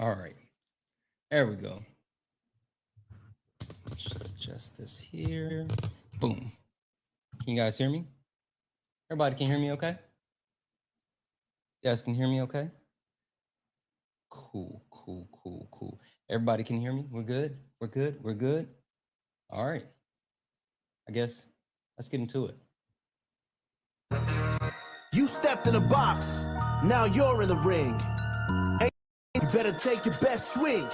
All right. There we go. Just adjust this here. Boom. Can you guys hear me? Everybody can hear me okay? You guys can hear me okay? Cool, cool, cool, cool. Everybody can hear me? We're good? We're good? We're good? All right. I guess let's get into it. You stepped in the box, now you're in the ring. Hey, you better take your best swing.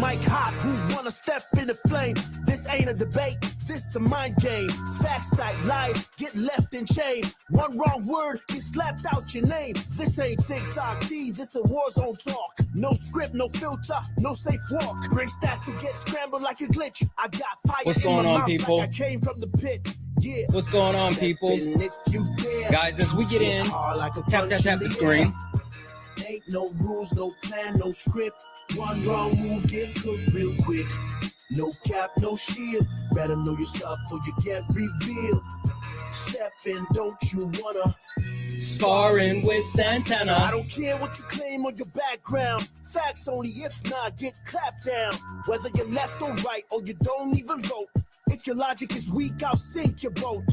Mike Hot, who wanna step in the flame? This ain't a debate, this a mind game. Facts type lies, get left in chain. One wrong word, get slapped out your name. This ain't TikTok T, this a war zone talk. No script, no filter, no safe walk. Bring stats who get scrambled like a glitch. I got fire. What's going on, people? Like I came from the pit. Yeah. What's going on, people? Guys, as we get in, tap the screen. Ain't no rules, no plan, no script. One wrong move, get cooked real quick. No cap, no shield. Better know your stuff or you get revealed. Step in, don't you wanna? Sparring with Santana. I don't care what you claim or your background. Facts only, if not, get clapped down. Whether you're left or right or you don't even vote. If your logic is weak, I'll sink your boat.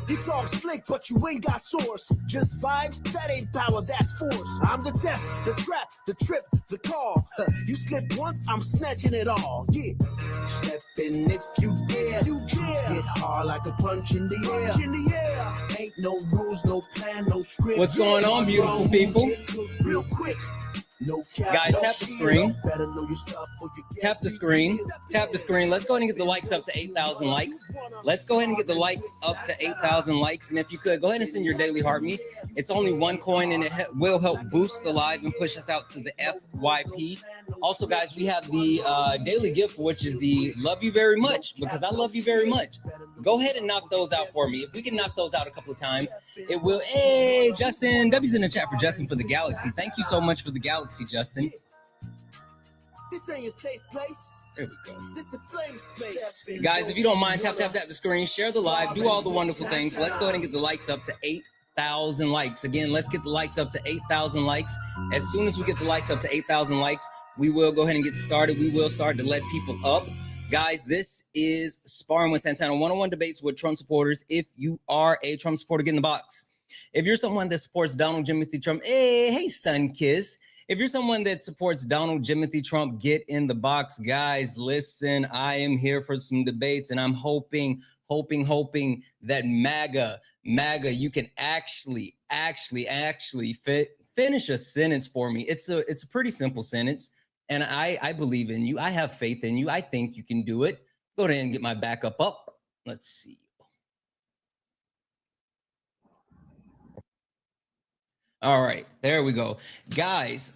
You talk slick, but you ain't got source. Just vibes, that ain't power, that's force. I'm the test, the trap, the trip, the call. You slip once, I'm snatching it all. Yeah. Step in if you dare. You dare. Hit hard like a punch in the air. Punch in the air. Ain't no rules, no plan, no script. What's going on, beautiful people? Real quick. No cap, guys, no tap the shield. screen. Better know your stuff or you get Tap the screen. Tap the screen. Let's go ahead and get the likes up to 8,000 likes. Let's go ahead and get the likes up to 8,000 likes. And if you could, go ahead and send your daily heart me. It's only one coin, and it will help boost the live and push us out to the FYP. Also, guys, we have the daily gift, which is the love you very much, because I love you very much. Go ahead and knock those out for me. If we can knock those out a couple of times, it will. Hey, Justin. W's in the chat for Justin for the Galaxy. Thank you so much for the Galaxy, Justin. This ain't a safe place. There we go. This is flame space. Guys, if you don't mind, tap the screen, share the live, do all the wonderful things. Let's go ahead and get the likes up to 8,000 likes. Again, let's get the likes up to 8,000 likes. As soon as we get the likes up to 8,000 likes, we will go ahead and get started. We will start to let people up. Guys, this is Sparring with Santana, one-on-one debates with Trump supporters. If you are a Trump supporter, get in the box. If you're someone that supports Donald Jimothy Trump, hey, sun kiss. If you're someone that supports Donald Jimothy Trump, get in the box. Guys, listen, I am here for some debates, and I'm hoping that MAGA, you can actually finish a sentence for me. It's a pretty simple sentence, and I believe in you. I have faith in you. I think you can do it. Go ahead and get my backup up. Let's see. All right, there we go. Guys,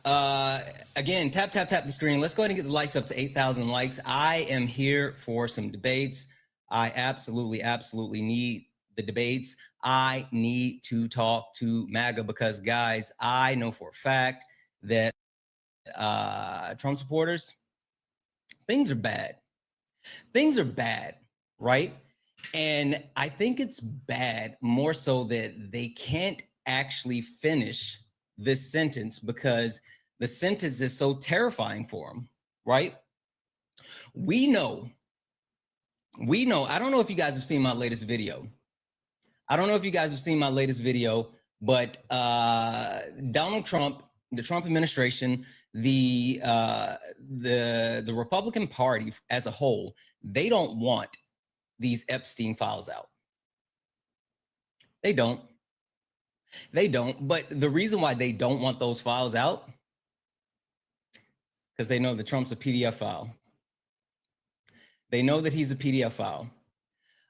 again, tap the screen. Let's go ahead and get the likes up to 8,000 likes. I am here for some debates. I absolutely need the debates. I need to talk to MAGA because, guys, I know for a fact that Trump supporters, things are bad. Things are bad, right? And I think it's bad more so that they can't actually finish this sentence because the sentence is so terrifying for them, right? We know, I don't know if you guys have seen my latest video. But Donald Trump, the Trump administration, the Republican Party as a whole, they don't want these Epstein files out. They don't. But the reason why they don't want those files out, because they know that Trump's a PDF file. They know that he's a PDF file.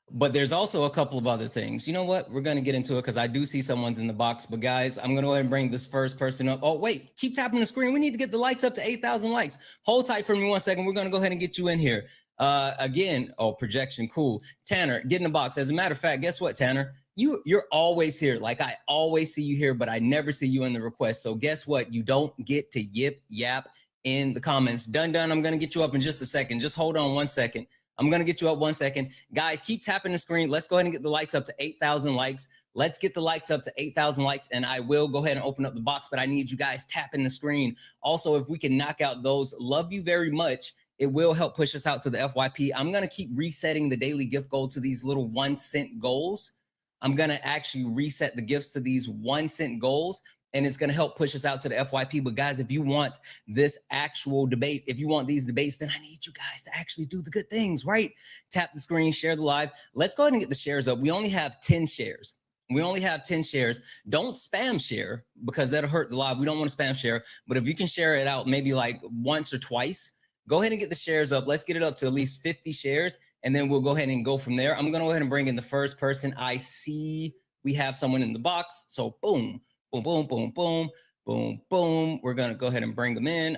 But there's also a couple of other things. You know what? We're going to get into it because I do see someone's in the box. But guys, I'm going to go ahead and bring this first person up. Oh, wait, keep tapping the screen. We need to get the likes up to 8,000 likes. Hold tight for me 1 second. We're going to go ahead and get you in here. Again, projection, cool. Tanner, get in the box. As a matter of fact, guess what, Tanner? You're always here. Like, I always see you here, but I never see you in the request. So guess what? You don't get to yap in the comments. Done. I'm going to get you up in just a second. Just hold on 1 second. I'm going to get you up 1 second. Guys, keep tapping the screen. Let's go ahead and get the likes up to 8,000 likes. Let's get the likes up to 8,000 likes, and I will go ahead and open up the box, but I need you guys tapping the screen. Also, if we can knock out those, love you very much. It will help push us out to the FYP. I'm going to keep resetting the daily gift goal to these little 1-cent goals. I'm going to actually reset the gifts to these 1-cent goals, and it's going to help push us out to the FYP. But guys, if you want this actual debate, if you want these debates, then I need you guys to actually do the good things, right? Tap the screen, share the live. Let's go ahead and get the shares up. We only have 10 shares. We only have 10 shares. Don't spam share because that'll hurt the live. We don't want to spam share, but if you can share it out maybe like once or twice, go ahead and get the shares up. Let's get it up to at least 50 shares, and then we'll go ahead and go from there. I'm going to go ahead and bring in the first person. I see we have someone in the box. So boom, boom, boom, boom, boom, boom, boom. We're going to go ahead and bring them in.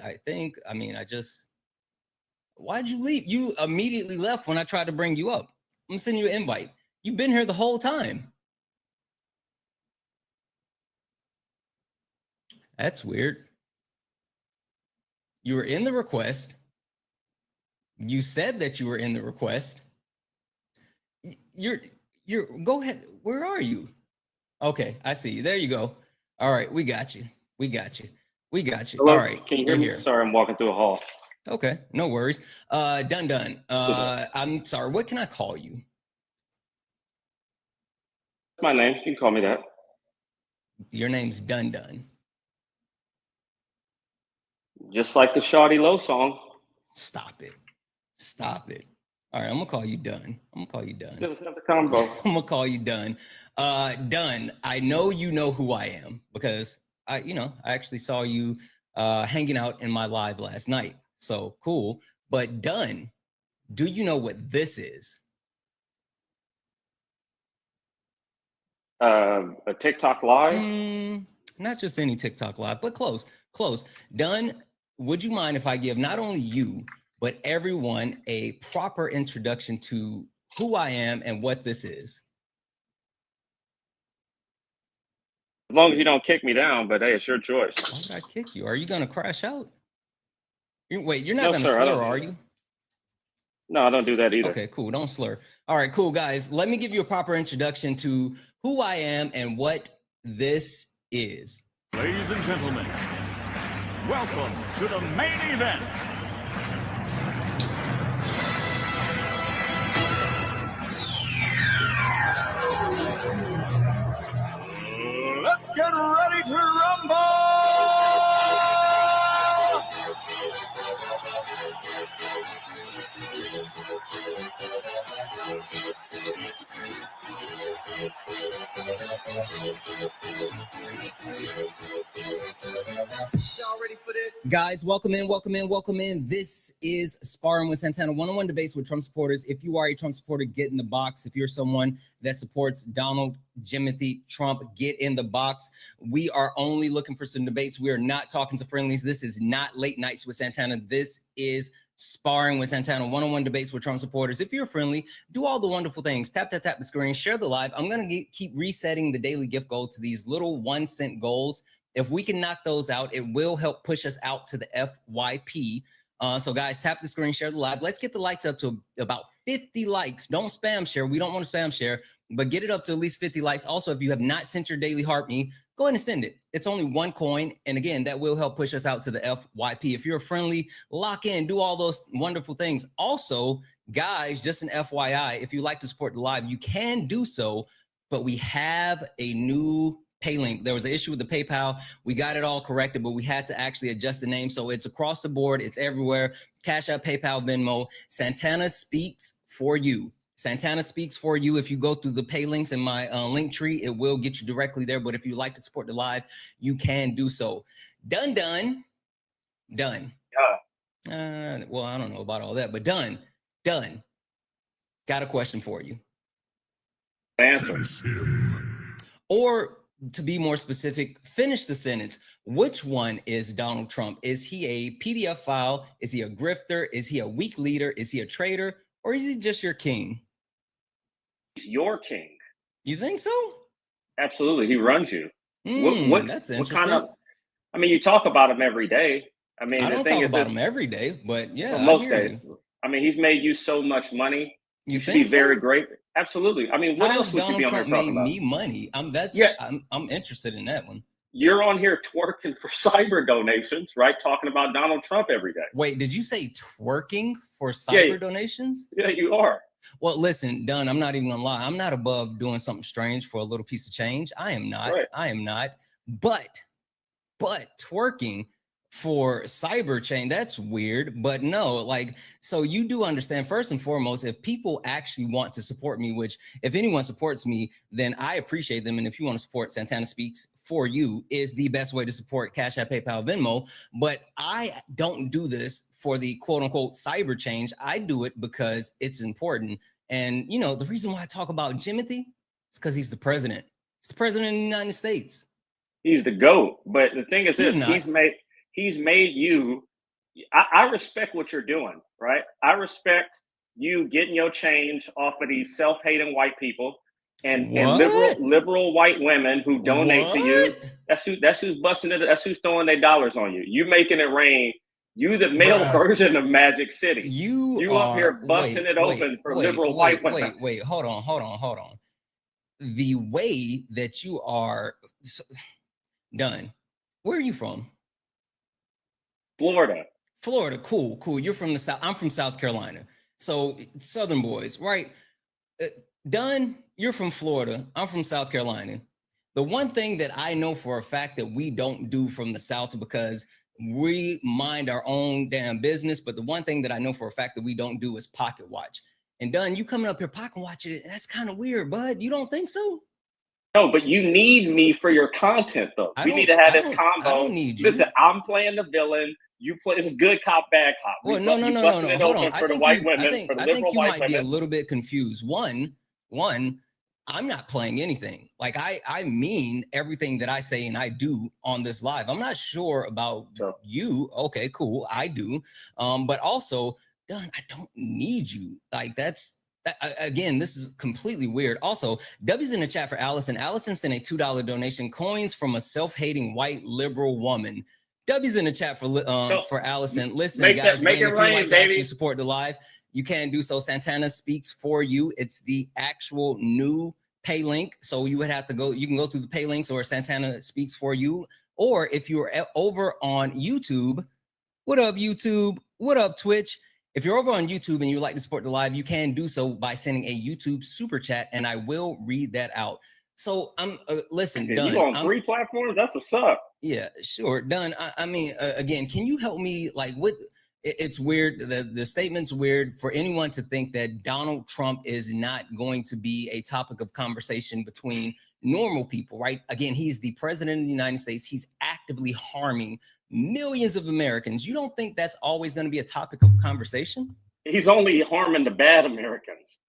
Why'd you leave? You immediately left when I tried to bring you up. I'm sending you an invite. You've been here the whole time. That's weird. You were in the request. You said that you were in the request. You're go ahead. Where are you? Okay, I see you. There you go. All right, we got you. We got you. We got you. Hello? All right. Can you hear me? Here. Sorry, I'm walking through a hall. Okay, no worries. Dun. I'm sorry. What can I call you? That's my name. You can call me that. Your name's Dun. Just like the Shawty Low song. Stop it. Stop it. All right, I'm gonna call you Dun. I'm gonna call you Dun. Give us another combo. I'm gonna call you Dun. Dun, I know you know who I am because I actually saw you hanging out in my live last night. So cool. But Dun, do you know what this is? A TikTok live? Not just any TikTok live, but close. Dun, would you mind if I give not only you, but everyone a proper introduction to who I am and what this is? As long as you don't kick me down, but hey, it's your choice. Why would I kick you? Are you gonna crash out? Wait, you're not gonna sir, slur, are you? No, I don't do that either. Okay, cool. Don't slur. All right, cool, guys. Let me give you a proper introduction to who I am and what this is. Ladies and gentlemen, welcome to the main event. Let's get ready to rumble! Guys, welcome in. This is Sparring with Santana, one-on-one debates with Trump supporters. If you are a Trump supporter, get in the box. If you're someone that supports Donald Jimothy Trump, get in the box. We are only looking for some debates. We are not talking to friendlies. This is not Late Nights with Santana. This is Sparring with Santana, one-on-one debates with Trump supporters. If you're friendly, do all the wonderful things. Tap the screen, share the live. I'm going to keep resetting the daily gift goal to these little 1-cent goals. If we can knock those out, it will help push us out to the FYP. So guys, tap the screen, share the live. Let's get the likes up to about 50 likes. Don't spam share. We don't want to spam share, but get it up to at least 50 likes. Also, if you have not sent your daily heart me, go ahead and send it. It's only 1 coin. And again, that will help push us out to the FYP. If you're friendly, lock in, do all those wonderful things. Also, guys, just an FYI, if you like to support the live, you can do so, but we have a new pay link. There was an issue with the PayPal. We got it all corrected, but we had to actually adjust the name. So it's across the board. It's everywhere. Cash App, PayPal, Venmo. Santana speaks for you. Santana speaks for you. If you go through the pay links in my link tree, it will get you directly there. But if you like to support the live, you can do so. Done. Yeah. Well, I don't know about all that, but done. Got a question for you. Answer. Or to be more specific, finish the sentence. Which one is Donald Trump? Is he a PDF file? Is he a grifter? Is he a weak leader? Is he a traitor? Or is he just your king? He's your king. You think so? Absolutely. He runs you. That's interesting. I mean, you talk about him every day. I mean, I don't talk about him every day, but yeah, most days. I mean, he's made you so much money. You should be very grateful. Absolutely. I mean, what How else has would you Donald be on Trump here talking made about? me money? Yeah, I'm interested in that one. you're on here twerking for cyber donations, right? Talking about Donald Trump every day. Wait, did you say twerking for Yeah, cyber donations? yeah, you are. Well, listen, Dunn, I'm not even gonna lie. I'm not above doing something strange for a little piece of change. I am not. Right. I am not. But twerking for cyber chain, that's weird. But no, like, so you do understand, first and foremost, if people actually want to support me, which if anyone supports me, then I appreciate them. And if you want to support Santana Speaks For You is the best way to support Cash App, PayPal, Venmo. But I don't do this for the quote unquote cyber change. I do it because it's important. And you know, the reason why I talk about Jimothy is because he's the president. He's the president of the United States. He's the GOAT. But the thing is this, He's not. he's made you. I respect what you're doing, right? I respect you getting your change off of these self-hating white people and liberal white women who donate to you. That's who's busting it. That's who's throwing their dollars on you. You making it rain. You the male version of Magic City. You up here busting it open for liberal white women. Wait, hold on. The way that you are done. Where are you from? Florida. Cool. You're from the South. I'm from South Carolina. So Southern boys, right? Dunn, you're from Florida. I'm from South Carolina. The one thing that I know for a fact that we don't do from the South, because we mind our own damn business, but the one thing that I know for a fact that we don't do is pocket watch. And Dunn, you coming up here pocket watching it, that's kind of weird, bud. You don't think so? No, but you need me for your content, though. We need to have this combo. I don't need you. Listen, I'm playing the villain. You play this is good cop, bad cop. Well, no. Hold on. For the white women, I think you might be a little bit confused. One, I'm not playing anything. Like I mean everything that I say and I do on this live. I'm not sure about you. Okay, cool. I do. But also, Dunn, I don't need you. Like again, this is completely weird. Also, W's in the chat for Allison. Allison sent a $2 donation, coins from a self-hating white liberal woman. W's in the chat for Allison. Listen, guys, if you like to actually support the live, you can do so. Santana Speaks For You. It's the actual new pay link. So you would have to go, you can go through the pay links or Santana Speaks For You. Or if you're over on YouTube, what up, YouTube? What up, Twitch? If you're over on YouTube and you'd like to support the live, you can do so by sending a YouTube super chat, and I will read that out. So I'm listen, Dunn. You on 3 platforms? That's what's up. Yeah, sure, Dunn. I mean, again, can you help me? Like, what? It's weird. The statement's weird for anyone to think that Donald Trump is not going to be a topic of conversation between normal people, right? Again, he's the president of the United States. He's actively harming millions of Americans. You don't think that's always going to be a topic of conversation? He's only harming the bad Americans.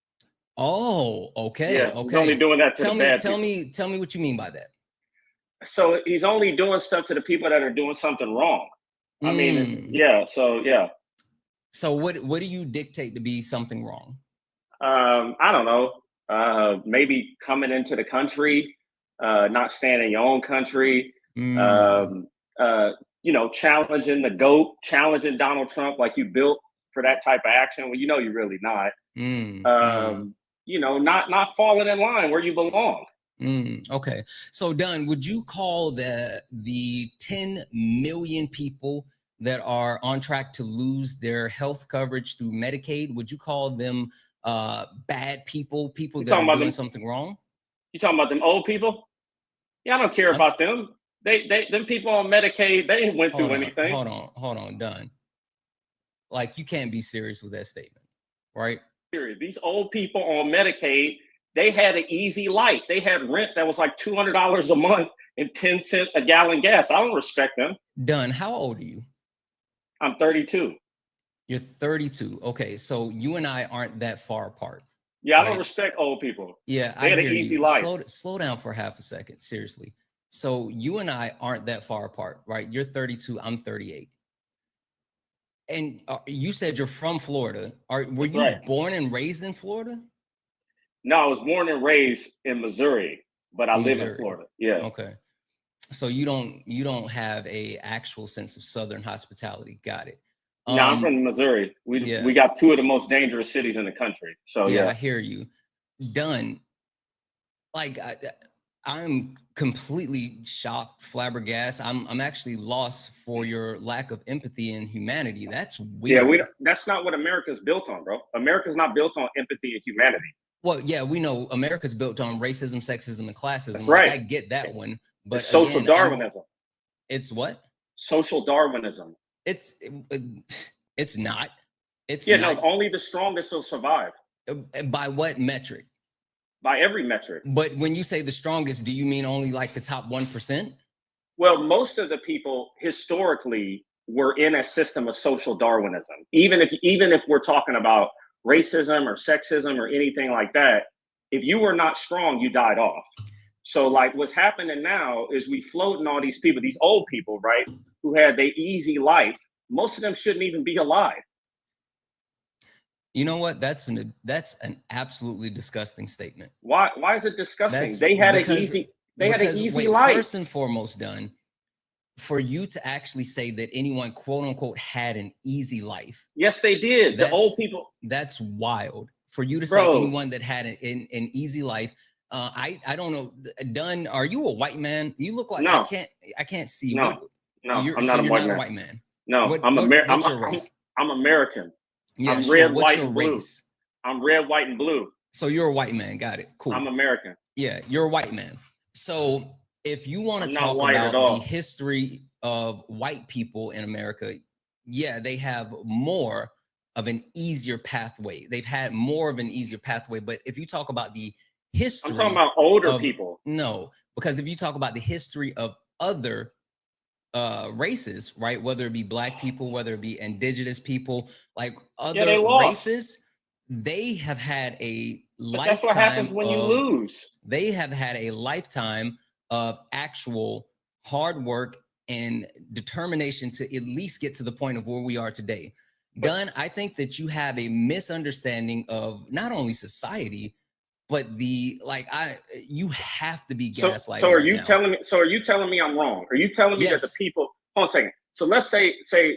Oh, okay. Yeah, okay. He's only doing that to the bad people. Tell me what you mean by that. So he's only doing stuff to the people that are doing something wrong. I mean, yeah. So yeah. So what do you dictate to be something wrong? I don't know. Maybe coming into the country, not staying in your own country. You know, challenging the GOAT, challenging Donald Trump like you built for that type of action. Well, you know, you're really not. You know, not falling in line where you belong. Okay. So, Dunn, would you call the 10 million people that are on track to lose their health coverage through Medicaid, would you call them bad people, that are doing something wrong? You talking about them old people? Yeah, I don't care about them. Them people on Medicaid, they ain't went through anything. Hold on, Dunn. Like, you can't be serious with that statement, right? Serious. These old people on Medicaid, they had an easy life. They had rent that was like $200 a month and 10 cents a gallon gas. I don't respect them. Dunn, how old are you? I'm 32. You're 32. Okay, so you and I aren't that far apart. Yeah, right? I don't respect old people. Yeah, they had an easy life. Slow down for half a second, seriously. So you and I aren't that far apart, right? You're 32, I'm 38. And you said you're from Florida. Were you born and raised in Florida? No, I was born and raised in Missouri, but I live in Florida. Yeah. Okay. So you don't have a actual sense of Southern hospitality. Got it. No, I'm from Missouri. We got two of the most dangerous cities in the country. So yeah, I hear you. Done. Like I'm completely shocked, flabbergasted. I'm actually lost for your lack of empathy and humanity. That's weird. Yeah, that's not what America's built on, bro. America's not built on empathy and humanity. Well, yeah, we know America's built on racism, sexism, and classism. That's right. I get that one, but it's social Darwinism. It's what? Social Darwinism. It's not. It's not. No, only the strongest will survive. By what metric? By every metric. But when you say the strongest, do you mean only like the top 1%? Well, most of the people historically were in a system of social Darwinism. Even if we're talking about racism or sexism or anything like that, if you were not strong, you died off. So like what's happening now is we floating all these people, these old people, right, who had their easy life. Most of them shouldn't even be alive. You know what? That's an absolutely disgusting statement. Why is it disgusting? They had an easy life. First and foremost, done for you to actually say that anyone quote unquote had an easy life. Yes, they did. The old people. That's wild. For you to say anyone that had an easy life. I don't know. Dunn, are you a white man? You look like no. I can't see. No, I'm not a white man. No, I'm American. Yeah, I'm red, white, and blue. I'm red, white, and blue. So you're a white man. Got it. Cool. I'm American. Yeah, you're a white man. So if you want to talk about the history of white people in America, yeah, they have more of an easier pathway. They've had more of an easier pathway. But if you talk about the history, I'm talking about older people. No, because if you talk about the history of other races, right, whether it be black people, whether it be indigenous people, like other races, they have had a lifetime. That's what happens when you lose. They have had a lifetime of actual hard work and determination to at least get to the point of where we are today. Gunn, I think that you have a misunderstanding of not only society, but you have to be gaslighted. So are you telling me? So are you telling me I'm wrong? Are you telling me that the people? Hold on a second. So let's say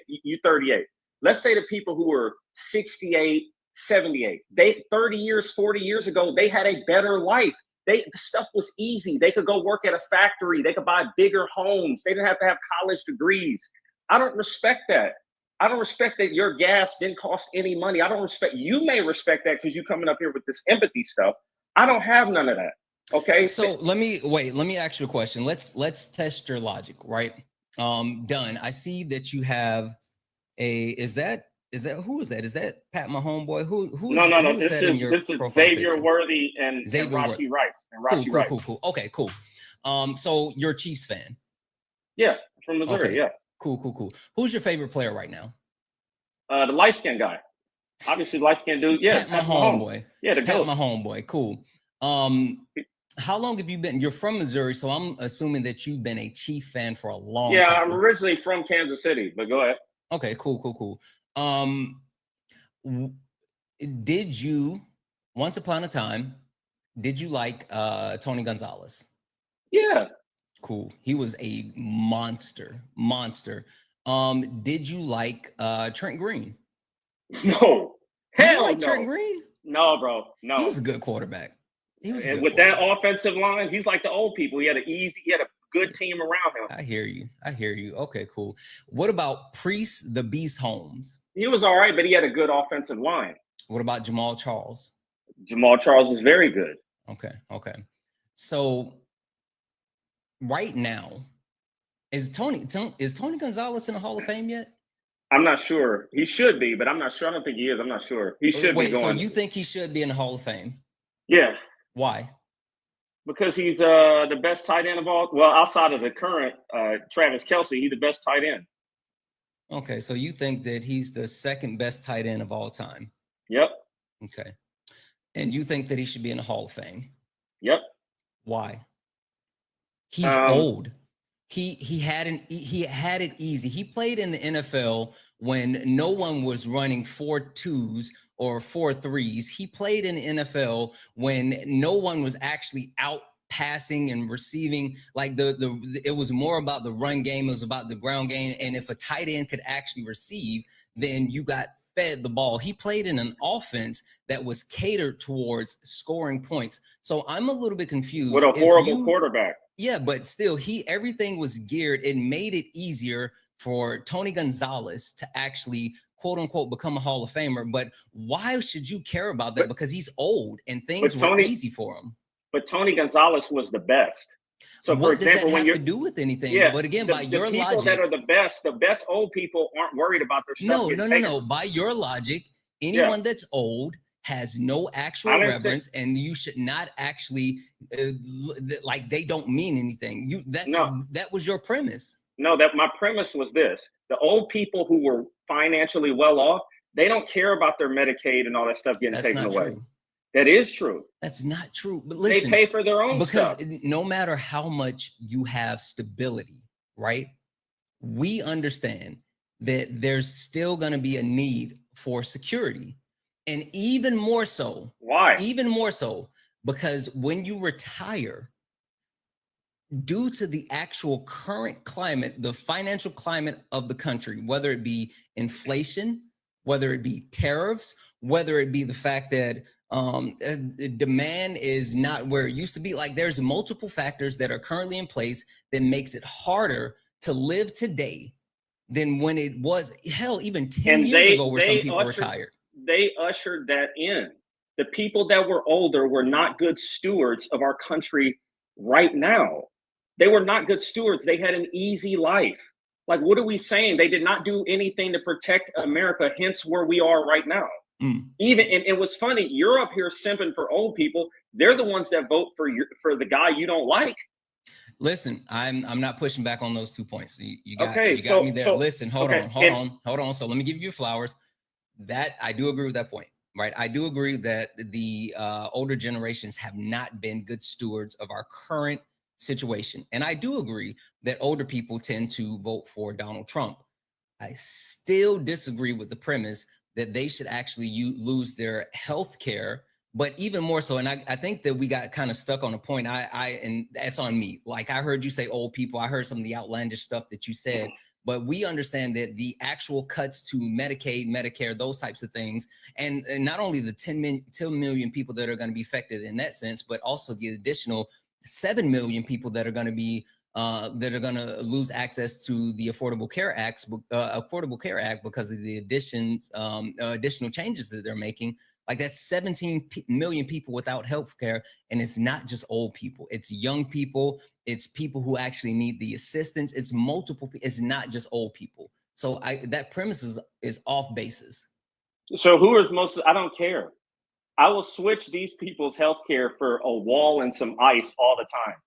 you 38. Let's say the people who were 68, 78. They 30 years, 40 years ago, they had a better life. The stuff was easy. They could go work at a factory. They could buy bigger homes. They didn't have to have college degrees. I don't respect that. I don't respect that your gas didn't cost any money. I don't respect. You may respect that because you're coming up here with this empathy stuff. I don't have none of that. Okay. So let me ask you a question. Let's test your logic, right? Dunn, I see that you have is that who is that? Is that Pat, my homeboy? Who No. This is Xavier picture? Worthy and Rashi Rice. Cool. Okay, cool. So you're a Chiefs fan? Yeah, from Missouri. Okay. Yeah. Cool. Who's your favorite player right now? The light-skinned guy. Obviously, light-skinned dude. Yeah, Pat, my homeboy. Yeah, the Pat, my homeboy. Cool. How long have you been? You're from Missouri, so I'm assuming that you've been a Chief fan for a long time. Yeah, I'm originally from Kansas City, but go ahead. Okay, cool. Did you, once upon a time, did you like Tony Gonzalez? Yeah. Cool. He was a monster. Did you like Trent Green? No. Hell no. Trent Green? No, bro. No. He was a good quarterback. That offensive line, he's like the old people. He had a good team around him. I hear you. Okay, cool. What about Priest the Beast Holmes? He was all right, but he had a good offensive line. What about Jamal Charles? Jamal Charles is very good. Okay. So right now, is Tony Gonzalez in the Hall of Fame yet? I'm not sure. He should be, but I'm not sure. I don't think he is. I'm not sure. He should be going. So you think he should be in the Hall of Fame? Yeah. Why? Because he's the best tight end of all. Well, outside of the current Travis Kelce, he's the best tight end. Okay, so you think that he's the second best tight end of all time? Yep. Okay. And you think that he should be in the Hall of Fame? Yep. Why? He's old. He had it easy. He played in the NFL when no one was running 4.2s or 4.3s. He played in the NFL when no one was actually out passing and receiving. Like it was more about the run game. It was about the ground game. And if a tight end could actually receive, then you got fed the ball. He played in an offense that was catered towards scoring points. So I'm a little bit confused. With a horrible quarterback. Yeah, but still, everything was geared. It made it easier for Tony Gonzalez to actually, quote unquote, become a Hall of Famer. But why should you care about that? Because he's old and things were easy for him. But Tony Gonzalez was the best. So, what for example, when you're to do with anything, yeah, but again, by your people logic, that are the best old people aren't worried about their stuff. No. By your logic, anyone that's old has no actual reverence, and you should not actually like they don't mean anything. That was your premise. No, that my premise was this: the old people who were financially well off, they don't care about their Medicaid and all that stuff getting taken away. True. That is true. That's not true. But listen, they pay for their own stuff. Because no matter how much you have stability, right? We understand that there's still going to be a need for security. And even more so. Why? Even more so because when you retire, due to the actual current climate, the financial climate of the country, whether it be inflation, whether it be tariffs, whether it be the fact that demand is not where it used to be. Like there's multiple factors that are currently in place that makes it harder to live today than when it was, hell, even 10 years ago where some people retired. They ushered that in. The people that were older were not good stewards of our country right now. They were not good stewards. They had an easy life. Like, what are we saying? They did not do anything to protect America, hence where we are right now. Even and it was funny, you're up here simping for old people. They're the ones that vote for the guy you don't like. Listen, I'm not pushing back on those 2 points. You got me there. Listen, hold on. So let me give you flowers. That I do agree with that point, right? I do agree that the older generations have not been good stewards of our current situation, and I do agree that older people tend to vote for Donald Trump. I still disagree with the premise that they should actually lose their health care, but even more so. And I think that we got kind of stuck on a point. And that's on me. Like I heard you say old people. I heard some of the outlandish stuff that you said, but we understand that the actual cuts to Medicaid, Medicare, those types of things, and not only the 10 million people that are going to be affected in that sense, but also the additional 7 million people that are going to be lose access to the Affordable Care Act because of the additional changes that they're making. Like that's 17 million people without health care. And it's not just old people. It's young people. It's people who actually need the assistance. It's multiple. It's not just old people. So that premise is off basis. So who is I don't care. I will switch these people's health care for a wall and some ice all the time.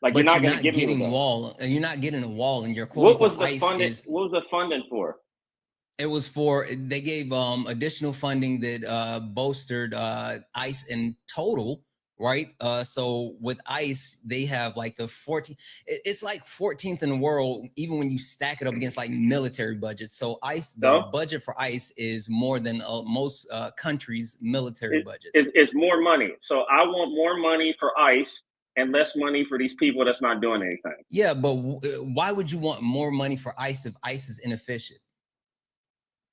Like but you're not going to give me you're not getting a wall in your quote. What was the funding? What was the funding for? It was for, they gave additional funding that bolstered ICE in total, right? So with ICE, they have like the 14, it's like 14th in the world, even when you stack it up against like military budgets. So ICE, the budget for ICE is more than most countries' military budgets. It's more money. So I want more money for ICE and less money for these people that's not doing anything. Yeah, but why would you want more money for ICE if ICE is inefficient?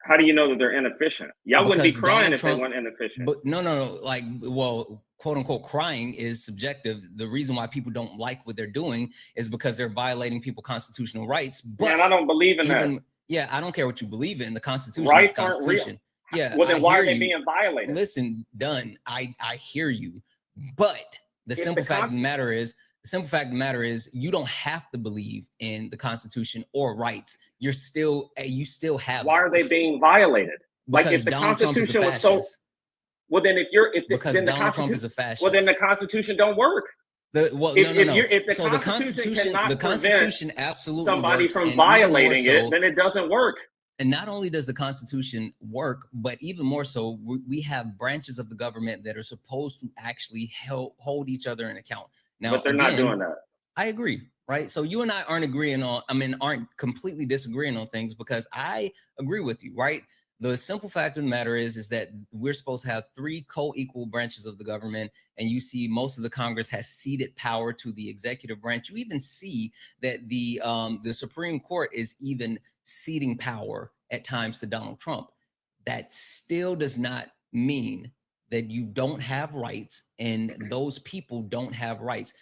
How do you know that they're inefficient? Y'all wouldn't be crying if they weren't inefficient. But no. Like, well, quote unquote, crying is subjective. The reason why people don't like what they're doing is because they're violating people's constitutional rights. But and I don't believe in that. Yeah, I don't care what you believe in. The Constitution rights is the Constitution. Aren't real. Yeah. Well, then why are they being violated? Listen, I hear you. But the simple fact of the matter is, you don't have to believe in the Constitution or rights. You still have. Why are they being violated? Because like if the Donald Constitution was so, well, then then Donald Trump is a fascist. Well, then the Constitution don't work. If the Constitution absolutely somebody works, from violating it, then it doesn't work. And not only does the Constitution work, but even more so, we have branches of the government that are supposed to actually hold each other in account. Now, but they're not doing that. I agree, right? So you and I aren't completely disagreeing on things, because I agree with you, right? The simple fact of the matter is that we're supposed to have 3 co-equal branches of the government, and you see most of the Congress has ceded power to the executive branch. You even see that the Supreme Court is even ceding power at times to Donald Trump. That still does not mean that you don't have rights and those people don't have rights.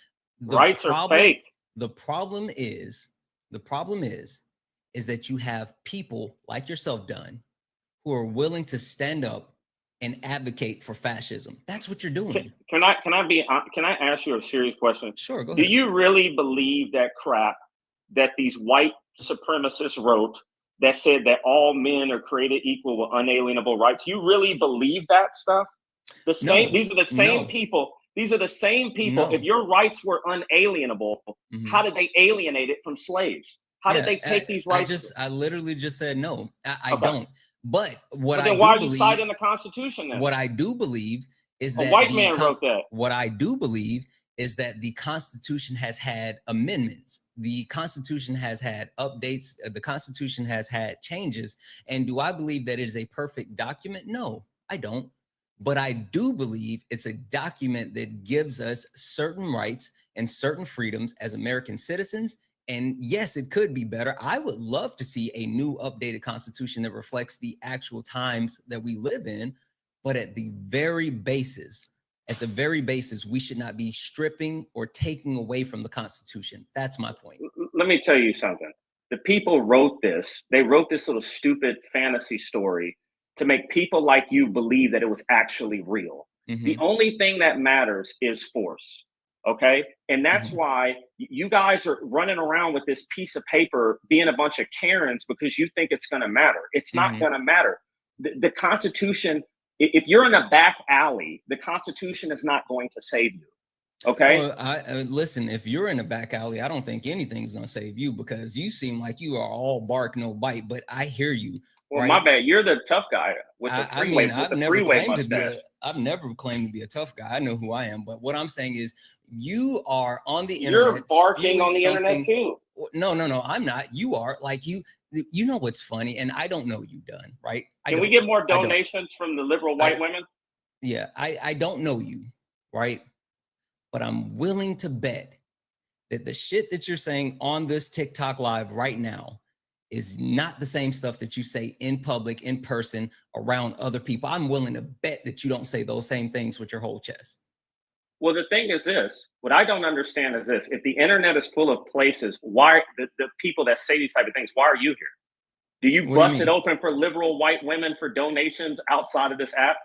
Rights are fake. The problem is that you have people like yourself, Dunn, who are willing to stand up and advocate for fascism. That's what you're doing. Can I ask you a serious question? Sure, go Do ahead. you really believe that crap that these white supremacists wrote that said that all men are created equal with unalienable rights? You really believe that stuff? These are the same people. These are the same people. No. If your rights were unalienable, how did they alienate it from slaves? How did they take these rights? I literally just said no. I don't. But what then why are you citing the Constitution then? What I do believe is that a white man wrote that. What I do believe is that the Constitution has had amendments. The Constitution has had updates. The Constitution has had changes. And do I believe that it is a perfect document? No, I don't. But I do believe it's a document that gives us certain rights and certain freedoms as American citizens. And yes, it could be better. I would love to see a new updated Constitution that reflects the actual times that we live in. But at the very basis, we should not be stripping or taking away from the Constitution. That's my point. Let me tell you something. The people wrote this. They wrote this little stupid fantasy story to make people like you believe that it was actually real. The only thing that matters is force. Okay. And that's why you guys are running around with this piece of paper being a bunch of Karens because you think it's going to matter. It's not going to matter. The Constitution, if you're in a back alley, the Constitution is not going to save you. Okay. Well, listen, if you're in a back alley, I don't think anything's going to save you because you seem like you are all bark, no bite, but I hear you. Well, right? my bad. You're the tough guy with the freeway, mustache. I've never claimed to be a tough guy. I know who I am. But what I'm saying is you are on the internet. You're barking on the internet too. No, I'm not. You are. Like you know what's funny, and I don't know you, Dunn, right? Can we get more donations from the liberal white women? Yeah, I don't know you, right? But I'm willing to bet that the shit that you're saying on this TikTok live right now is not the same stuff that you say in public, in person, around other people. I'm willing to bet that you don't say those same things with your whole chest. Well, the thing is this, what I don't understand is this. If the internet is full of places, why the people that say these type of things, why are you here? Do you bust it open for liberal white women for donations outside of this app?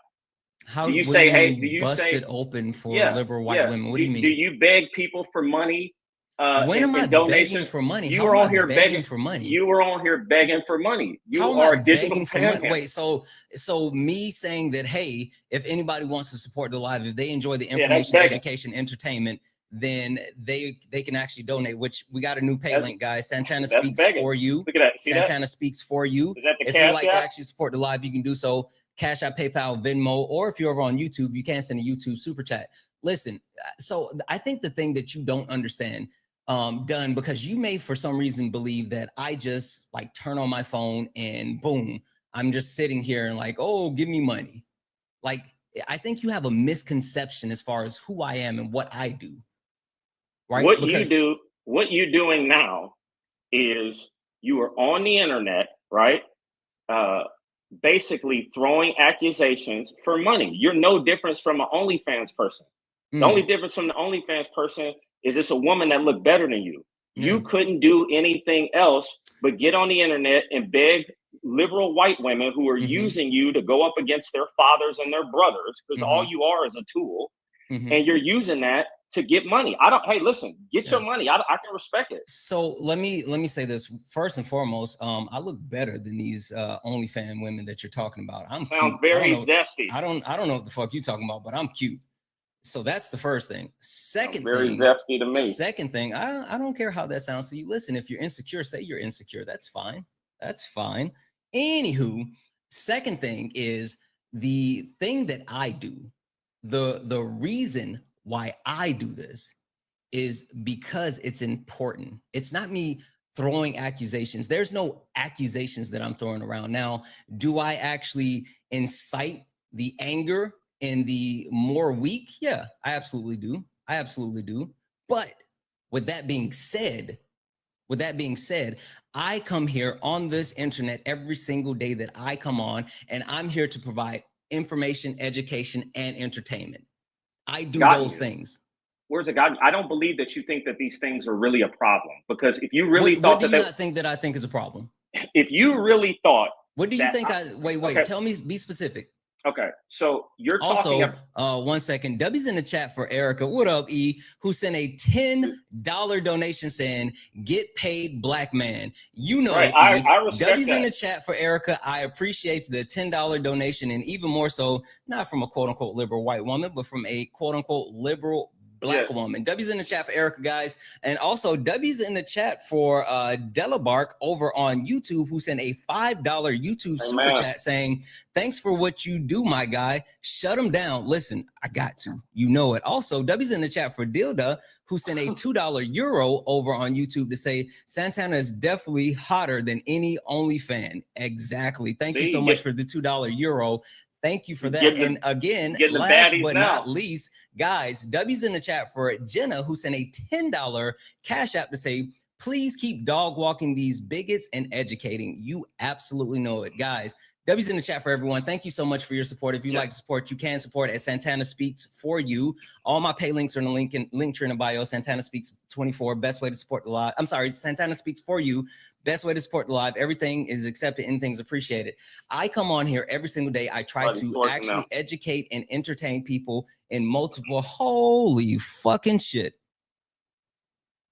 How do you say, hey, do you bust say it open for liberal white women? What do you mean? Do you beg people for money? When am I begging for money? You were on here begging for money. You were on here begging for money. You How are am I digital begging for money? panhandle. Wait, so me saying that, hey, if anybody wants to support the live, if they enjoy the information, education, entertainment, then they can actually donate. Which we got a new pay link, guys. Santana speaks for you. Look at that. See Santana that? speaks for you. Is that the if Cash you like App? to actually support the live, you can do so. Cash App, PayPal, Venmo, or if you're over on YouTube, you can send a YouTube super chat. Listen, so I think the thing that you don't understand, Dunn, because you may for some reason believe that I just like turn on my phone and boom, I'm just sitting here and like, oh, give me money. Like, I think you have a misconception as far as who I am and what I do. Right? What you're doing now is you are on the internet, right? Basically throwing accusations for money. You're no difference from an OnlyFans person. The only difference from the OnlyFans person is it's a woman that looked better than you. You couldn't do anything else but get on the internet and beg liberal white women who are using you to go up against their fathers and their brothers, because all you are is a tool, and you're using that to get money. Hey, listen, get your money. I can respect it. So let me say this first and foremost. I look better than these OnlyFans women that you're talking about. Sounds very zesty. I don't know what the fuck you're talking about, but I'm cute. So that's the first thing. Second very thing, zesty to me. Second thing, I don't care how that sounds to you. Listen, if you're insecure, say you're insecure. That's fine. That's fine. Anywho, second thing is the thing that I do. The reason why I do this is because it's important. It's not me throwing accusations. There's no accusations that I'm throwing around. Now, do I actually incite the anger and the more weak? Yeah, I absolutely do. I absolutely do. But with that being said, I come here on this internet every single day that I come on, and I'm here to provide information, education, and entertainment. I do those things. Where's it gotten? I don't believe that you think that these things are really a problem, because if you really what thought do that you not think that I think is a problem? If you really thought, what do you think? Wait, okay. Tell me, be specific. Okay, so you're talking also, 1 second. W's in the chat for Erica. What up, E? Who sent a $10 donation saying, "Get paid, black man." You know, right, E. I respect W's that. in the chat for Erica. I appreciate the $10 donation, and even more so, not from a quote unquote liberal white woman, but from a quote unquote liberal black woman. W's in the chat for Erica, guys. And also W's in the chat for Delabark over on YouTube, who sent a $5 YouTube super chat saying, "Thanks for what you do, my guy. Shut him down. Listen, I got to. You know it." Also, W's in the chat for Dilda, who sent a $2 euro over on YouTube to say, "Santana is definitely hotter than any OnlyFan." Exactly. Thank you so much for the $2 euro. Thank you for that. And again, last but not least, guys, W's in the chat for Jenna, who sent a $10 cash app to say, "Please keep dog walking these bigots and educating." You absolutely know it, guys. W's in the chat for everyone. Thank you so much for your support. If you like to support, you can support at Santana Speaks for You. All my pay links are in the link tree in the bio. Santana Speaks 24, best way to support the live. I'm sorry, Santana Speaks for You, best way to support the live. Everything is accepted, anything's appreciated. I come on here every single day. I try to actually educate and entertain people in multiple. Holy fucking shit.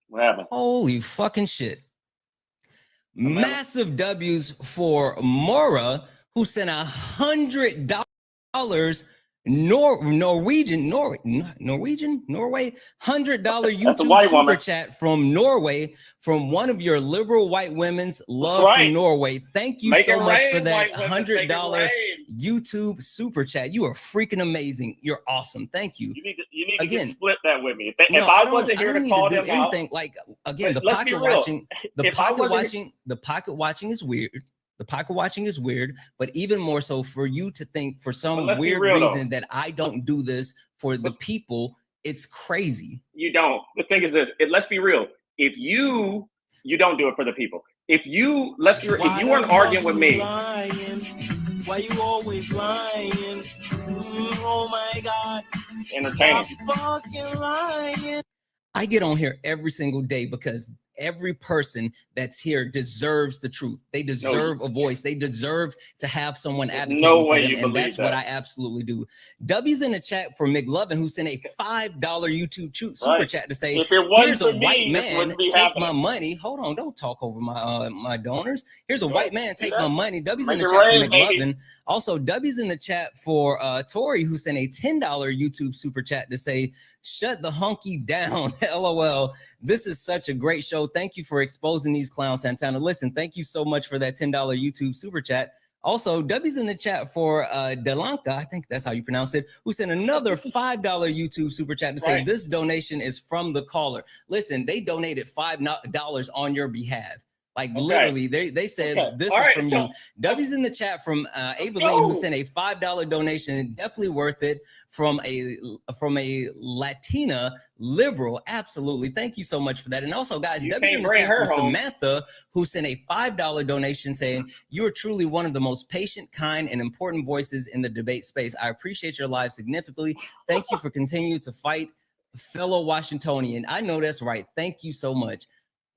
What happened? Holy fucking shit. Massive W's for Mora, who sent $100 Norway, $100 YouTube super chat from Norway, from one of your liberal white women's love from Norway. Thank you so much for that $100 YouTube super chat. You are freaking amazing. You're awesome. Thank you. You need to get split that with me. If I wasn't here to call them out, like again, the pocket watching is weird. The pocket watching is weird, but even more so for you to think for some weird reason that I don't do this for the people, it's crazy. You don't. The thing is this, let's be real. If you don't do it for the people. If you weren't arguing with me. Why you always lying? Oh my God. Entertaining. Fucking lying. I get on here every single day because every person that's here deserves the truth. They deserve a voice. They deserve to have someone advocate for them, and that's what I absolutely do. W's in the chat for McLovin, who sent a $5 YouTube super chat to say, "Here's a white man, take my money." Hold on, don't talk over my my donors. Here's a white man, take my money. W's in the chat for McLovin. Also, W's in the chat for Tori, who sent a $10 YouTube super chat to say, "Shut the hunky down." LOL. This is such a great show. Thank you for exposing these clowns, Santana. Listen, thank you so much for that $10 YouTube super chat. Also, W's in the chat for Delanka, I think that's how you pronounce it, who sent another $5 YouTube super chat to say, "This donation is from the caller." Listen, they donated $5 on your behalf. Like literally, they said this is from you. W's in the chat from Aveline, who sent a $5 donation, definitely worth it, from a Latina liberal. Absolutely, thank you so much for that. And also, guys, W's in the chat from Samantha, who sent a $5 donation saying, "You are truly one of the most patient, kind, and important voices in the debate space. I appreciate your live significantly. Thank you for continuing to fight, fellow Washingtonian." I know that's right. Thank you so much.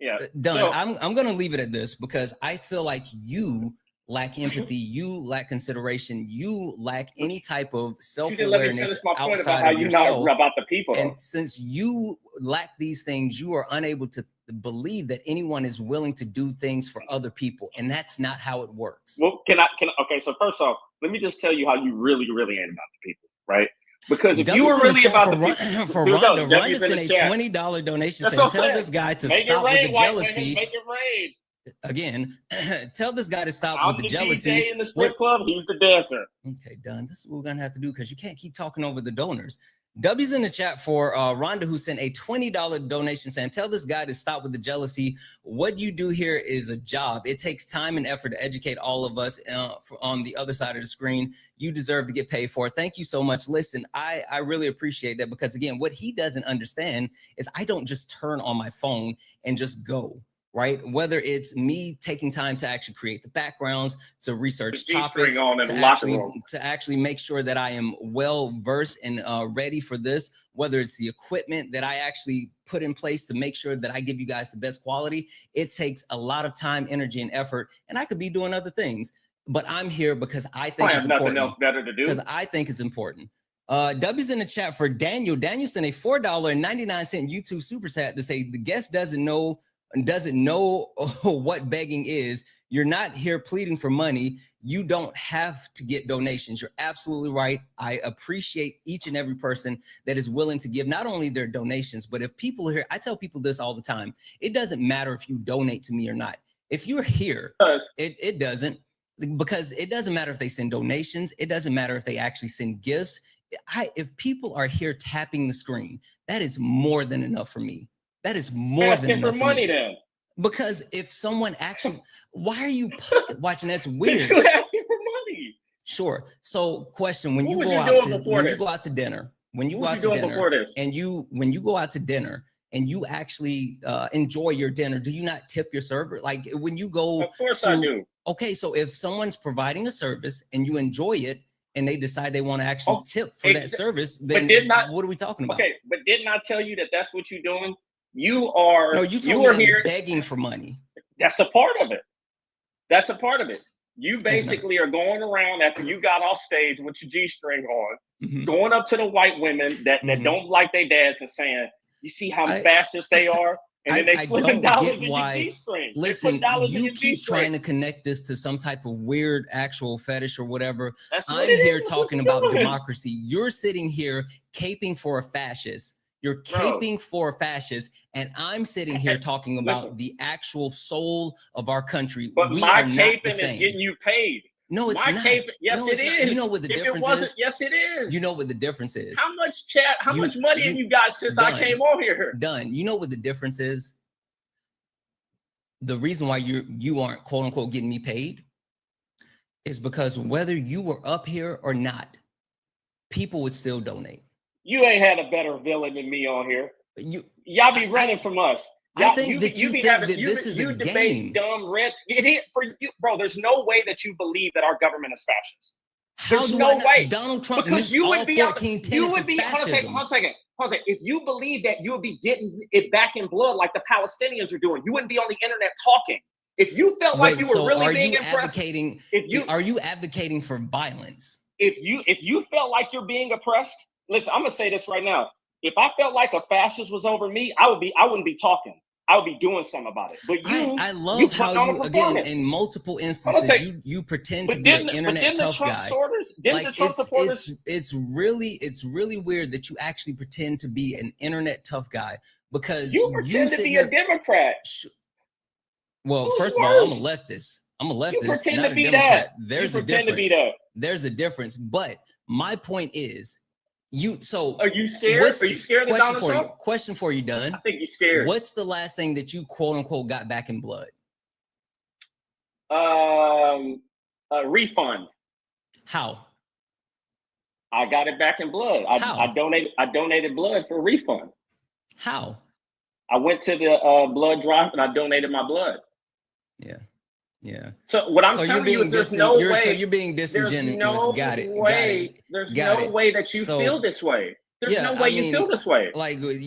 Yeah, done. So, I'm gonna leave it at this because I feel like you lack empathy, you lack consideration, you lack any type of self-awareness outside of yourself. About the people, and since you lack these things, you are unable to believe that anyone is willing to do things for other people, and that's not how it works. Well, okay, so first off, let me just tell you how you really ain't about the people, right? Because if you were really about the people, for Rhonda, Rhonda sent a $20 donation saying, "Tell this guy to stop with the jealousy." Make it rain. Again, tell this guy to stop with the jealousy. DJ in the strip club, he's the dancer. Okay, done. This is what we're gonna have to do because you can't keep talking over the donors. W's in the chat for Rhonda, who sent a $20 donation saying, tell this guy to stop with the jealousy. What you do here is a job. It takes time and effort to educate all of us on the other side of the screen. You deserve to get paid for it. Thank you so much. Listen, I really appreciate that, because again, what he doesn't understand is I don't just turn on my phone and just go. Right? Whether it's me taking time to actually create the backgrounds, to research topics, to actually make sure that I am well versed and ready for this, whether it's the equipment that I actually put in place to make sure that I give you guys the best quality, it takes a lot of time, energy, and effort. And I could be doing other things, but I'm here because I think it's important. Nothing else better to do. Because I think it's important. W's in the chat for Daniel. Daniel sent a $4.99 YouTube super chat to say the guest doesn't know what begging is. You're not here pleading for money. You don't have to get donations. You're absolutely right. I appreciate each and every person that is willing to give not only their donations, but if people are here, I tell people this all the time. It doesn't matter if you donate to me or not. If you're here, it doesn't, because it doesn't matter if they send donations. It doesn't matter if they actually send gifts. If people are here tapping the screen, that is more than enough for me. That is more than enough for money then. Because if someone actually, why are you pocket watching? That's weird. You're asking for money. Sure. So, question: when you go out to dinner, when you go out to dinner and you actually enjoy your dinner, do you not tip your server? Like when you go, of course I do. Okay, so if someone's providing a service and you enjoy it, and they decide they want to actually tip for that service, then what are we talking about? Okay, but didn't I tell you that that's what you're doing? You are. No, you are here begging for money. That's a part of it. That's a part of it. You basically are going around after you got off stage with your G-string on, going up to the white women that don't like their dads and saying, "You see how fascist they are." And then they slip dollars in your G-string. Listen, you keep trying to connect this to some type of weird actual fetish or whatever. I'm here talking about democracy. You're sitting here caping for a fascist. You're caping for a fascist, and I'm sitting here talking about the actual soul of our country. But my caping is getting you paid. No, it's not. Yes, it is. You know what the difference is? Yes, it is. You know what the difference is. How much how much money have you got since I came on here? Done. You know what the difference is? The reason why you aren't quote unquote getting me paid is because whether you were up here or not, people would still donate. You ain't had a better villain than me on here. Y'all be running from us. I think that you think that this is a game. Dumb red. It is for you, bro. There's no way that you believe that our government is fascist. There's no way. Donald Trump because you would be 14 tenets of fascism. Hold on a second. If you believe that, you would be getting it back in blood like the Palestinians are doing. You wouldn't be on the internet talking. If you felt like you were really being impressed, are you advocating for violence? If you felt like you're being oppressed, listen, I'm gonna say this right now. If I felt like a fascist was over me, I wouldn't be talking. I would be doing something about it. But I love how you, again, in multiple instances, you pretend to be an internet tough guy. It's really weird that you actually pretend to be an internet tough guy, because you pretend to be a Democrat. Well, first of all, I'm a leftist. Not a Democrat. There's a difference. There's a difference. But my point is, are you scared? Are you scared of Donald Trump? Question for you, Dunn. I think you're scared. What's the last thing that you quote unquote got back in blood? A refund. How? I got it back in blood. I donated blood for a refund. How? I went to the blood drive and I donated my blood. Yeah. So what I'm telling you is there's no way. So you're being disingenuous. There's no way that you feel this way. There's no way you feel this way. Like if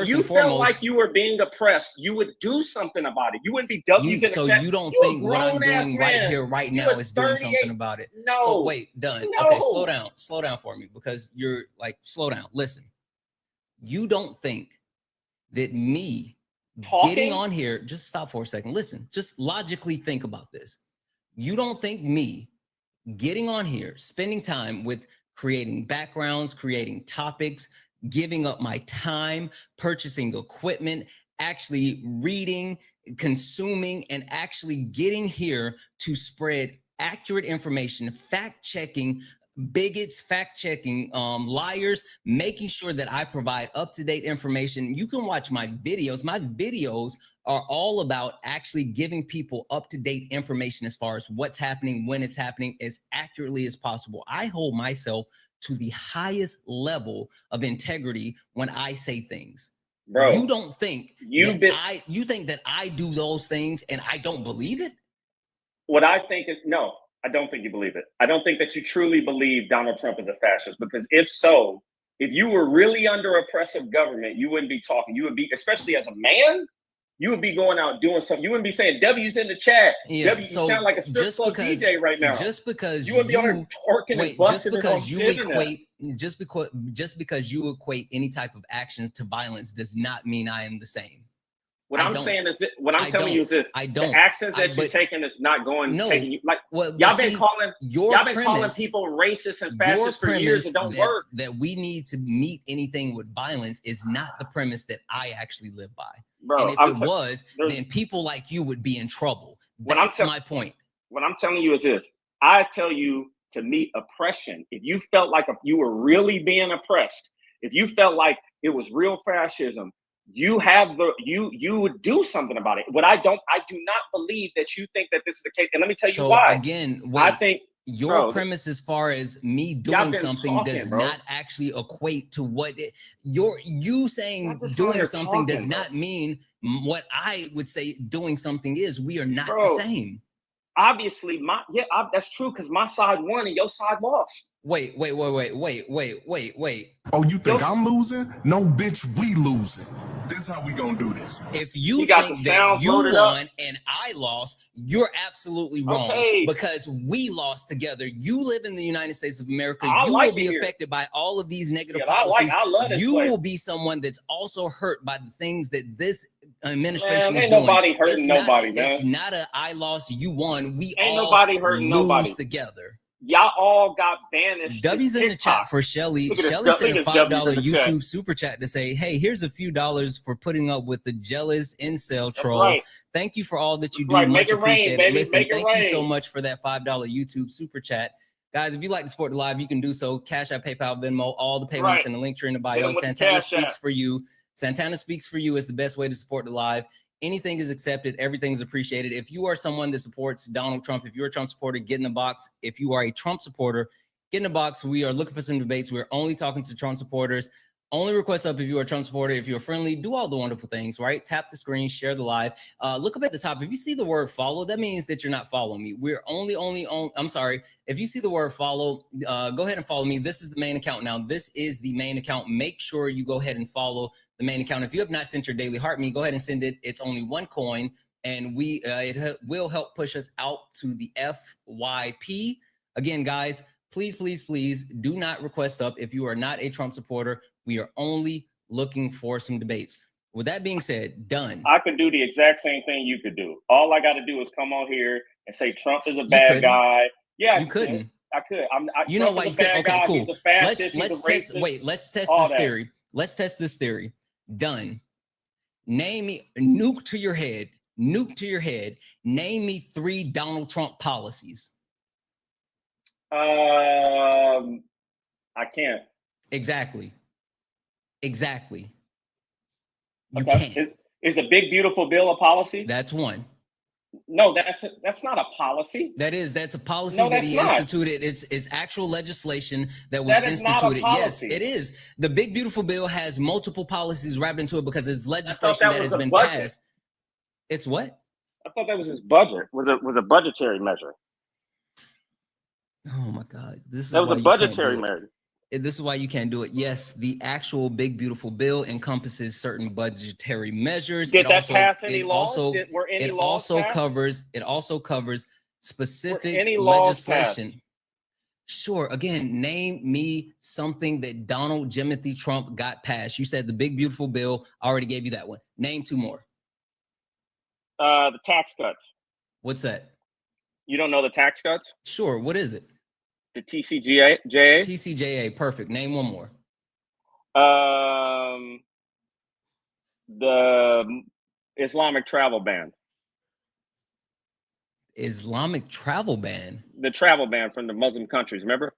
you felt like you were being oppressed, you would do something about it. You wouldn't be using so you don't think what I'm doing right here, right now, is doing something about it? No. So wait, Dunn. Okay, slow down for me, because you're like, slow down. Listen, you don't think that me getting on here, just stop for a second. Listen, just logically think about this. You don't think me getting on here, spending time with creating backgrounds, creating topics, giving up my time, purchasing equipment, actually reading, consuming, and actually getting here to spread accurate information, fact checking, bigots, fact-checking liars, making sure that I provide up-to-date information. You can watch my videos. My videos are all about actually giving people up-to-date information as far as what's happening, when it's happening, as accurately as possible. I hold myself to the highest level of integrity when I say things. Bro, you don't think you think that I do those things and I don't believe it? What I think is, no, I don't think you believe it. I don't think that you truly believe Donald Trump is a fascist, because if so, if you were really under oppressive government, you wouldn't be talking. You would be, especially as a man, you would be going out doing something. You wouldn't be saying W's in the chat. Yeah, W, so you sound like a strip club DJ right now. Just because you wouldn't be on there twerking and busting it on the internet. Just because you equate any type of actions to violence does not mean I am the same. What I'm saying is, what I'm telling you is this: the actions that you're taking is not going. Taking you like y'all been calling people racist and fascist for years. It don't work. That we need to meet anything with violence is not the premise that I actually live by. Bro, and if it was, then people like you would be in trouble. That's my point. What I'm telling you is this: I tell you to meet oppression. If you felt like you were really being oppressed, if you felt like it was real fascism, you would do something about it. I do not believe that you think that this is the case. And let me tell you why. Again, I think your premise as far as me doing something does not actually equate to what you saying doing something does not mean what I would say doing something is. We are not the same. Obviously, that's true, because my side won and your side lost. Wait. Oh, you think I'm losing? No, bitch, we losing. This is how we gonna do this. If you think that you won and I lost, you're absolutely wrong, because we lost together. You live in the United States of America. You will be affected by all of these negative policies. You will be someone that's also hurt by the things that this administration is doing. Nobody hurting nobody, man. It's not a I lost, you won. We ain't all nobody hurting nobody together. Y'all all got banished. W's in the chat for Shelly. Shelly sent a $5 YouTube super chat to say, hey, here's a few dollars for putting up with the jealous incel troll. Right. Thank you for all that you do. Much appreciated. Listen, thank you so much for that $5 YouTube super chat. Guys, if you'd like to support the live, you can do so. Cash App, PayPal, Venmo, all the pay links in the link tree in the bio. Santana speaks for you. Santana speaks for you is the best way to support the live. Anything is accepted. Everything is appreciated. If you are someone that supports Donald Trump, if you're a Trump supporter, get in the box. If you are a Trump supporter, get in the box. We are looking for some debates. We're only talking to Trump supporters. Only request up if you're a Trump supporter. If you're friendly, do all the wonderful things, right? Tap the screen, share the live. Look up at the top. If you see the word follow, that means that you're not following me. We're only on, I'm sorry. If you see the word follow, go ahead and follow me. This is the main account now. This is the main account. Make sure you go ahead and follow the main account. If you have not sent your daily heart me, go ahead and send it. It's only one coin, and it will help push us out to the FYP. Again, guys, please do not request up if you are not a Trump supporter. We are only looking for some debates. With that being said, done. I could do the exact same thing you could do. All I got to do is come on here and say Trump is a bad guy. Yeah, you couldn't. I could. You know why you could? Okay, cool. He's a fascist, let's test. Wait, let's test this theory. Let's test this theory. Done. Name me, nuke to your head. Name me 3 Donald Trump policies. I can't. Exactly. You can't. Is a big beautiful bill a policy? That's one. No, that's not a policy. That's a policy that he instituted. It's actual legislation that was instituted. Yes, it is. The big beautiful bill has multiple policies wrapped into it because it's legislation that has been passed. It's what? I thought that was his budget. Was a budgetary measure. Oh my God. That was a budgetary measure. This is why you can't do it. Yes, the actual big beautiful bill encompasses certain budgetary measures. Did that pass any laws? Were any laws passed? It also covers specific legislation. Sure. Again, name me something that Donald Jimothy Trump got passed. You said the big beautiful bill. I already gave you that one. Name 2 more. The tax cuts. What's that? You don't know the tax cuts? Sure. What is it? The TCJA. TCJA. Perfect. Name 1 more. The Islamic travel ban. Islamic travel ban? The travel ban from the Muslim countries, remember?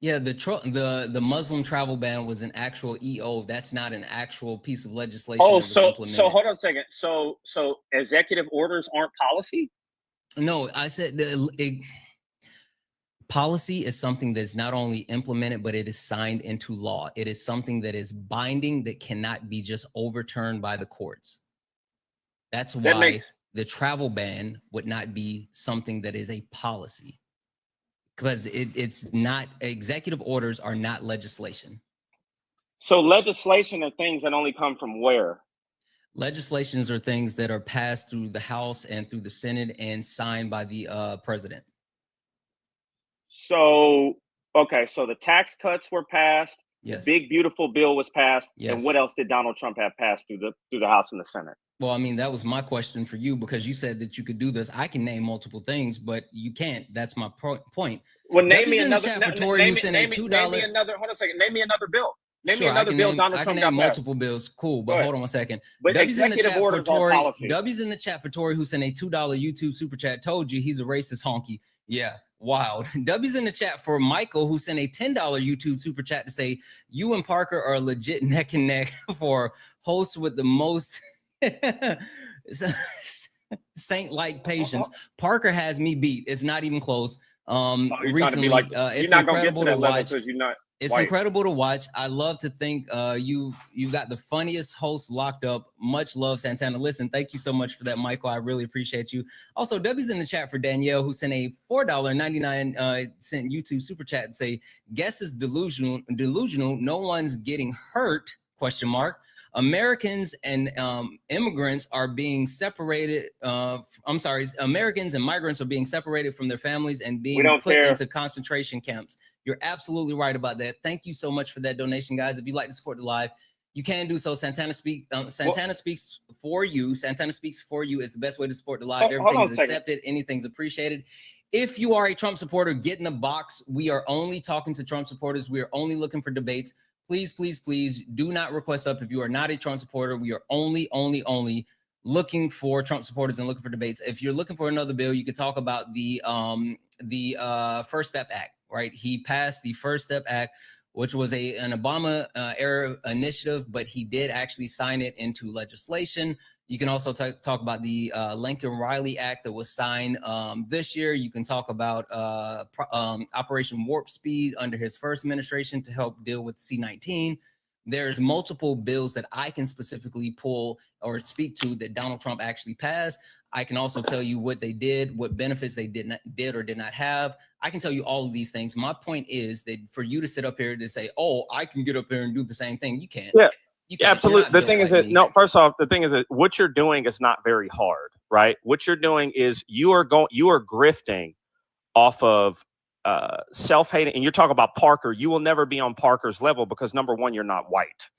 Yeah, the Muslim travel ban was an actual EO. That's not an actual piece of legislation Oh, that was implemented. so hold on a second. So executive orders aren't policy? No, I said policy is something that's not only implemented, but it is signed into law. It is something that is binding that cannot be just overturned by the courts. That's why the travel ban would not be something that is a policy, because it's not. Executive orders are not legislation. So legislation are things that only come from where? Legislations are things that are passed through the House and through the Senate and signed by the president. So, okay, so the tax cuts were passed. Yes. The big beautiful bill was passed. Yes. And what else did Donald Trump have passed through the House and the Senate? Well, I mean, that was my question for you, because you said that you could do this. I can name multiple things, but you can't. That's my point. Well, name me another. Name me another. Hold on a second. Name me another bill. Name me Sure, another bill Donald Trump got passed. Multiple bills. Cool, but hold on 1 second. But W's in the chat for Tori. policy. W's in the chat for Tori, who sent a $2 YouTube super chat. Told you he's a racist honky. Yeah, wild. W's in the chat for Michael, who sent a $10 YouTube super chat to say you and Parker are legit neck and neck for hosts with the most saint-like patience. Parker has me beat. It's not even close. Recently, it's incredible to watch. It's incredible to watch. I love to think you've got the funniest host locked up. Much love, Santana. Listen, thank you so much for that, Michael. I really appreciate you. Also, W's in the chat for Danielle, who sent a $4.99 YouTube super chat and say, guess is delusional. No one's getting hurt, ? Americans and immigrants are being separated. Americans and migrants are being separated from their families and being put into concentration camps. You're absolutely right about that. Thank you so much for that donation, guys. If you'd like to support the live, you can do so. Santana speaks for you. Santana speaks for you is the best way to support the live. Everything's accepted. Anything's appreciated. If you are a Trump supporter, get in the box. We are only talking to Trump supporters. We are only looking for debates. Please, please, please do not request up if you are not a Trump supporter. We are only looking for Trump supporters and looking for debates. If you're looking for another bill, you could talk about the First Step Act, right? He passed the First Step Act, which was an Obama era initiative, but he did actually sign it into legislation. You can also talk about the Lincoln-Riley Act that was signed this year. You can talk about Operation Warp Speed under his first administration to help deal with C-19. There's multiple bills that I can specifically pull or speak to that Donald Trump actually passed. I can also tell you what they did, what benefits they did or did not have. I can tell you all of these things. My point is that for you to sit up here to say, oh, I can get up here and do the same thing, you can't. Yeah. Absolutely. The thing is that, no, first off, the thing is that what you're doing is not very hard, right? What you're doing is you are grifting off of self-hating, and you're talking about Parker. You will never be on Parker's level because, number one, you're not white,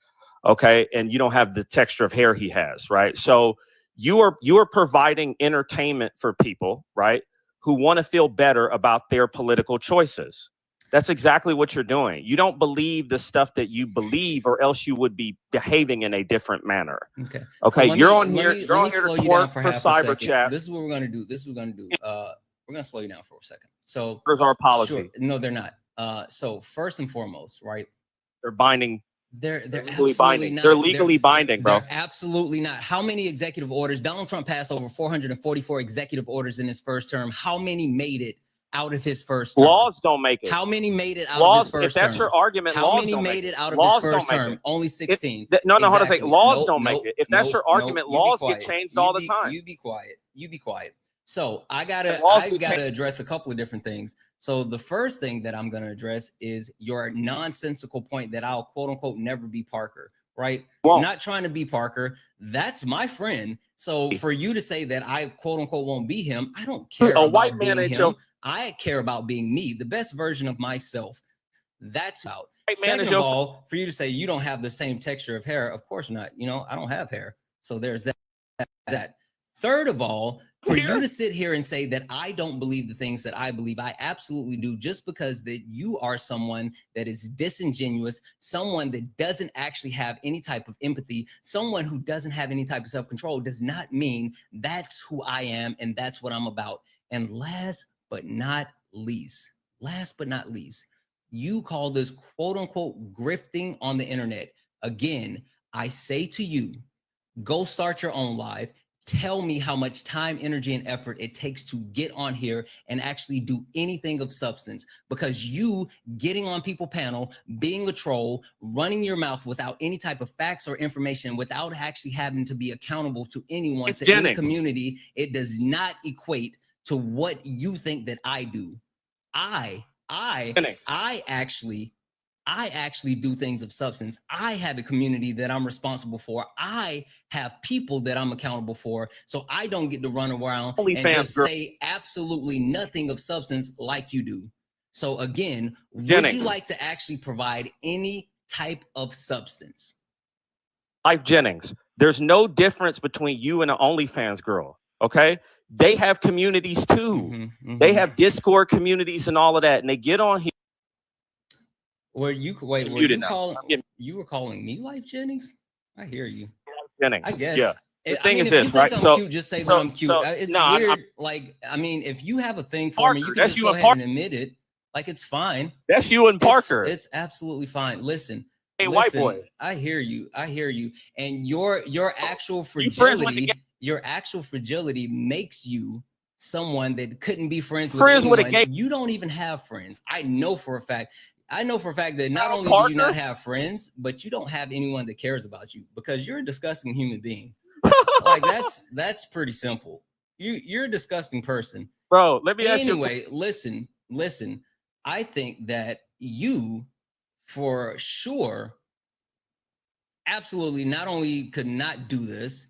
okay, and you don't have the texture of hair he has, right? So you are providing entertainment for people, right, who want to feel better about their political choices. That's exactly what you're doing. You don't believe the stuff that you believe, or else you would be behaving in a different manner. Okay. So you're on here to twerk for cyber chat. This is what we're gonna do. We're gonna slow you down for a second. So here's our policy. Sure, no, they're not. So first and foremost, right? They're binding. They're legally binding. They're legally binding, bro. They're absolutely not. How many executive orders? Donald Trump passed over 444 executive orders in his first term. How many made it out of his first term? Laws don't make it. How many made it out of his first term? If that's your argument, how many made it out of his first term? Only 16. Hold on a second. Laws don't make it. If that's your argument, laws get changed all the time. You be quiet. You be quiet. So I gotta address a couple of different things. So the first thing that I'm gonna address is your nonsensical point that I'll quote unquote never be Parker, right? I'm not trying to be Parker. That's my friend. So for you to say that I quote unquote won't be him, I don't care. A white man ain't him. I care about being me, the best version of myself. That's out. Second of all, for you to say you don't have the same texture of hair, of course not. You know, I don't have hair. So there's that. Third of all, for you to sit here and say that I don't believe the things that I believe, I absolutely do, just because that you are someone that is disingenuous, someone that doesn't actually have any type of empathy, someone who doesn't have any type of self-control, does not mean that's who I am and that's what I'm about. And last but not least, You call this quote unquote grifting on the internet. Again, I say to you, go start your own live. Tell me how much time, energy, and effort it takes to get on here and actually do anything of substance. Because you getting on people panel, being a troll, running your mouth without any type of facts or information, without actually having to be accountable to anyone, to any community, it does not equate to what you think that I do. I actually do things of substance. I have a community that I'm responsible for. I have people that I'm accountable for. So I don't get to run around and just say absolutely nothing of substance like you do. So again, would you like to actually provide any type of substance? Life Jennings, there's no difference between you and an OnlyFans girl, okay? They have communities too. They have Discord communities and all of that, and they get on here. Were you were calling me Life Jennings? I hear you. Jennings. I guess. Yeah. The thing is this, right? So cute, just say that I'm cute. It's weird. Like, I mean, if you have a thing for me, you can just go ahead and admit it. Like, it's fine. That's you and Parker. It's absolutely fine. Listen, white boy. I hear you. And your actual fragility, makes you someone that couldn't be friends with anyone. You don't even have friends. I know for a fact that not only do you not have friends, but you don't have anyone that cares about you, because you're a disgusting human being. Like, that's pretty simple. You're a disgusting person. Bro, let me ask you. Anyway, listen. I think that you, for sure, absolutely not only could not do this,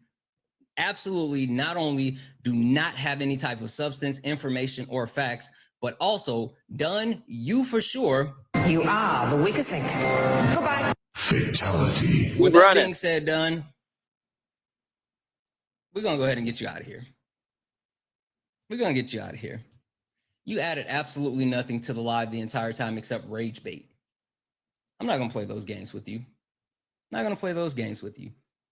absolutely not only do not have any type of substance, information, or facts, but also, done, you for sure. You are the weakest link. Goodbye. Fatality. With that being said, done, we're going to go ahead and get you out of here. You added absolutely nothing to the live the entire time except rage bait. I'm not going to play those games with you.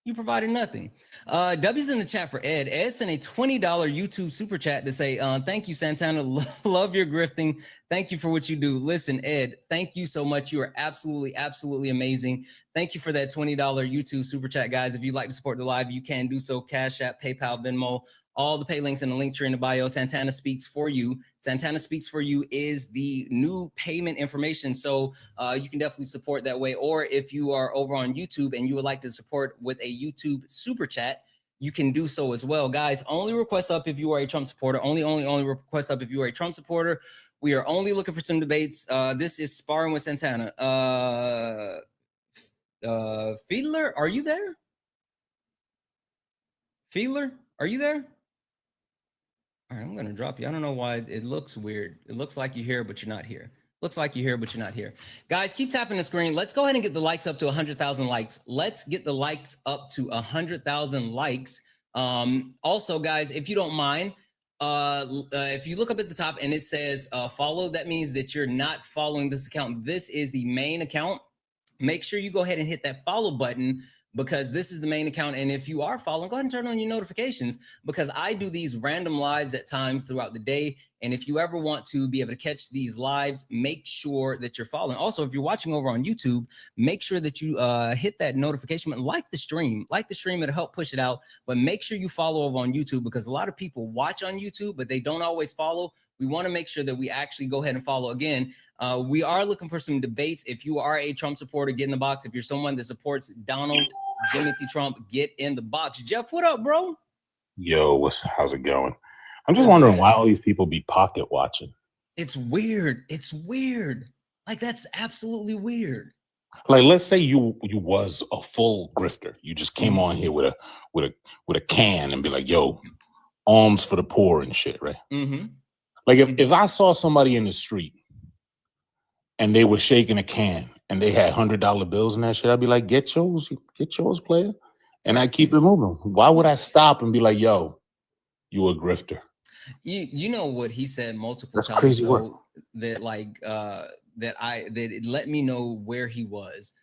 You provided nothing. W's in the chat for Ed. Ed sent a $20 YouTube super chat to say, thank you, Santana. Love your grifting. Thank you for what you do. Listen, Ed, thank you so much. You are absolutely, absolutely amazing. Thank you for that $20 YouTube super chat, guys. If you'd like to support the live, you can do so. Cash App, PayPal, Venmo. All the pay links and the link tree in the bio. Santana Speaks For You. Santana Speaks For You is the new payment information. So you can definitely support that way. Or if you are over on YouTube and you would like to support with a YouTube super chat, you can do so as well. Guys, only request up if you are a Trump supporter. Only request up if you are a Trump supporter. We are only looking for some debates. This is Sparring with Santana. Fiedler, are you there? Fiedler, are you there? All right, I'm going to drop you. I don't know why it looks weird. It looks like you're here, but you're not here. Guys, keep tapping the screen. Let's go ahead and get the likes up to 100,000 likes. Also, guys, if you don't mind, if you look up at the top and it says follow, that means that you're not following this account. This is the main account. Make sure you go ahead and hit that follow button, because this is the main account. And if you are following, go ahead and turn on your notifications, because I do these random lives at times throughout the day. And if you ever want to be able to catch these lives, make sure that you're following. Also, if you're watching over on YouTube, make sure that you hit that notification button, like the stream, it'll help push it out. But make sure you follow over on YouTube, because a lot of people watch on YouTube, but they don't always follow. We want to make sure that we actually go ahead and follow. Again, we are looking for some debates. If you are a Trump supporter, get in the box. If you're someone that supports Donald Jimothy Trump, get in the box. Jeff, what up, bro? Yo, how's it going? I'm just wondering why all these people be pocket watching. It's weird. Like, that's absolutely weird. Like, let's say you was a full grifter. You just came on here with a can and be like, yo, alms for the poor and shit, right? Mm-hmm. Like, if I saw somebody in the street and they were shaking a can and they had $100 bills and that shit, I'd be like, get yours, player. And I keep it moving. Why would I stop and be like, yo, you a grifter? You know what he said multiple That's times, crazy though, work. that it let me know where he was.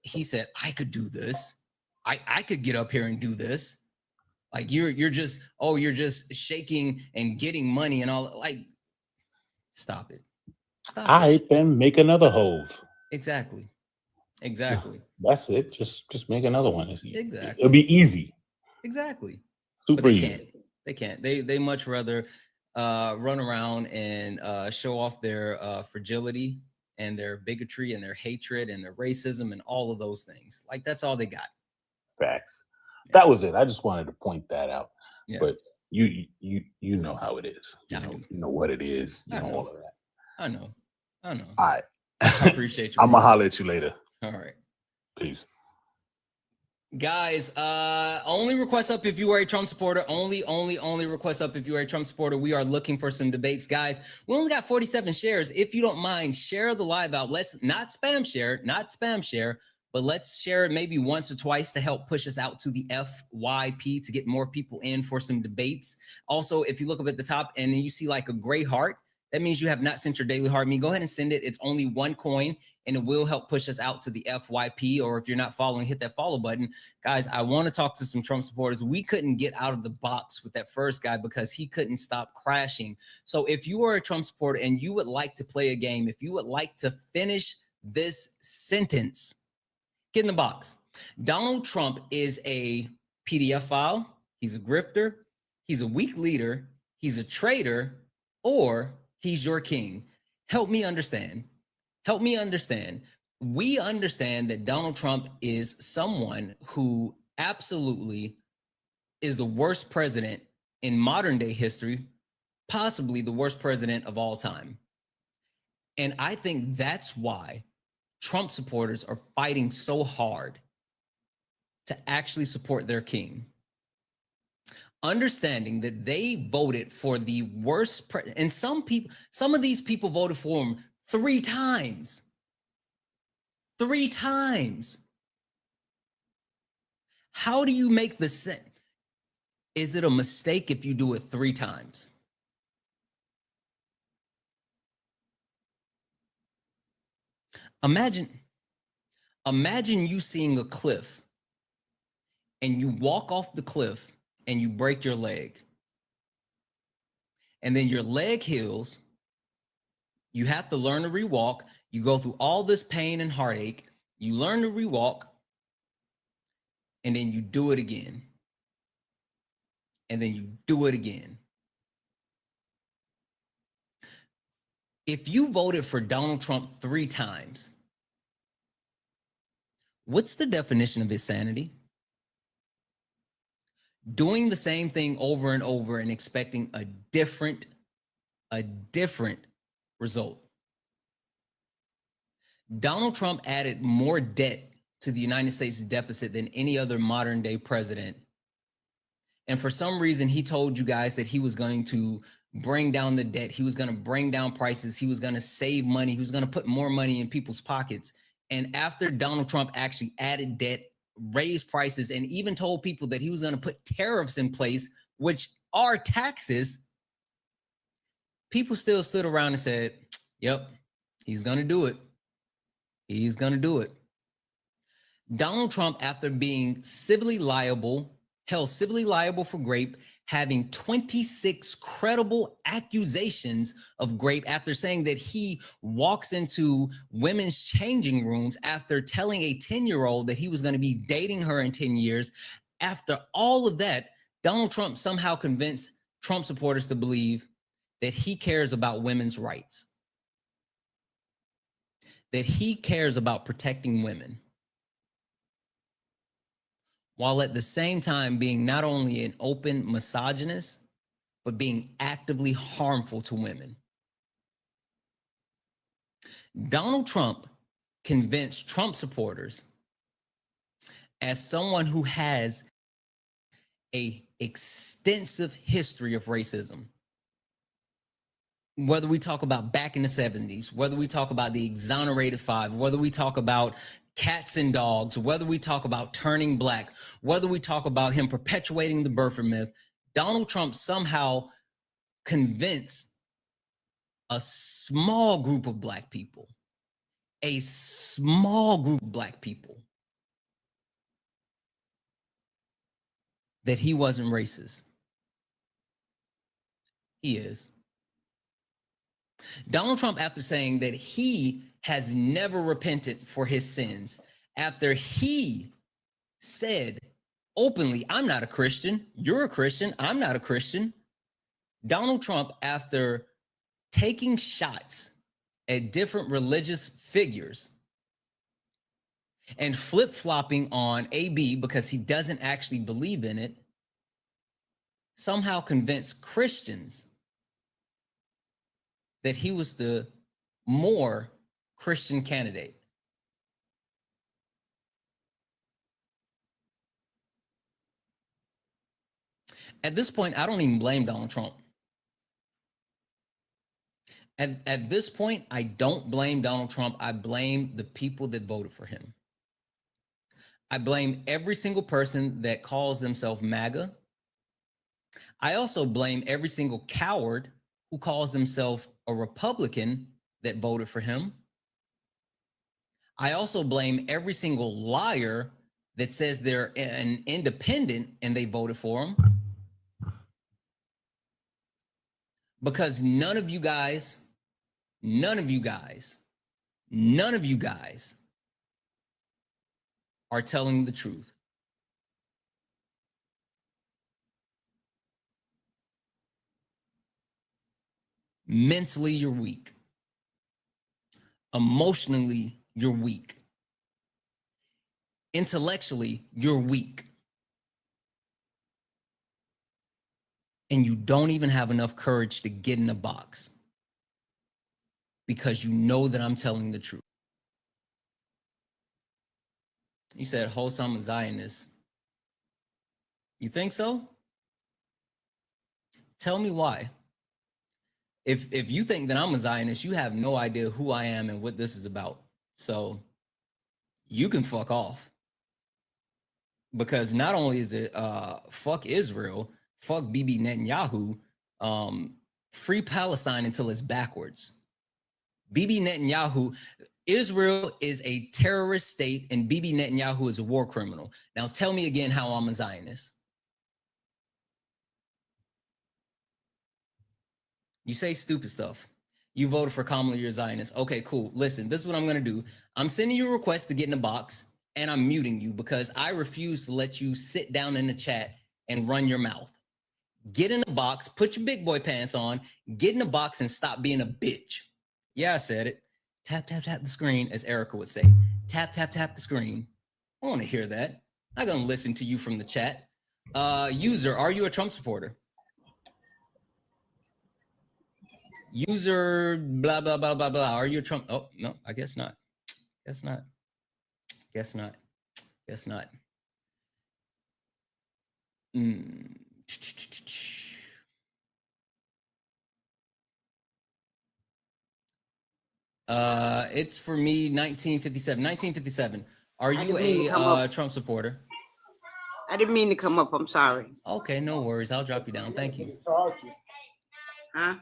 He said, I could do this. I could get up here and do this. Like, you're just shaking and getting money and all. Like, stop it. All right, then make another Hove. Exactly. That's it. Just make another one. Exactly. It'll be easy. Exactly. Super but they easy. can't. They can't. They much rather run around and show off their fragility and their bigotry and their hatred and their racism and all of those things. Like that's all they got. Facts. That was it. I just wanted to point that out. Yeah. But you know how it is. You know what it is. You I know know. all of that. I know. All right. I appreciate you. I'm gonna holler at you later. All right. Peace. Guys, only request up if you are a Trump supporter. Only request up if you are a Trump supporter. We are looking for some debates, guys. We only got 47 shares. If you don't mind, share the live out. Let's not spam share, but let's share it maybe once or twice to help push us out to the FYP to get more people in for some debates. Also, if you look up at the top and then you see like a gray heart, that means you have not sent your daily heart. Go ahead and send it. It's only 1 coin. And it will help push us out to the FYP, or if you're not following, hit that follow button. Guys, I want to talk to some Trump supporters. We couldn't get out of the box with that first guy because he couldn't stop crashing. So if you are a Trump supporter and you would like to play a game, if you would like to finish this sentence, get in the box. Donald Trump is a PDF file. He's a grifter. He's a weak leader. He's a traitor, or he's your king. Help me understand. Help me understand. We understand that Donald Trump is someone who absolutely is the worst president in modern day history, possibly the worst president of all time. And I think that's why Trump supporters are fighting so hard to actually support their king. Understanding that they voted for the worst and some of these people voted for him 3 times. 3 times. How do you make the sense? Is it a mistake if you do it 3 times? Imagine you seeing a cliff and you walk off the cliff and you break your leg. And then your leg heals. You have to learn to rewalk. You go through all this pain and heartache. You learn to rewalk. And then you do it again. And then you do it again. If you voted for Donald Trump 3 times, what's the definition of insanity? Doing the same thing over and over and expecting a different result. Donald Trump added more debt to the United States deficit than any other modern day president. And for some reason, he told you guys that he was going to bring down the debt. He was going to bring down prices. He was going to save money. He was going to put more money in people's pockets. And after Donald Trump actually added debt, raised prices, and even told people that he was going to put tariffs in place, which are taxes, people still stood around and said, yep, he's going to do it. He's going to do it. Donald Trump, after being held civilly liable for rape, having 26 credible accusations of rape, after saying that he walks into women's changing rooms after telling a 10-year-old that he was going to be dating her in 10 years. After all of that, Donald Trump somehow convinced Trump supporters to believe that he cares about women's rights, that he cares about protecting women, while at the same time being not only an open misogynist, but being actively harmful to women. Donald Trump convinced Trump supporters, as someone who has an extensive history of racism, whether we talk about back in the 70s, whether we talk about the exonerated 5, whether we talk about cats and dogs, whether we talk about turning black, whether we talk about him perpetuating the birther myth, Donald Trump somehow convinced a small group of black people, that he wasn't racist. He is. Donald Trump, after saying that he has never repented for his sins, after he said openly, I'm not a Christian, you're a Christian, I'm not a Christian. Donald Trump, after taking shots at different religious figures and flip-flopping on AB because he doesn't actually believe in it, somehow convinced Christians that he was the more Christian candidate. At this point, I don't even blame Donald Trump. At this point, I don't blame Donald Trump. I blame the people that voted for him. I blame every single person that calls themselves MAGA. I also blame every single coward who calls themselves a Republican that voted for him. I also blame every single liar that says they're an independent and they voted for him. Because none of you guys are telling the truth. Mentally, you're weak. Emotionally, you're weak. Intellectually, you're weak. And you don't even have enough courage to get in a box because you know that I'm telling the truth. You said, Host, I'm a Zionist. You think so? Tell me why. If you think that I'm a Zionist, you have no idea who I am and what this is about. So you can fuck off. Because not only is it fuck Israel, fuck Bibi Netanyahu, free Palestine until it's backwards. Bibi Netanyahu, Israel is a terrorist state and Bibi Netanyahu is a war criminal. Now tell me again how I'm a Zionist. You say stupid stuff. You voted for Kamala, you're a Zionist. Okay, cool. Listen, this is what I'm going to do. I'm sending you a request to get in the box, and I'm muting you because I refuse to let you sit down in the chat and run your mouth. Get in the box, put your big boy pants on, get in the box, and stop being a bitch. Yeah, I said it. Tap, tap, tap the screen, as Erica would say. Tap, tap, tap the screen. I want to hear that. I'm going to listen to you from the chat. User, are you a Trump supporter? User, blah, blah, blah, blah, blah. Are you a Trump? Oh, no, I guess not. Guess not. Guess not. Guess not. It's for me 1957. 1957. Are you a Trump supporter? I didn't mean to come up. I'm sorry. Okay, no worries. I'll drop you down. Thank you. Huh?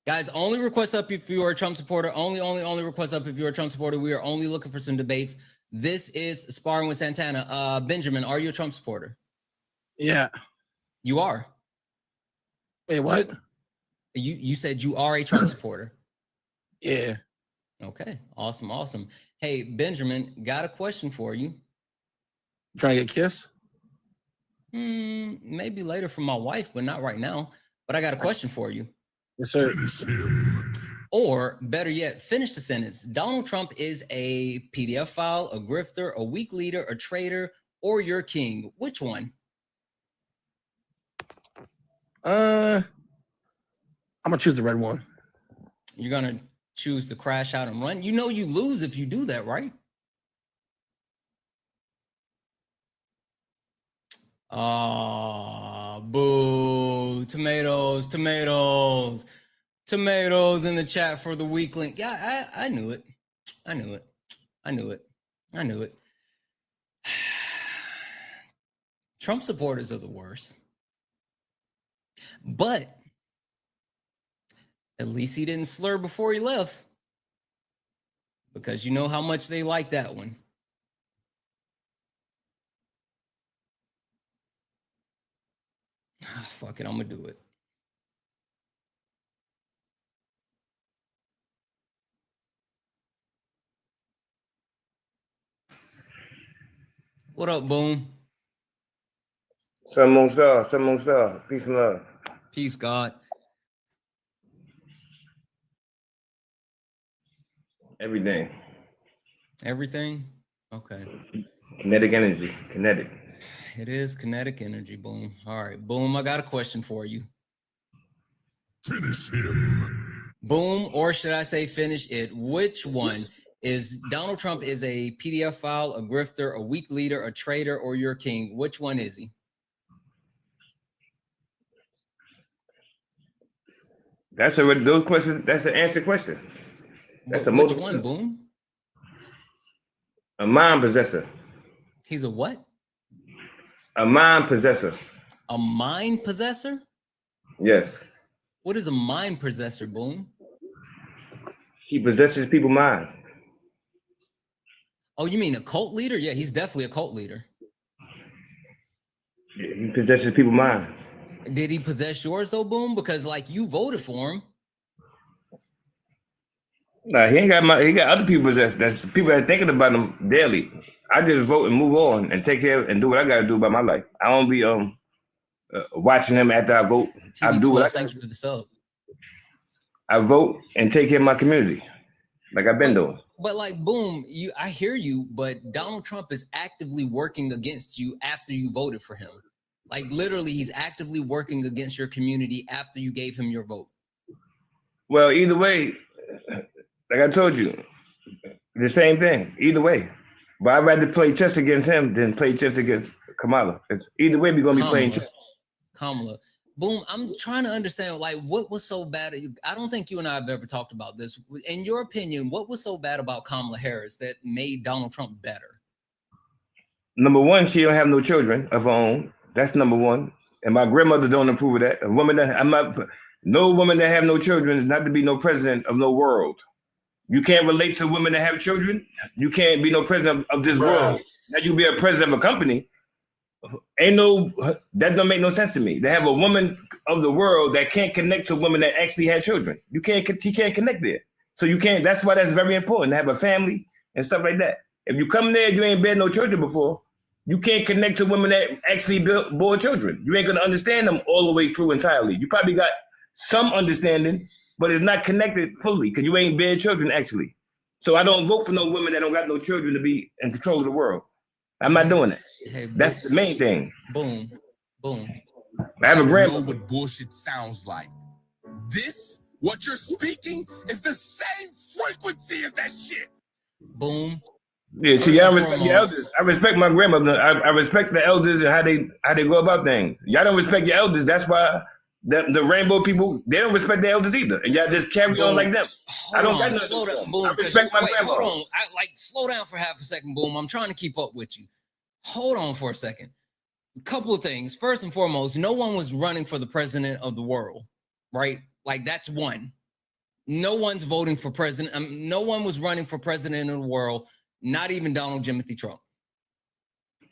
Guys, only request up if you are a Trump supporter. Only request up if you're a Trump supporter. We are only looking for some debates. This is Sparring with Santana. Benjamin, are you a Trump supporter? Yeah. You are? Wait, what? You said you are a Trump supporter. Yeah. Okay, awesome, awesome. Hey, Benjamin, got a question for you. Trying to get kissed? Maybe later from my wife, but not right now. But I got a question for you. Yes, sir. Or better yet, finish the sentence. Donald Trump is a PDF file, a grifter, a weak leader, a traitor, or your king. Which one? I'm gonna choose the red one. You're gonna choose to crash out and run. You know you lose if you do that, right? Boo. Tomatoes, tomatoes, tomatoes in the chat for the weak link. Yeah, I knew it. I knew it. I knew it. I knew it. Trump supporters are the worst. But at least he didn't slur before he left. Because you know how much they like that one. Fuck it, I'm gonna do it. What up, Boom? Some more star. Peace and love. Peace, God. Everything. Everything? Okay. Kinetic energy. Kinetic. It is kinetic energy, Boom. All right, Boom, I got a question for you. Finish him. Boom, or should I say finish it? Which one is Donald Trump is a PDF file, a grifter, a weak leader, a traitor, or your king? Which one is he? Those questions. That's the answer question. That's a which one, Boom? A mind possessor. He's a what? A mind possessor. A mind possessor? Yes. What is a mind possessor, Boom? He possesses people's mind. Oh, you mean a cult leader? Yeah, he's definitely a cult leader. Yeah, he possesses people's mind. Did he possess yours though, Boom? Because like you voted for him. Nah, he got other people that's people that are thinking about him daily. I just vote and move on and take care and do what I gotta do about my life. I don't be watching him after I vote. I do what I thank you for the sub. I vote and take care of my community, like I've been doing. But like, Boom, I hear you, but Donald Trump is actively working against you after you voted for him. Like literally, he's actively working against your community after you gave him your vote. Well, either way, like I told you, the same thing. Either way, but I'd rather play chess against him than play chess against Kamala. Either way, we're gonna be playing chess. Kamala. Boom, I'm trying to understand, like, what was so bad? I don't think you and I have ever talked about this. In your opinion, what was so bad about Kamala Harris that made Donald Trump better? Number one, she don't have no children of her own. That's number one. And my grandmother don't approve of that. A woman that no woman that have no children is not to be no president of no world. You can't relate to women that have children. You can't be no president of this world. Now you be a president of a company. That don't make no sense to me. They have a woman of the world that can't connect to women that actually had children. She can't connect there. So you can't, that's why that's very important to have a family and stuff like that. If you come there, you ain't bear no children before, you can't connect to women that actually bore children. You ain't gonna understand them all the way through entirely. You probably got some understanding, but it's not connected fully because you ain't bear children actually. So I don't vote for no women that don't got no children to be in control of the world. I'm not doing that. Hey, that's the main thing. Boom, boom. I have a grandma. Know what bullshit sounds like. This, what you're speaking, is the same frequency as that shit. Boom. Yeah, see, I respect your elders. I respect my grandmother. I respect the elders and how they go about things. Y'all don't respect your elders. That's why the rainbow people, they don't respect their elders either. And y'all just carry on like them. I don't got nothing. Slow down, Boom. I respect my grandma. Hold on. Slow down for half a second, Boom. I'm trying to keep up with you. Hold on for a second. A couple of things. First and foremost, no one was running for the president of the world, right? Like that's one. No one's voting for president. No one was running for president of the world, not even Donald Timothy Trump.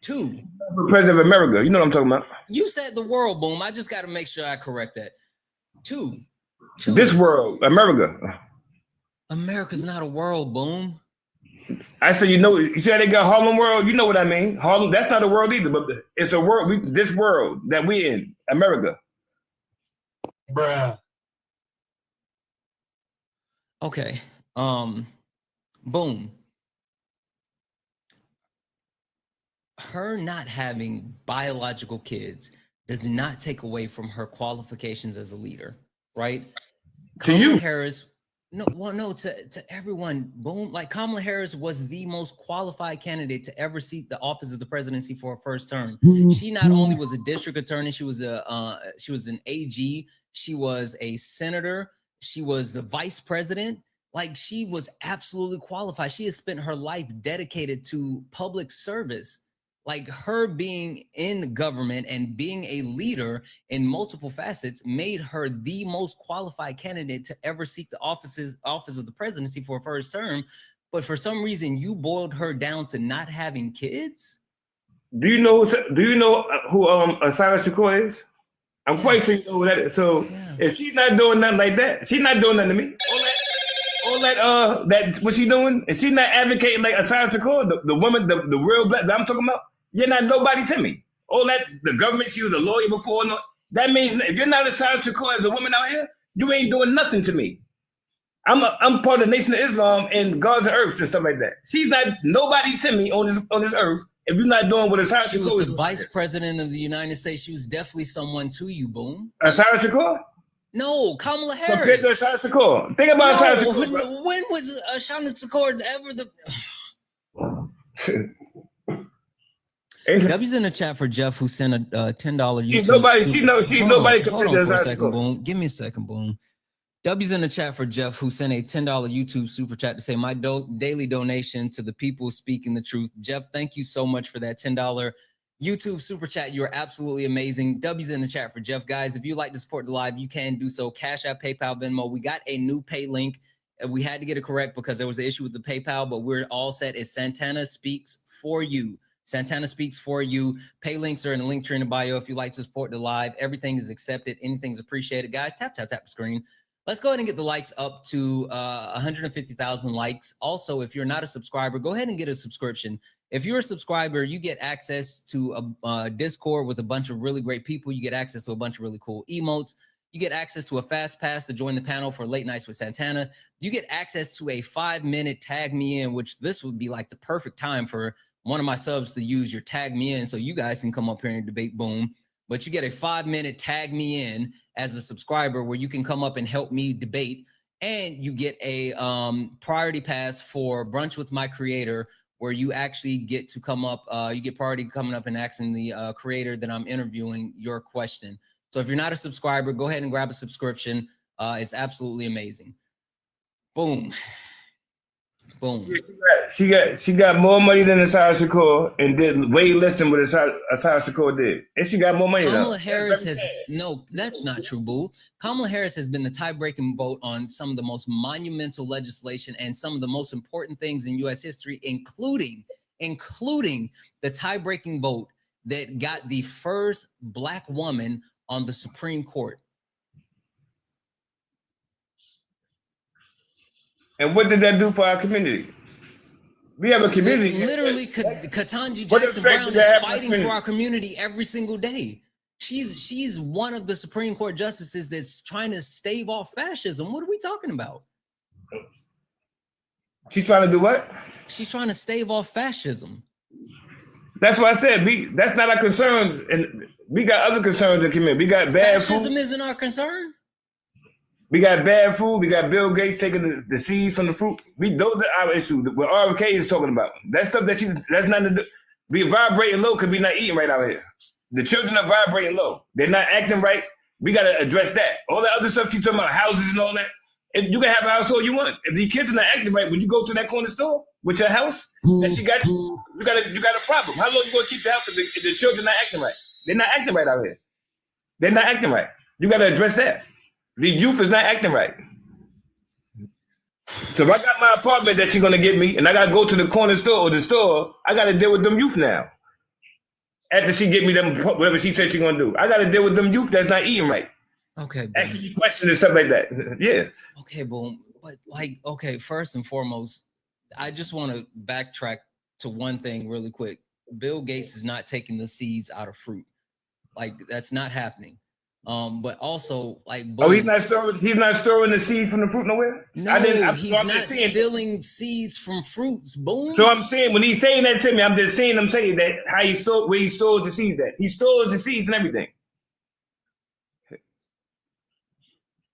Two. For president of America, you know what I'm talking about. You said the world, Boom. I just got to make sure I correct that. Two. This world, America. America's not a world, Boom. I said, you see how they got Harlem World? You know what I mean? Harlem, that's not a world either, but it's a world. This world that we in, America. Bruh. Okay. Boom. Her not having biological kids does not take away from her qualifications as a leader, right? Kamala Harris. No, to everyone, Boom. Like Kamala Harris was the most qualified candidate to ever seat the office of the presidency for a first term. She not only was a district attorney, she was an AG, she was a senator, she was the vice president. Like she was absolutely qualified. She has spent her life dedicated to public service. Like her being in government and being a leader in multiple facets made her the most qualified candidate to ever seek the office of the presidency for a first term. But for some reason, you boiled her down to not having kids. Do you know who Asada Shakur is? I'm quite sure you know who that is. So if she's not doing nothing like that, she's not doing nothing to me. All that what she doing? Is she not advocating like Asada Shakur, the woman, the real black that I'm talking about? you're not nobody to me. All that, the government, she was a lawyer before. No, that means if you're not a Sarah Shakur as a woman out here, you ain't doing nothing to me. I'm part of the Nation of Islam and God's earth and stuff like that. She's not nobody to me on this earth if you're not doing what a Sarah Shakur is. She was the doing. vice president of the United States. She was definitely someone to you, Boom. A Sarah Shakur? No, Kamala Harris. Compared to Sarah Shakur. Think about Sarah Shakur. When was Shana Shakur ever the... W's in the chat for Jeff, who sent a $10 YouTube. She's nobody Hold on for a second, Boom. Give me a second, Boom. W's in the chat for Jeff, who sent a $10 YouTube super chat to say my daily donation to the people speaking the truth. Jeff, thank you so much for that $10 YouTube super chat. You are absolutely amazing. W's in the chat for Jeff. Guys, if you'd like to support the live, you can do so. Cash App, PayPal, Venmo. We got a new pay link. We had to get it correct because there was an issue with the PayPal, but we're all set. It's Santana Speaks for You. Santana Speaks for You. Pay links are in the link tree in the bio. If you'd like to support the live, everything is accepted. Anything's appreciated. Guys, tap the screen. Let's go ahead and get the likes up to 150,000 likes. Also, if you're not a subscriber, go ahead and get a subscription. If you're a subscriber, you get access to a Discord with a bunch of really great people. You get access to a bunch of really cool emotes. You get access to a fast pass to join the panel for Late Nights with Santana. You get access to a 5-minute tag me in, which this would be like the perfect time for one of my subs to use your tag me in so you guys can come up here and debate, Boom. But you get a 5-minute tag me in as a subscriber where you can come up and help me debate. And you get a priority pass for Brunch with My Creator, where you actually get to come up. You get priority coming up and asking the creator that I'm interviewing your question. So if you're not a subscriber, go ahead and grab a subscription. It's absolutely amazing. Boom. Boom. Yeah, she got more money than Asad Shakur and did way less than what Asad Shakur did. And she got more money. Kamala Harris has no, that's not true, Boo. Kamala Harris has been the tie-breaking vote on some of the most monumental legislation and some of the most important things in U.S. history, including the tie-breaking vote that got the first Black woman on the Supreme Court. And what did that do for our community? We have a community. Literally, Ketanji Jackson Brown is fighting for our community every single day. She's one of the Supreme Court justices that's trying to stave off fascism. What are we talking about? She's trying to do what? She's trying to stave off fascism. That's why I said that's not our concern, and we got other concerns in the community. We got bad fascism food. Isn't our concern. We got bad food. We got Bill Gates taking the seeds from the fruit. Those are our issues. What RFK is talking about. That stuff that's nothing to do. We vibrating low because we not eating right out here. The children are vibrating low. They're not acting right. We got to address that. All the other stuff you talking about, houses and all that. You can have a house all you want. If the kids are not acting right, when you go to that corner store with your house, that she got you got a problem. How long you gonna keep the house if the children not acting right? They're not acting right out here. They're not acting right. You got to address that. The youth is not acting right. So if I got my apartment that she's gonna get me, and I gotta go to the corner store or the store, I gotta deal with them youth now. After she get me them whatever she said she's gonna do, I gotta deal with them youth that's not eating right. Okay. Asking you questions and stuff like that. Yeah. Okay, Boom. But like, okay, first and foremost, I just want to backtrack to one thing really quick. Bill Gates is not taking the seeds out of fruit. Like, that's not happening. But also, like, Boom, he's not storing the seeds from the fruit nowhere. No, he's not stealing seeds from fruits. Boom. So I'm saying when he's saying that to me, I'm just saying that how he stole where he stores the seeds at. He stores the seeds and everything.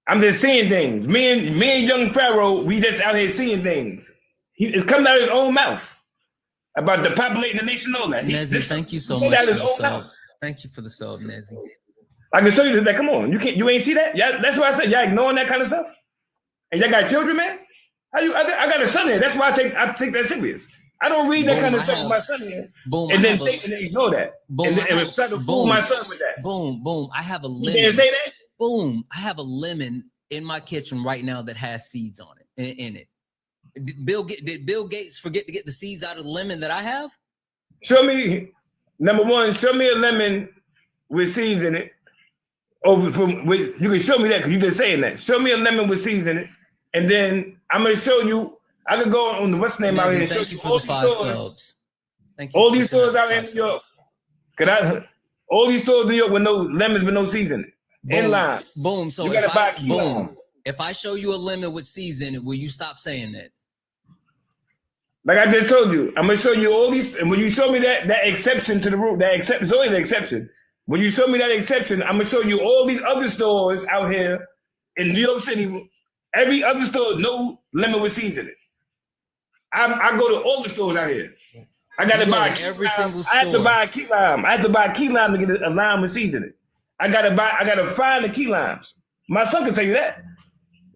I'm just seeing things. Me and young Pharaoh, we just out here seeing things. It's coming out of his own mouth about the populating the nation. All that. Nezzy, thank you so much for the sub. Thank you for the sub, Nezzy. I can show you this. Come on, you ain't see that? Yeah, that's why I said y'all ignoring that kind of stuff. And y'all got children, man. I got a son here. That's why I take that serious. I don't read that kind of stuff with my son here. Boom, and then ignore that. Boom, and try to fool my son with that. Boom. I have a lemon. You didn't say that? Boom. I have a lemon in my kitchen right now that has seeds on it. In it. Did Bill Gates forget to get the seeds out of the lemon that I have? Show me, number one, show me a lemon with seeds in it. You can show me that because you just saying that. Show me a lemon with seeds in it, and then I'm gonna show you. I could go on the what's the name out here and show you all these stores. Thank you. All these stores out here in New York All these stores in New York with no lemons with no seeds in it. And limes. Boom. So you gotta buy key boom. lime. If I show you a lemon with seeds in it, will you stop saying that? Like I just told you, I'm gonna show you all these, and when you show me that exception to the rule, it's always an exception. When you show me that exception, I'm gonna show you all these other stores out here in New York City. Every other store, no lemon with seeds in it. I go to all the stores out here. I gotta buy every single store. I have to buy a key lime. I have to buy a key lime to get a lime with seeds in it. I gotta find the key limes. My son can tell you that.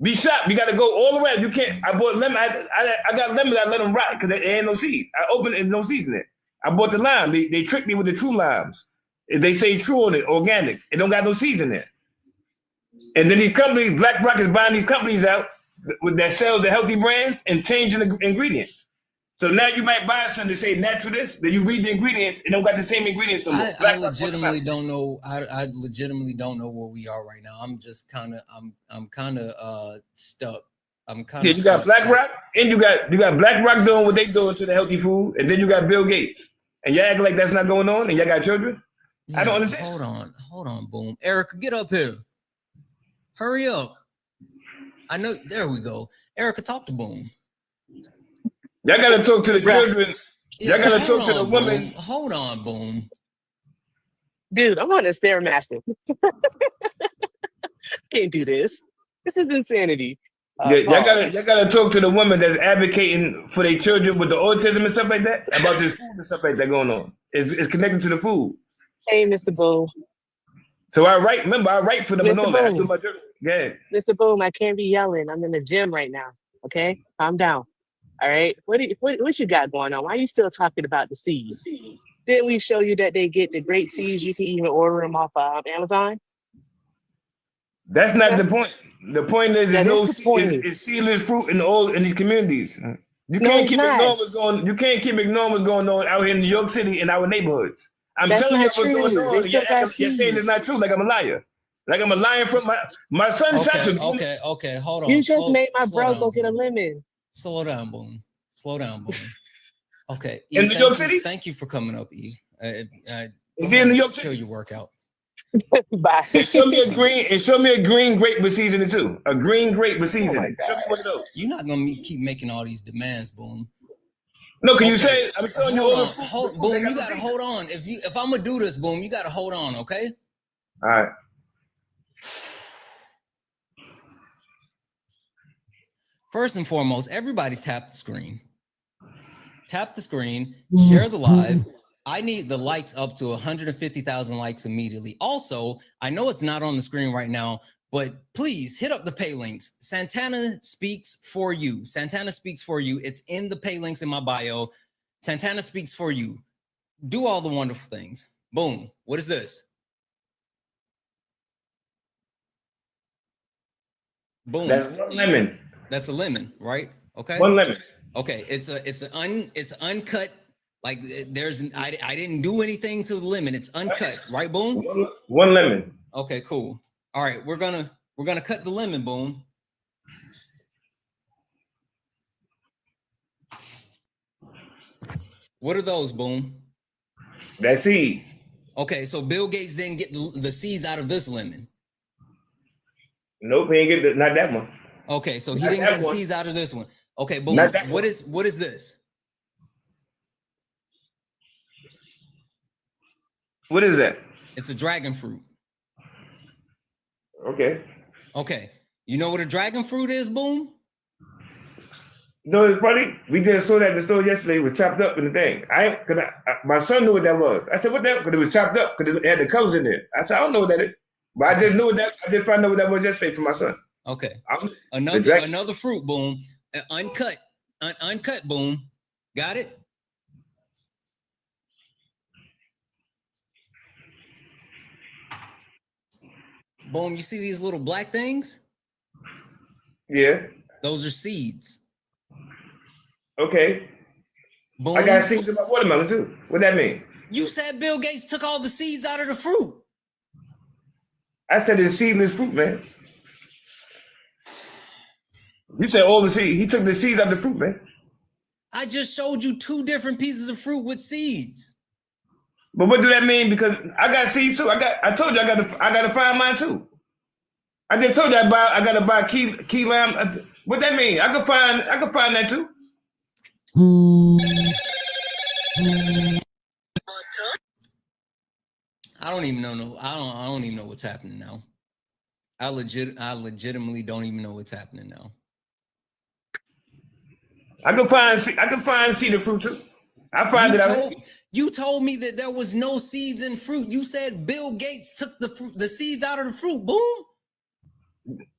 Be shocked. You gotta go all around. You can't. I bought lemon. I got lemons. I let them rot because there ain't no seeds. I opened it, there's no seeds in it. I bought the lime. They tricked me with the true limes. They say true on it, organic. It don't got no seeds in there. And then these companies, Black Rock is buying these companies out that sells the healthy brands and changing the ingredients. So now you might buy something to say natural this, then you read the ingredients and don't got the same ingredients no more. I legitimately don't know. I legitimately don't know where we are right now. I'm just kind of stuck. I'm kind of you got Black Rock and you got Black Rock doing what they doing to the healthy food, and then you got Bill Gates. And y'all act like that's not going on, and y'all got children? Yeah, I don't understand. Hold on, Boom. Erica, get up here. Hurry up. I know, there we go. Erica, talk to Boom. Y'all gotta talk to the children. Y'all gotta talk to the women. Boom. Hold on, Boom. Dude, I'm on a Stairmaster. Can't do this. This is insanity. Y'all gotta talk to the women that's advocating for their children with the autism and stuff like that, about this food and stuff like that going on. It's connected to the food. Hey, Mr. Boom. So I write for them and all that. Yeah. Mr. Boom, I can't be yelling. I'm in the gym right now. Okay? Calm down. All right. What you got going on? Why are you still talking about the seeds? Didn't we show you that they get the great seeds? You can even order them off Amazon. That's not the point. The point is there's no seed. It's seedless fruit in these communities. You can't keep ignoring what's going. You can't keep ignoring what's going on out here in New York City in our neighborhoods. I'm telling you what's going on. You're saying it's not true. Like I'm a liar. Like I'm a liar from my son. Okay. Hold on. You just made my bro go get a lemon. Slow down, Boom. Okay. In New York City? Thank you for coming up, E. Is he in New York City? Show your workout. Bye. And show me a green grape with seeds in it too. A green grape with seeds in it. Show me one of those. You're not gonna keep making all these demands, Boom. No, can you say I'm showing you all the Boom, you gotta hold on. If I'm gonna do this, Boom, you gotta hold on, okay? All right. First and foremost, everybody tap the screen. Tap the screen, share the live. I need the likes up to 150,000 likes immediately. Also, I know it's not on the screen right now, but please hit up the pay links. Santana speaks for you. Santana speaks for you. It's in the pay links in my bio. Santana speaks for you. Do all the wonderful things. Boom. What is this? Boom. That's one lemon. That's a lemon, right? Okay. One lemon. Okay. It's uncut. Like I didn't do anything to the lemon. It's uncut, right? Boom. One lemon. Okay, cool. All right, we're gonna cut the lemon, Boom. What are those, Boom? That's seeds. Okay, so Bill Gates didn't get the seeds out of this lemon. Nope, he ain't get not that one. Okay, so he didn't get the seeds out of this one. Okay, Boom. What is this? What is that? It's a dragon fruit. Okay. Okay. You know what a dragon fruit is, Boom? No, it's funny. We just saw that in the store yesterday. It was chopped up in the thing. My son knew what that was. I said, "What that?" Because it was chopped up because it had the colors in there. I said, "I don't know what that is," but I just knew that. I just found out what that was yesterday for my son. Okay. Another fruit, Boom. Uncut, Boom. Got it? Boom, you see these little black things? Yeah. Those are seeds. Okay. Boom. I got seeds in my watermelon too. What that mean? You said Bill Gates took all the seeds out of the fruit. I said it's seedless fruit, man. You said all the seeds. He took the seeds out of the fruit, man. I just showed you two different pieces of fruit with seeds. But what do that mean? Because I got seeds too. I told you I gotta find mine too. I just told you I gotta buy key lime. What that mean? I can find that too. I don't even know. I don't even know what's happening now. I legitimately don't even know what's happening now. I can find seed of fruit too. I find it out. You told me that there was no seeds in fruit. You said Bill Gates took the seeds out of the fruit. Boom.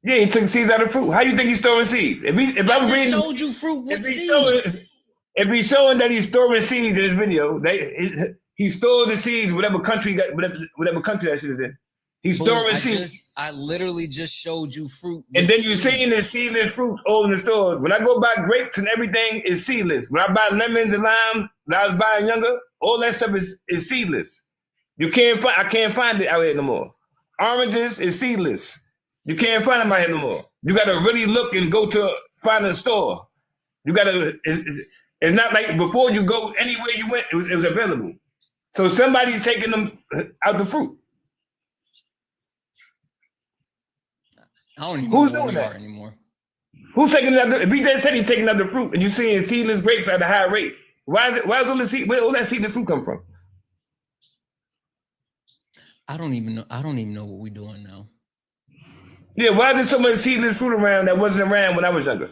Yeah, he took seeds out of fruit. How you think he's storing seeds? If I'm reading, showed you fruit with seeds. If he's showing that he's storing seeds in this video, he stored the seeds, whatever country that shit is in. He's storing seeds. I literally just showed you fruit. And then you're seeing the seedless fruit all in the store. When I go buy grapes and everything is seedless. When I buy lemons and limes that I was buying younger, all that stuff is seedless. I can't find it out here no more. Oranges is seedless. You can't find them out here no more. You gotta really look and go to find a store. You gotta. It's not like before you go anywhere you went, it was available. So somebody's taking them out the fruit. I don't even know who we are anymore. Who's taking it out? If he just said he's taking out the fruit, and you're seeing seedless grapes at a high rate, why is all the seed? Where all that seedless fruit come from? I don't even know what we're doing now. Yeah, why is there so much seedless fruit around that wasn't around when I was younger?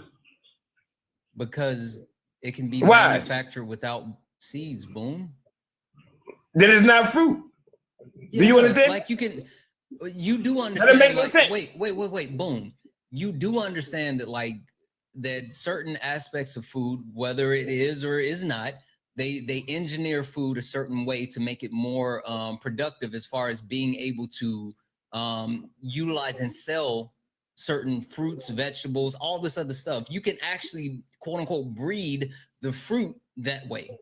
Because it can be manufactured without seeds. Boom. Then it's not fruit. Yeah, do you understand? Like you do understand. That makes no sense. Wait. Boom. You do understand that that certain aspects of food, whether it is or is not, they engineer food a certain way to make it more productive as far as being able to utilize and sell certain fruits, vegetables, all this other stuff. You can actually, quote unquote, breed the fruit that way.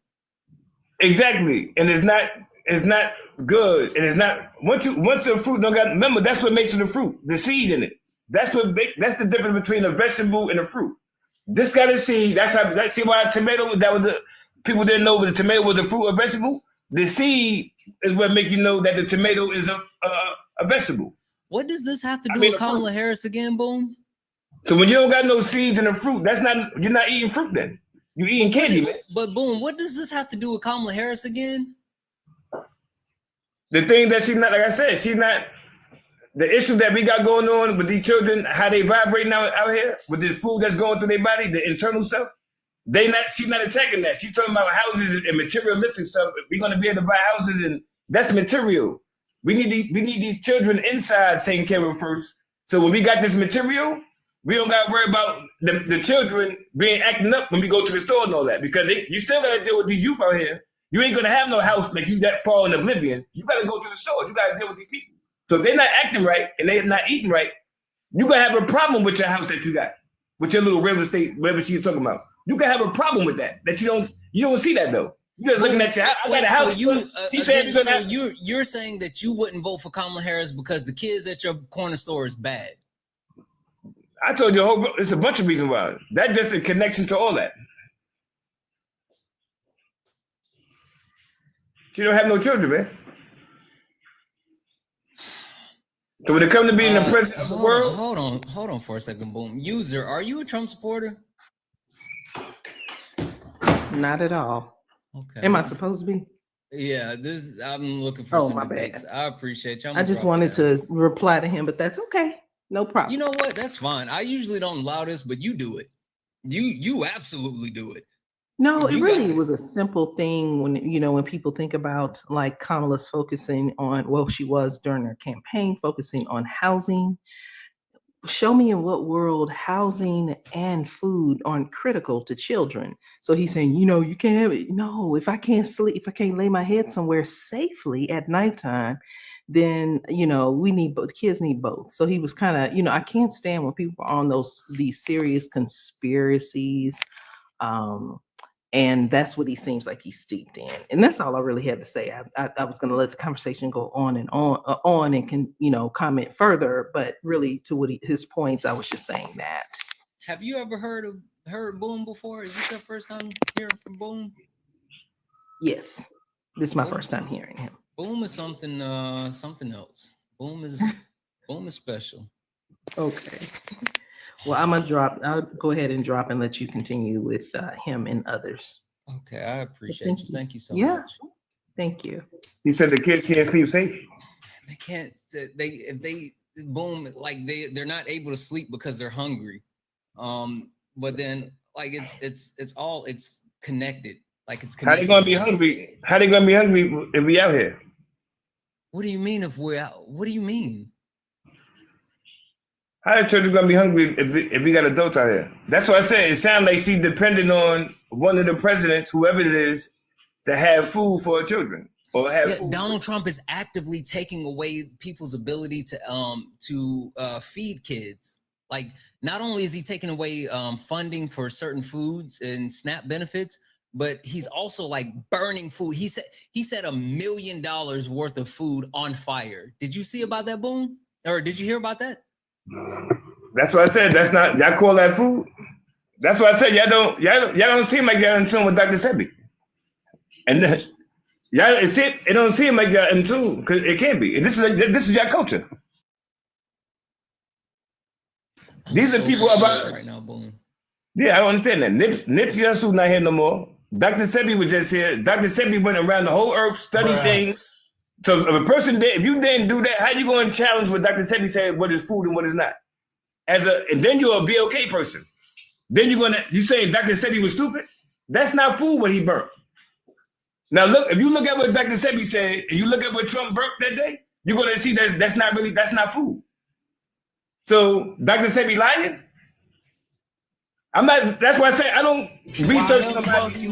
Exactly. And it's not good. And it's not once the fruit don't got, remember, that's what makes it a fruit, the seed in it. That's the difference between a vegetable and a fruit. This got a seed. See why a tomato, people didn't know whether the tomato was a fruit or vegetable. The seed is what make you know that the tomato is a vegetable. What does this have to do with Kamala Harris again, Boom? So when you don't got no seeds in the fruit, you're not eating fruit then. You're eating candy, man. But Boom, what does this have to do with Kamala Harris again? The thing that she's not, like I said, she's not, the issue that we got going on with these children, how they vibrate now out here with this food that's going through their body, the internal stuff, she's not attacking that. She's talking about houses and materialistic stuff. We're going to be able to buy houses, and that's material. We need these children inside taken care of first. So when we got this material, we don't got to worry about the children acting up when we go to the store and all that, because you still got to deal with these youth out here. You ain't going to have no house like you that far in oblivion. You got to go to the store. You got to deal with these people. So if they're not acting right and they're not eating right, you're going to have a problem with your house that you got, with your little real estate, whatever she's talking about. You can have a problem with that you don't see that though. You just looking at your house. I got a house. You're saying that you wouldn't vote for Kamala Harris because the kids at your corner store is bad. I told you it's a bunch of reasons why. That's just a connection to all that. You don't have no children, man. So when it comes to being the president of the world, hold on for a second, Boom. User, are you a Trump supporter? Not at all. Okay. Am I supposed to be? Yeah, I'm looking for some debates. I appreciate you. I just wanted to reply to him, but that's okay. No problem. You know what? That's fine. I usually don't allow this, but you do it. You absolutely do it. No, it really was a simple thing when people think about like Kamala's focusing on, she was during her campaign focusing on housing. Show me in what world housing and food aren't critical to children. So he's saying, you can't have it. No, if I can't sleep, if I can't lay my head somewhere safely at nighttime, then, we need both. Kids need both. So he was kind of, I can't stand when people are on these serious conspiracies. And that's what he seems like he's steeped in. And that's all I really had to say. I was going to let the conversation go on and can, comment further, but really to his points, I was just saying that. Have you ever heard Boom before? Is this your first time hearing from Boom? Yes. This is my first time hearing him. Boom is something else. Boom is special. Okay. Well, I'm gonna drop. I'll go ahead and drop and let you continue with him and others. Okay, I appreciate you. Thank you so Yeah. much. Thank you. He said the kids can't sleep safe. They can't. If they boom, like they're not able to sleep because they're hungry. But then like it's connected. Like it's connected. How they gonna be hungry? How they gonna be hungry if we out here? What do you mean if we're out? What do you mean? How the children gonna be hungry if we got adults out here? That's what I said. It sounds like she's depending on one of the presidents, whoever it is, to have food for her children or have food. Donald Trump is actively taking away people's ability to feed kids. Like, not only is he taking away funding for certain foods and SNAP benefits, but he's also like burning food. He said $1 million worth of food on fire. Did you see about that, Boom? Or did you hear about that? That's what I said. That's not, y'all call that food. That's what I said. Y'all don't seem like y'all in tune with Dr. Sebi. And then, it don't seem like y'all in tune because it can't be. And this is your culture. These are people about right now, Boom. Yeah, I don't understand that. Nipsey Hussle's not here no more. Dr. Sebi was just here. Dr. Sebi went around the whole earth, studied things. So if a person did, if you didn't do that, how you going to challenge what Dr. Sebi said, what is food and what is not? And then you're a BLK person. Then you saying Dr. Sebi was stupid? That's not food what he burnt. Now look, if you look at what Dr. Sebi said and you look at what Trump burnt that day, you're gonna see that's not food. So Dr. Sebi lying? I'm not. That's why I say I don't research somebody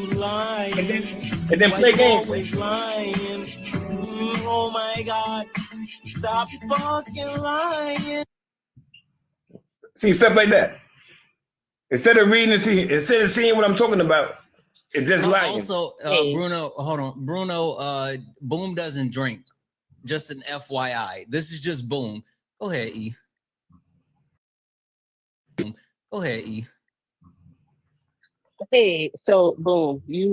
and then play games. Oh my God! Stop fucking lying. See stuff like that. Instead of reading instead of seeing what I'm talking about, it's just lying. Also, Bruno, hold on, Bruno. Boom doesn't drink. Just an FYI. This is just Boom. Go ahead, E. Go ahead, E. Hey, so Boom, you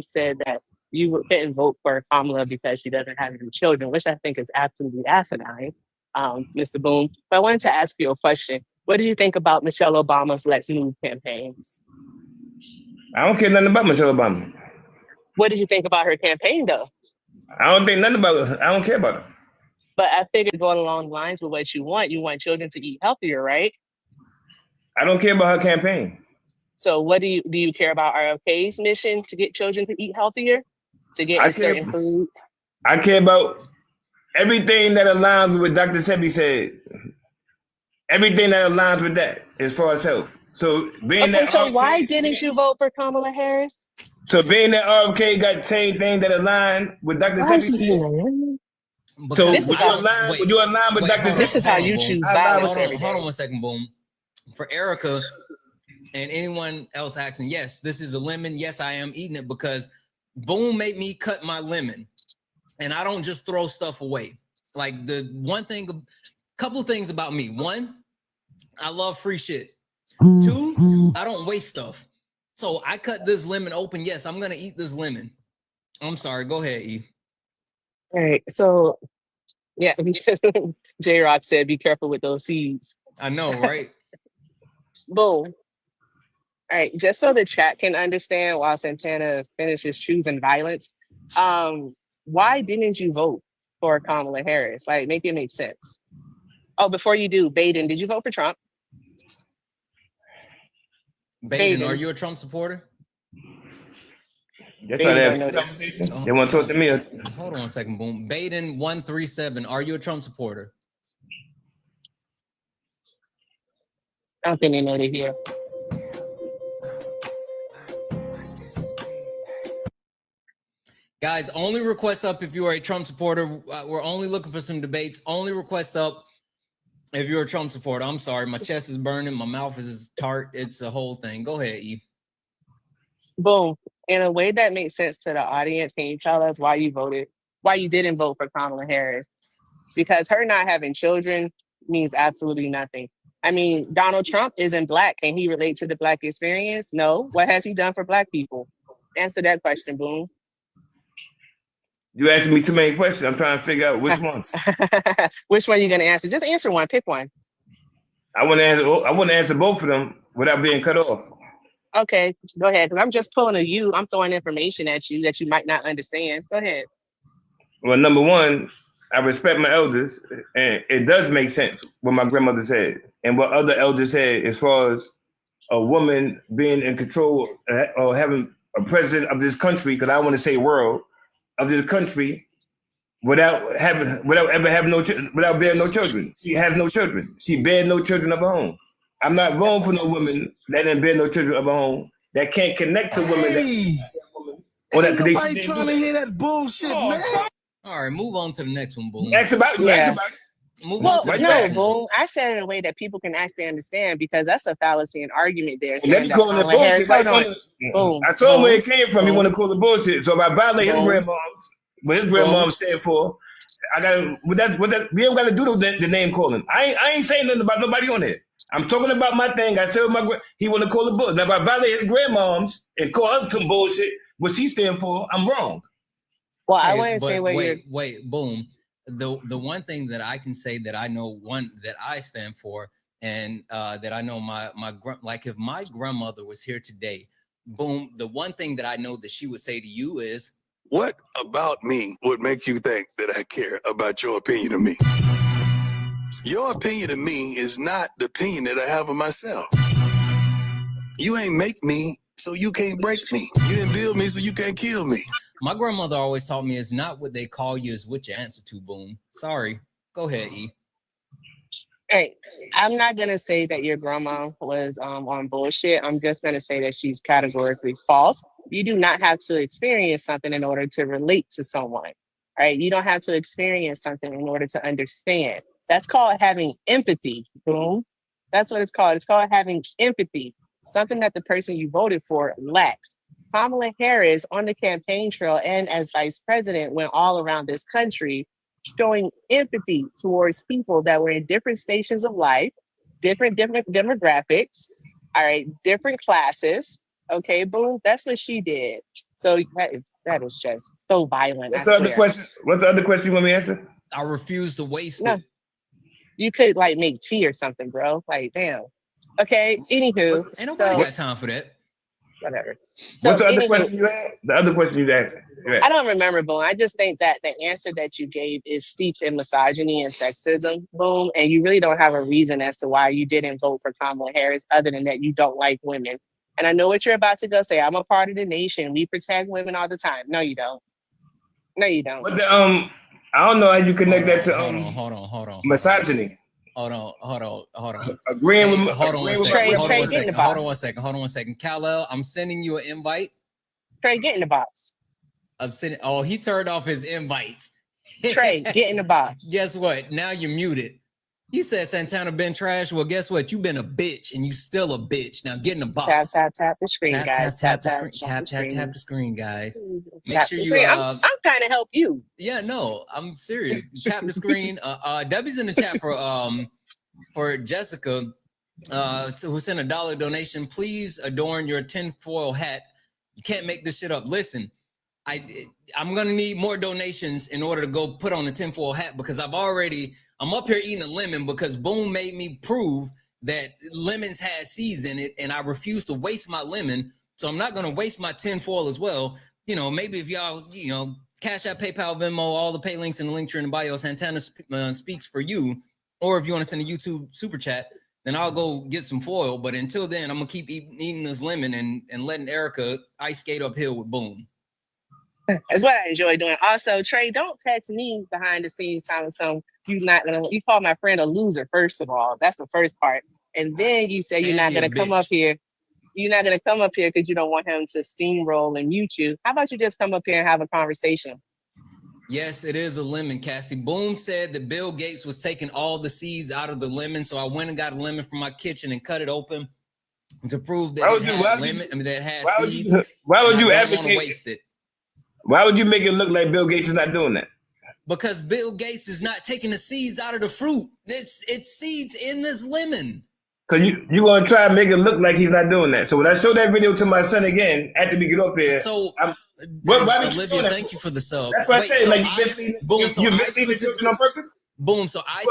said that you couldn't vote for Kamala because she doesn't have any children, which I think is absolutely asinine, Mr. Boom. But I wanted to ask you a question. What did you think about Michelle Obama's Let's Move campaign? I don't care nothing about Michelle Obama. What did you think about her campaign, though? I don't think nothing about her. I don't care about her. But I figured going along the lines with what you want children to eat healthier, right? I don't care about her campaign. So what do you care about RFK's mission to get children to eat healthier? To get certain foods? I care about everything that aligns with what Dr. Sebi said. Everything that aligns with that as far as health. So being that so RFK, why didn't you vote for Kamala Harris? So being that RFK got the same thing that aligned with Dr. Sebi said. So would you align with Dr. Sebi? This is how you choose violence. Hold on one second, Boom. For Erica and anyone else asking, yes, this is a lemon. Yes, I am eating it because Boom made me cut my lemon. And I don't just throw stuff away. Like couple of things about me. One, I love free shit. Two, I don't waste stuff. So I cut this lemon open. Yes, I'm going to eat this lemon. I'm sorry. Go ahead, E. All right. So, yeah, J-Rock said, be careful with those seeds. I know, right? Boom. All right, just so the chat can understand while Santana finishes choosing violence, why didn't you vote for Kamala Harris? Like, make it make sense. Oh, before you do, Baden, did you vote for Trump? Baden, are you a Trump supporter? They want to talk to me. Hold on a second, Boom. Baden 137, are you a Trump supporter? I don't think they know they're here. Guys, only request up if you are a Trump supporter. We're only looking for some debates. Only request up if you're a Trump supporter. I'm sorry, my chest is burning. My mouth is tart. It's a whole thing. Go ahead, E. Boom. In a way that makes sense to the audience, can you tell us why you didn't vote for Kamala Harris? Because her not having children means absolutely nothing. I mean, Donald Trump isn't Black. Can he relate to the Black experience? No. What has he done for Black people? Answer that question, Boom. You asking me too many questions. I'm trying to figure out which one. Which one are you gonna answer? Just answer one. Pick one. I want to answer both of them without being cut off. Okay, go ahead. Because I'm just pulling I'm throwing information at you that you might not understand. Go ahead. Well, number one, I respect my elders, and it does make sense what my grandmother said and what other elders said as far as a woman being in control or having a president of this country, because I want to say world, of this country without bearing no children. She has no children. She bears no children of her own. I'm not wrong for no woman that didn't bear no children of her own that can't connect to women. Ain't nobody trying to hear that bullshit, man. All right, move on to the next one, Boom. Ask about it. Yeah. Move Well, on to the no, next one. Boom. I said it in a way that people can actually understand because that's a fallacy and argument there. And that's calling it bullshit. Boom. I told him Boom. where it came from. He want to call it bullshit. So if I violate his Boom. grandmom, what his grandmom stand for, I got we don't got to do the name calling. I ain't saying nothing about nobody on here. I'm talking about my thing. I said he want to call it bullshit. Now if I violate his grandmoms and call her some bullshit, what she stand for, I'm wrong. Well, I wouldn't say what wait, Boom. The one thing that I can say that I know that I stand for, and that I know like if my grandmother was here today, Boom, the one thing that I know that she would say to you is, what about me would make you think that I care about your opinion of me? Your opinion of me is not the opinion that I have of myself. You ain't make me, so you can't break me. You didn't build me, so you can't kill me. My grandmother always taught me it's not what they call you, it's what you answer to, Boom. Sorry. Go ahead, E. All right. I'm not going to say that your grandma was on bullshit. I'm just going to say that she's categorically false. You do not have to experience something in order to relate to someone, right? You don't have to experience something in order to understand. That's called having empathy, Boom. That's what it's called. It's called having empathy, something that the person you voted for lacks. Kamala Harris on the campaign trail and as vice president went all around this country showing empathy towards people that were in different stations of life, different demographics, all right, different classes. Okay, Boom, that's what she did. So that is just so violent. What's the other question? What's the other question you want me to answer? I refuse to waste it. You could like make tea or something, bro. Like, damn. Okay, anywho. Ain't nobody got time for that. Whatever. So what's the other question you had? The other question you asked. I don't remember, Boom. I just think that the answer that you gave is steeped in misogyny and sexism, Boom. And you really don't have a reason as to why you didn't vote for Kamala Harris other than that you don't like women. And I know what you're about to go say. I'm a part of the nation. We protect women all the time. No, you don't. No, you don't. But I don't know how you connect that to hold on. misogyny. Hold on. Agreeing with hold on one second. Kal-El, I'm sending you an invite. Trey, get in the box. I'm sending. Oh, he turned off his invites. Trey, get in the box. Guess what? Now you're muted. You said Santana been trash. Well, guess what? You been a bitch, and you still a bitch. Now get in the box. Tap the screen, guys. Tap the screen, guys. Make sure you. I'm trying to help you. Yeah, no, I'm serious. Tap the screen. Debbie's in the chat for Jessica, who sent a $1 donation. Please adorn your tinfoil hat. You can't make this shit up. Listen, I'm gonna need more donations in order to go put on the tinfoil hat because I'm up here eating a lemon because Boom made me prove that lemons had seeds in it, and I refuse to waste my lemon. So I'm not gonna waste my tinfoil as well. You know, maybe if y'all, Cash App, PayPal, Venmo, all the pay links in the link tree in the bio. Santana speaks for you. Or if you want to send a YouTube super chat, then I'll go get some foil. But until then, I'm gonna keep eating this lemon and letting Erica ice skate uphill with Boom. That's what I enjoy doing. Also, Trey, don't text me behind the scenes telling some you call my friend a loser, first of all. That's the first part. And then you say you're not gonna come up here. You're not gonna come up here because you don't want him to steamroll and mute you. How about you just come up here and have a conversation? Yes, it is a lemon, Cassie. Boom said that Bill Gates was taking all the seeds out of the lemon. So I went and got a lemon from my kitchen and cut it open to prove that it had seeds. Why would you advocate waste it? Why would you make it look like Bill Gates is not doing that? Because Bill Gates is not taking the seeds out of the fruit. It's seeds in this lemon. So you want to try and make it look like he's not doing that. So when I show that video to my son again, after we get up here, Olivia, thank you for the sub. That's what I say. Like you misleading children on purpose. Boom. So I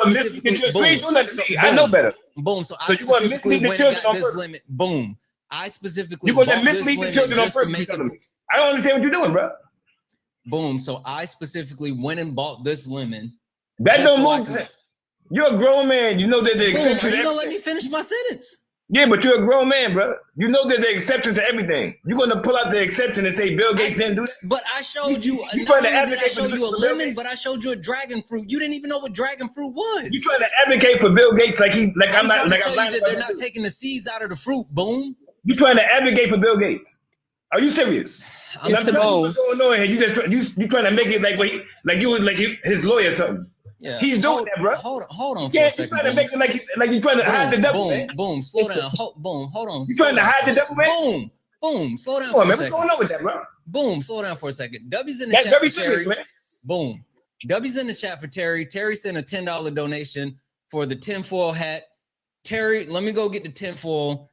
know better. Boom. So you want to mislead the children on purpose. Limit. Boom. I specifically. You want to mislead the children on purpose. I don't understand what you're doing, bro. Boom. So I specifically went and bought this lemon. That don't move. You're a grown man. You know that the exception. You don't let me finish my sentence. Yeah, but you're a grown man, bro. You know there's an exception to everything. You're gonna pull out the exception and say Bill Gates didn't do that. But I showed you. You trying to advocate I showed you a lemon, but I showed you a dragon fruit. You didn't even know what dragon fruit was. You trying to advocate for Bill Gates I'm not. They're not taking the seeds out of the fruit. Boom. You trying to advocate for Bill Gates? Are you serious? I'm what's going on here. You trying to make it like his lawyer or something. Yeah. He's doing that, bro. Hold on for a second. You trying to make it like you trying to hide the devil, man. Boom, slow down. Hold on. You trying to hide the devil, man? Boom, slow down for a second. What's going on with that, bro? Boom, slow down for a second. W's in the That's chat very for Terry. serious, man. Boom. W's in the chat for Terry. Terry sent a $10 donation for the tinfoil hat. Terry, let me go get the tinfoil.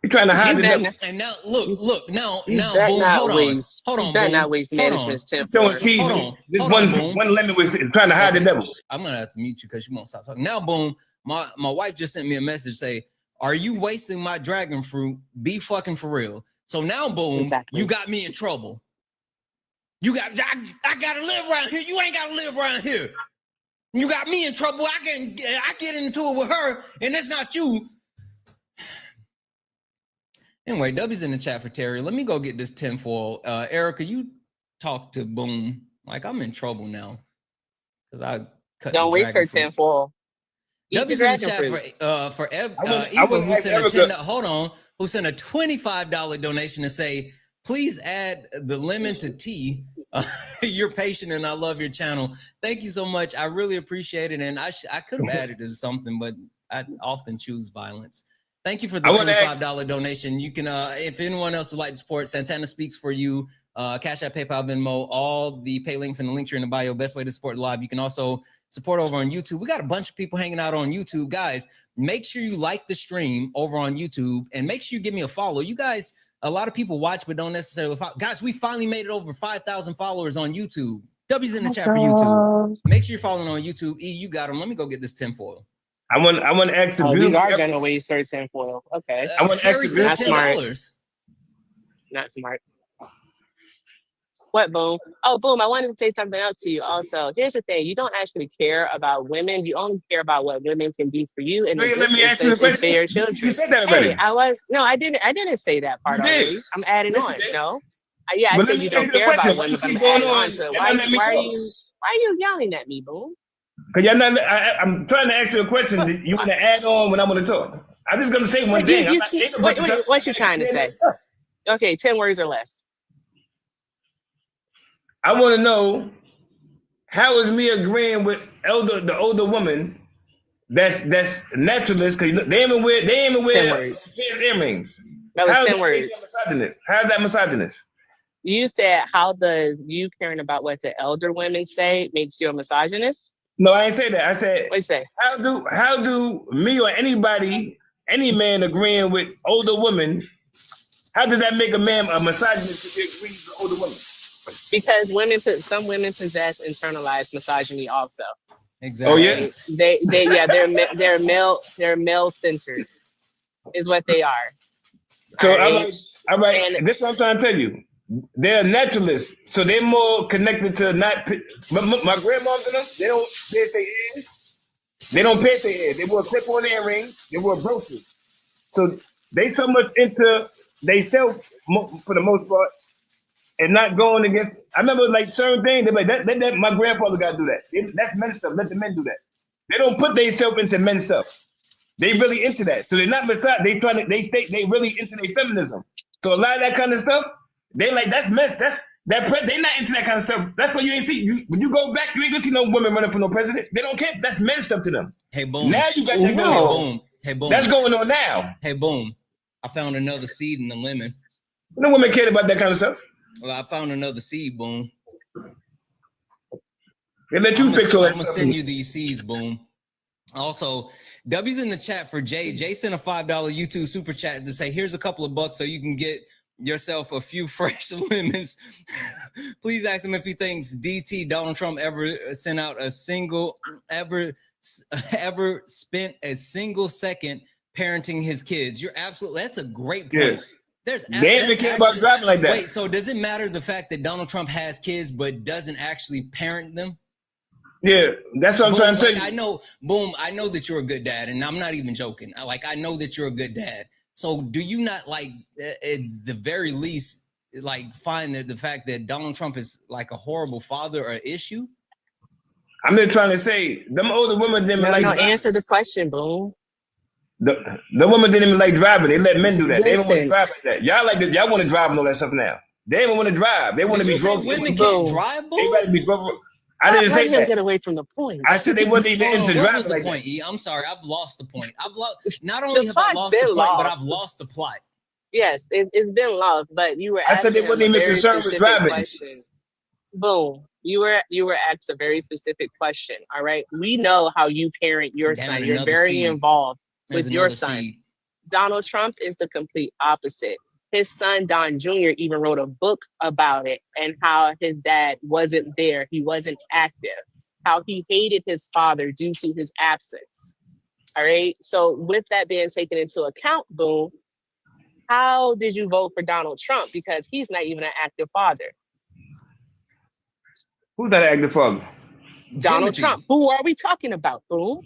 You're trying to hide the devil. And now, look, now, boom, hold on. Hold on, not waste management's temper. One lemon was trying to hide the devil. I'm gonna have to mute you because you won't stop talking. Now, boom, my wife just sent me a message say, "Are you wasting my dragon fruit? Be fucking for real." So now, boom, you got me in trouble. I gotta live around here. You ain't gotta live around here. You got me in trouble. I get into it with her, and it's not you. Anyway, W's in the chat for Terry. Let me go get this tinfoil. Erica, you talk to Boom. Like I'm in trouble now. Because I cut. Don't waste her tinfoil. W's in the chat for Eva, who sent a $10. Hold on, who sent a $25 donation to say, please add the lemon to tea. You're patient and I love your channel. Thank you so much. I really appreciate it. And I could have added it to something, but I often choose violence. Thank you for the $25 donation. You can, if anyone else would like to support, Santana Speaks for You, Cash App, PayPal, Venmo, all the pay links and the links are in the bio. Best way to support live. You can also support over on YouTube. We got a bunch of people hanging out on YouTube. Guys, make sure you like the stream over on YouTube and make sure you give me a follow. You guys, a lot of people watch but don't necessarily follow. Guys, we finally made it over 5,000 followers on YouTube. W's in the chat for YouTube. Make sure you're following on YouTube. E, you got them. Let me go get this tinfoil. I want to ask the you are gonna waste her tinfoil. Okay. I want to ask the not smart. Not smart. What, Boom? Oh, Boom, I wanted to say something else to you also. Here's the thing. You don't actually care about women. You only care about what women can do for you. And let me ask you a question. For your children. You said that already. I didn't say that part already. I'm adding on. No. Yeah, I said you don't care about women. I'm adding on to it. Why are you yelling at me, Boom? Because you're not. I'm trying to ask you a question. You want to add on when I'm going to talk? I'm just going to say one thing. What you trying to say? Okay, 10 words or less. I want to know how is me agreeing with the older woman that's naturalist because they even wear earrings. That was 10 words. How is that misogynist? You said how you caring about what the elder women say makes you a misogynist? No, I ain't say that. I said, what you say? How do me or any man agreeing with older women, how does that make a man a misogynist if he agrees with older women? Because some women possess internalized misogyny also. Exactly. Oh yeah. They're male centered, is what they are. So all right. This is what I'm trying to tell you. They're naturalists, so they're more connected to not. My grandmoms and them, they don't pierce their ears. They don't pierce their ears. They wear clip-on earrings. They wear brooches. So they so much into themselves for the most part, and not going against. I remember like certain things. They're like that. My grandfather got to do that. That's men stuff. Let the men do that. They don't put themselves into men stuff. They really into that. So they're not beside. They really into their feminism. So a lot of that kind of stuff. They like that's mess. They not into that kind of stuff. That's why you ain't see when you go back, you ain't gonna see no women running for no president. They don't care. That's men stuff to them. Hey, Boom. Now you got that going on. Hey, Boom. That's going on now. Hey, Boom. I found another seed in the lemon. No women care about that kind of stuff. Well, I found another seed, Boom. They let you fix all that I'm gonna send you these seeds, Boom. Also, W's in the chat for Jay. Jay sent a $5 YouTube super chat to say, here's a couple of bucks so you can get yourself a few fresh lemons. Please ask him if he thinks Donald Trump ever sent out a single, ever spent a single second parenting his kids. You're absolutely, that's a great point. Yes. They even care about driving like that. Wait, so does it matter the fact that Donald Trump has kids but doesn't actually parent them? Yeah, that's what I'm trying to tell you. I know, Boom, I know that you're a good dad, and I'm not even joking. I know that you're a good dad. So do you not, like, at the very least, like, find that the fact that Donald Trump is like a horrible father or issue? I'm just trying to say, them older women didn't like. No, answer the question, Boom. The women didn't even like driving. They let men do that. They don't want to Listen. drive like that. Y'all like y'all want to drive and all that stuff now. They don't want to drive. They want to be drove. Women can't drive, Boom? They got to be drove. I didn't say that. Get away from the point. I said they wasn't even into What driving was the like point, that. E? I'm sorry, I've lost the point. I've lost. Not only The have I plot's lost the been point, lost. but I've lost the plot. Yes, it's been lost, but you were. I said they asking wasn't a even very concerned with specific driving. question. Boom. You were asked a very specific question. All right. We know how you parent your Damn son. it, You're another very seed. involved There's with your another son. seed. Donald Trump is the complete opposite. His son, Don Jr., even wrote a book about it and how his dad wasn't there. He wasn't active, how he hated his father due to his absence. All right. So with that being taken into account, Boom, how did you vote for Donald Trump? Because he's not even an active father. Who's that active father? Donald Timothy. Trump. Who are we talking about, Boom?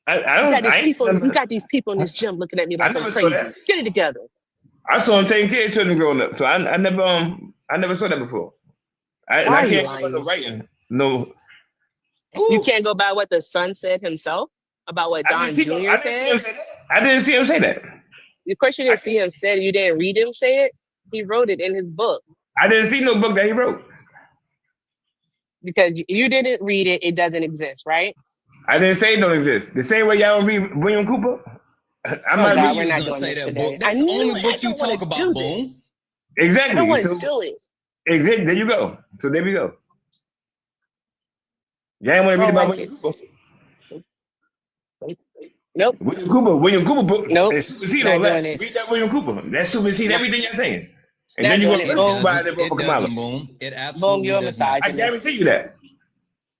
I You don't. got these people in this gym looking at me like I'm never saw crazy. that. Get it together. I saw him taking care of children growing up, so I never saw that before. Why I are you can't go lying? writing. No, You can't go by what the son said himself about what Don Jr. said. I didn't see him say that. Of course, you didn't see him say it. You didn't read him say it. He wrote it in his book. I didn't see no book that he wrote. Because you didn't read it, it doesn't exist, right? I didn't say it don't exist. The same way y'all don't read William Cooper. I'm Oh, not God, we're reading. not Gonna doing say this that today. book. That's I the knew only it. book I you don't wanna talk about, do Boom. this. Exactly. I don't want to So, do it. there you go. So there we go. Y'all ain't want to read about William Cooper. Nope. William Cooper book. Nope. It supersede Not all that. doing it. Read that William Cooper. That supersede everything you're saying. And Not then you doing go it. listen Boom. to that book It for doesn't, Kamala. Boom. It Boom, absolutely you're a does not. I misogynist. guarantee you that.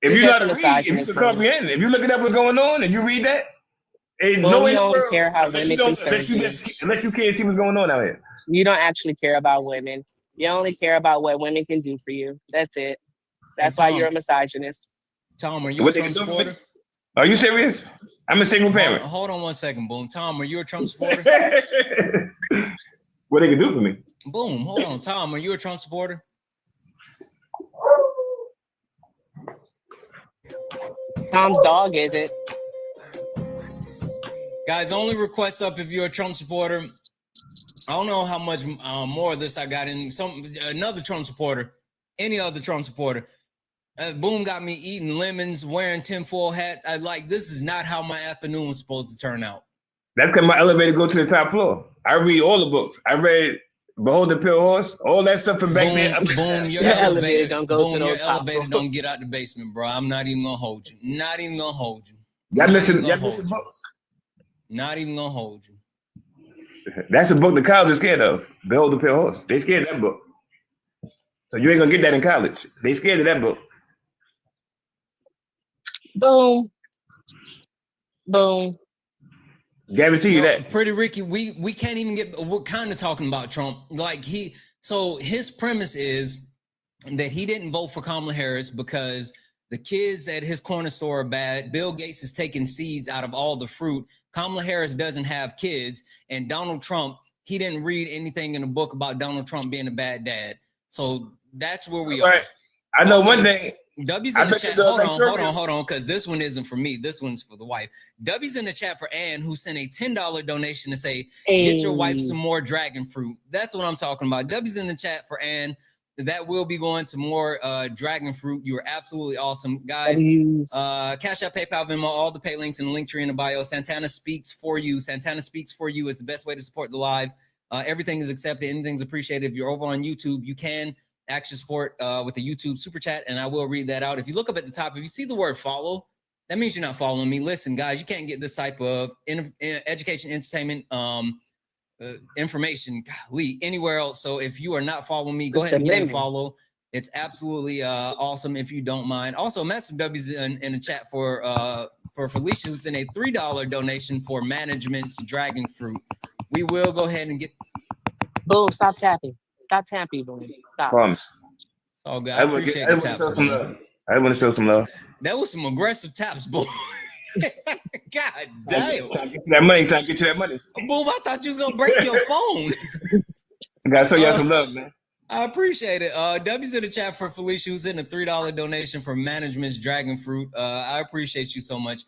If You're you know how just to a read, if you misogynist, can Boom. comprehend, if you look at what's going on and you read that, ain't Boom, no way you in the don't world care how unless you women don't unless concern you can't see what's going on out here. You don't actually care about women. You only care about what women can do for you. That's it. That's why you're a misogynist. Tom, are you What a they Trump can do for me? supporter? Are you serious? I'm a single parent. Hold on 1 second, Boom. Tom, are you a Trump supporter? What they can do for me? Boom, hold on. Tom, are you a Trump supporter? Tom's dog isn't. Guys, only request up if you're a Trump supporter. I don't know how much more of this I got in. Another Trump supporter, any other Trump supporter. Boom got me eating lemons, wearing tinfoil hat. This is not how my afternoon was supposed to turn out. That's because my elevator go to the top floor. I read all the books. I read Behold the Pale Horse, all that stuff from back there. Boom, your elevator don't go to the top floor. Don't get out the basement, bro. I'm not even gonna hold you. Not even gonna hold you. Y'all missing books. Not even gonna hold you. That's the book the college is scared of. Behold the Pale Horse. They scared of that book. So you ain't gonna get that in college. They scared of that book. Boom. Boom. Guarantee you that. Pretty Ricky, we can't even get. We're kind of talking about Trump. So his premise is that he didn't vote for Kamala Harris because the kids at his corner store are bad. Bill Gates is taking seeds out of all the fruit. Kamala Harris doesn't have kids, and Donald Trump, he didn't read anything in the book about Donald Trump being a bad dad. So that's where we are. I know one thing. W's in the chat. Hold on, because this one isn't for me. This one's for the wife. W's in the chat for Ann, who sent a $10 donation to say, get your wife some more dragon fruit. That's what I'm talking about. W's in the chat for Ann. That will be going to more dragon fruit. You are absolutely awesome, guys. Cash App, PayPal, Venmo, all the pay links in the link tree in the bio. Santana speaks for you. Santana speaks for you is the best way to support the live. Everything is accepted. Anything's appreciated. If you're over on YouTube, you can actually support with the YouTube super chat, and I will read that out. If you look up at the top, if you see the word follow, that means you're not following me. Listen, guys, you can't get this type of education, entertainment, information anywhere else. So if you are not following me, go ahead and give me a follow. It's absolutely awesome if you don't mind. Also, massive W's in the chat for Felicia, who sent a $3 donation for management's dragon fruit. We will go ahead and get. Boom! Stop tapping. Stop tapping, boom. Stop. Promise. Oh God, I appreciate the taps. I want to show some love. That was some aggressive taps, boy. God damn. Trying to get that money. Trying to get you that money. Boom! I thought you was gonna break your phone. I gotta show y'all some love, man. I appreciate it. W's in the chat for Felicia, who's in a $3 donation for management's dragon fruit. I appreciate you so much.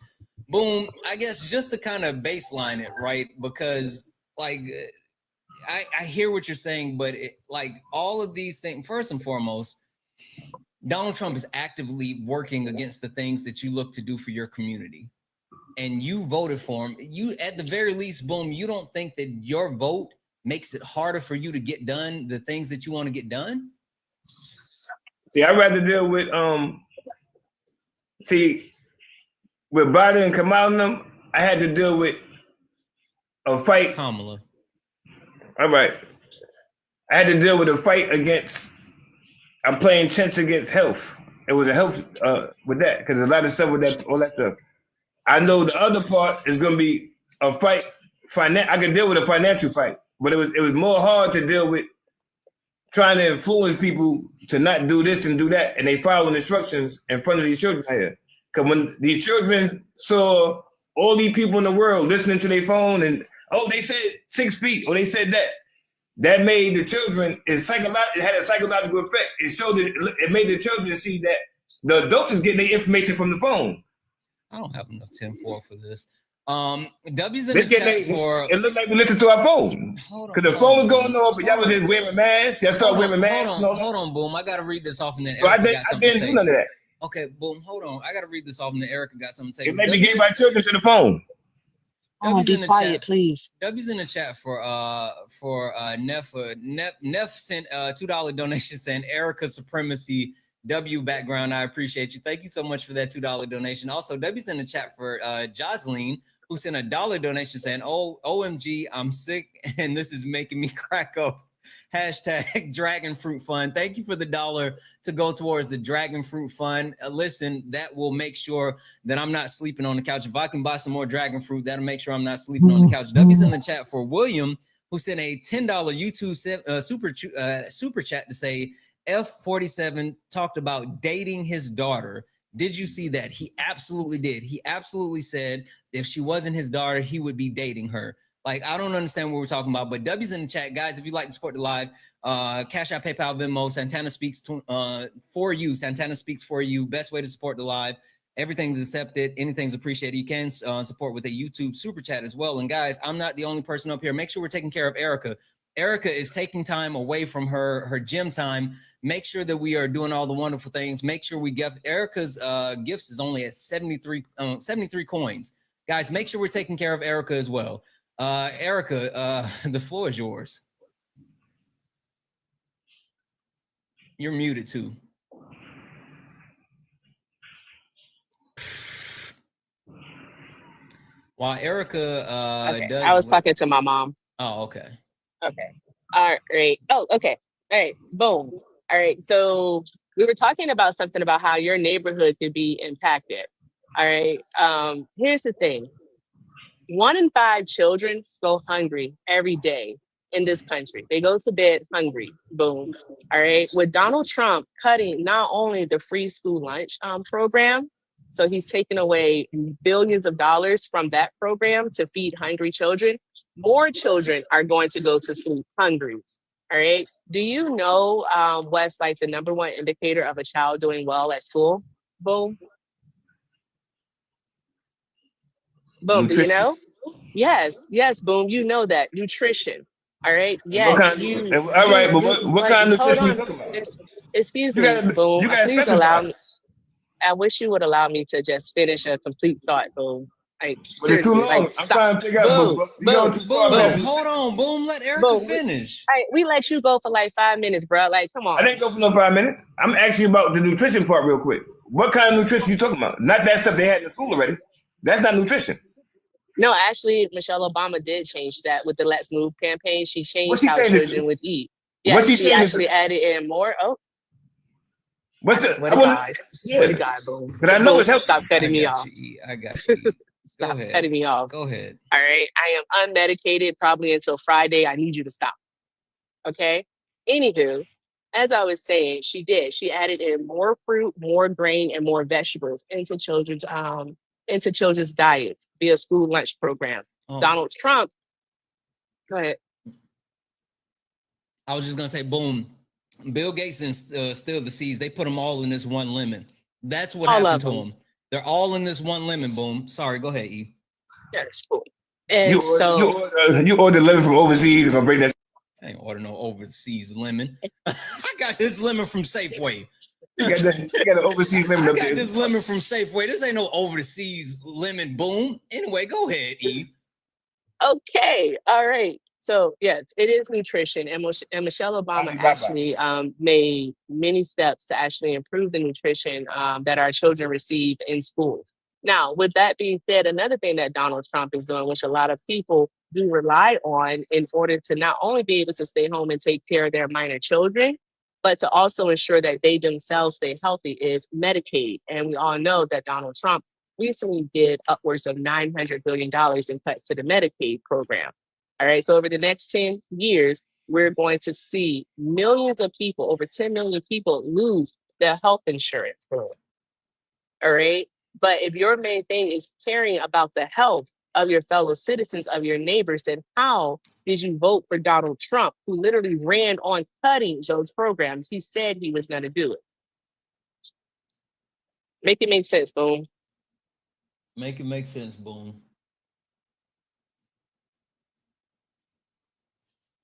Boom. I guess just to kind of baseline it, right? Because like I hear what you're saying, but like all of these things, first and foremost, Donald Trump is actively working against the things that you look to do for your community. And you voted for him. You, at the very least, boom, you don't think that your vote makes it harder for you to get done the things that you want to get done? See, I'd rather deal with with Biden and Kamala and them, I had to deal with a fight. Kamala. All right. I had to deal with a fight against, I'm playing chess against health. It was a health with that, because a lot of stuff with that, all that stuff. I know the other part is gonna be a fight. I could deal with a financial fight. But it was more hard to deal with trying to influence people to not do this and do that, and they following instructions in front of these children here. Because when these children saw all these people in the world listening to their phone and they said 6 feet, or they said that made the children it had a psychological effect. It showed it made the children see that the adults is getting their information from the phone. I don't have enough tinfoil for this. W's in the chat for. It looked like we listened to our phone. Because the phone was going off, but y'all was just wearing masks. Y'all started wearing masks. Hold on, Boom. I got to read this off, and then I didn't do none of that. Okay, Boom. Hold on. I got to read this off, and then Erica got something to say. It made me give my children to the phone. Be quiet, please. W's in the chat for Neff. Neff sent a $2 donation saying Erica supremacy. W background. I appreciate you. Thank you so much for that $2 donation. Also, W's in the chat for Jocelyn, who sent a $1 donation saying, "Oh, OMG, I'm sick, and this is making me crack up." Hashtag Dragon Fruit Fund. Thank you for the $1 to go towards the Dragon Fruit Fund. Listen, that will make sure that I'm not sleeping on the couch. If I can buy some more dragon fruit, that'll make sure I'm not sleeping on the couch. W's in the chat for William, who sent a $10 YouTube super chat to say, F47 talked about dating his daughter. Did you see that? He absolutely did. He absolutely said if she wasn't his daughter, he would be dating her. Like, I don't understand what we're talking about, but W's in the chat. Guys, if you'd like to support the live, Cash App, PayPal, Venmo, Santana speaks for you. Santana speaks for you. Best way to support the live. Everything's accepted. Anything's appreciated. You can support with a YouTube super chat as well. And guys, I'm not the only person up here. Make sure we're taking care of Erica. Erica is taking time away from her gym time. Make sure that we are doing all the wonderful things. Make sure we give Erica's gifts is only at 73 coins. Guys, make sure we're taking care of Erica as well. Erica, the floor is yours. You're muted too. While Erica okay. I was talking to my mom. Oh, okay. Okay. All right. Oh, okay. All right. Boom. All right. So we were talking about something about how your neighborhood could be impacted. All right. Here's the thing. 1 in 5 children go hungry every day in this country. They go to bed hungry. Boom. All right. With Donald Trump cutting not only the free school lunch program, so he's taken away billions of dollars from that program to feed hungry children. More children are going to go to sleep hungry. All right. Do you know what's like the #1 indicator of a child doing well at school? Boom. Boom. Nutrition. Do you know? Yes. Yes. Boom. You know that. Nutrition. All right. Yes. All right. But what kind of nutrition are you talking about? Excuse me. Boom. Please allow me. I wish you would allow me to just finish a complete thought, Boom. Like, but it's too long. Like, I'm trying to figure out. Boom. Hold on, Boom. Let Erica finish. All right, we let you go for like 5 minutes, bro. Like, come on. I didn't go for no 5 minutes. I'm asking you about the nutrition part real quick. What kind of nutrition you talking about? Not that stuff they had in school already. That's not nutrition. No, actually, Michelle Obama did change that with the Let's Move campaign. She changed What's he how saying? children would eat. Yeah, What's he she saying? actually added in more. Oh, What's I the? swear I to want. God. I swear to Yeah, God, boom. because I know Boom, it's helpful. stop cutting I me got off. you, E. I got you, E. Stop Go ahead. cutting me off. Go ahead. All right. I am unmedicated probably until Friday. I need you to stop. Okay. Anywho, as I was saying, she did. She added in more fruit, more grain, and more vegetables into children's diets via school lunch programs. Oh. Donald Trump. Go ahead. I was just gonna say, boom. Bill Gates and Still the Seeds, they put them all in this one lemon. That's what All happened of to them. They're all in this one lemon. Boom. Sorry, go ahead, E. Yeah, that's cool. And You ordered lemon from overseas and gonna bring that. I ain't order no overseas lemon. I got this lemon from Safeway. You got an overseas lemon I up got there. this lemon from Safeway. This ain't no overseas lemon. Boom. Anyway, go ahead, E. Okay. All right. So yes, it is nutrition, and Michelle Obama actually made many steps to actually improve the nutrition that our children receive in schools. Now, with that being said, another thing that Donald Trump is doing, which a lot of people do rely on in order to not only be able to stay home and take care of their minor children, but to also ensure that they themselves stay healthy, is Medicaid. And we all know that Donald Trump recently did upwards of $900 billion in cuts to the Medicaid program. All right, so over the next 10 years, we're going to see millions of people, over 10 million people, lose their health insurance. All right, but if your main thing is caring about the health of your fellow citizens, of your neighbors, then how did you vote for Donald Trump, who literally ran on cutting those programs? He said he was going to do it. Make it make sense, boom. Make it make sense, boom.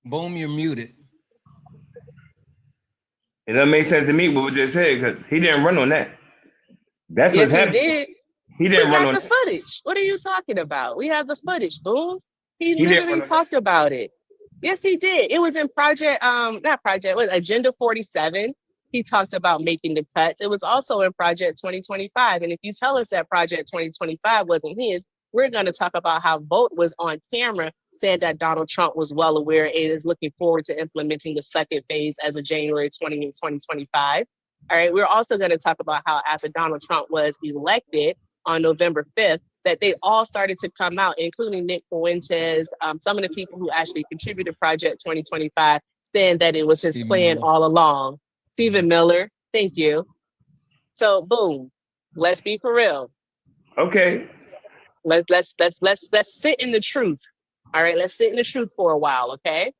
Boom, you're muted. It doesn't make sense to me what we just said because he didn't run on that. That's Yes, what's he happening. did. He didn't We run got on the that. footage. What are you talking about? We have the footage, boom. He didn't literally run on talked about it. Yes, he did. It was in it was Agenda 47. He talked about making the cuts. It was also in Project 2025. And if you tell us that Project 2025 wasn't his, we're going to talk about how Vogt was on camera saying that Donald Trump was well aware and is looking forward to implementing the second phase as of January 2025. All right. We're also going to talk about how after Donald Trump was elected on November 5th, that they all started to come out, including Nick Fuentes, some of the people who actually contributed to Project 2025, saying that it was his plan all along. Stephen Miller, thank you. So boom, let's be for real. Okay. Let's sit in the truth. All right, let's sit in the truth for a while, okay?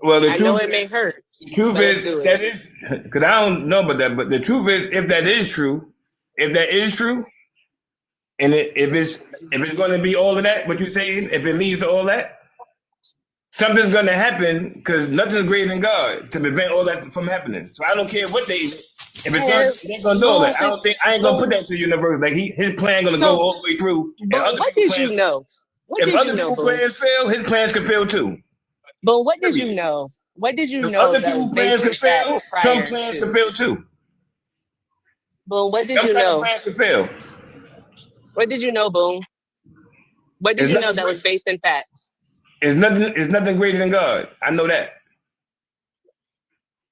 Well, I know it may hurt. The truth is that is because I don't know about that, but the truth is if that is true, and if it's going to be all of that, what you're saying, if it leads to all that, something's going to happen because nothing's greater than God to prevent all that from happening. So I don't care what if it's not, it ain't going to do all that. I ain't going to put that to the universe. Like his plan going to go all the way through. But what did you know? If other people's plans fail, his plans could fail too. But what did you know? What did you If know? other people's plans could fail, some plans could fail too. But what did you know? Plans could fail. What did you know, Boom? What did you know that was based in facts? It's nothing greater than God. I know that.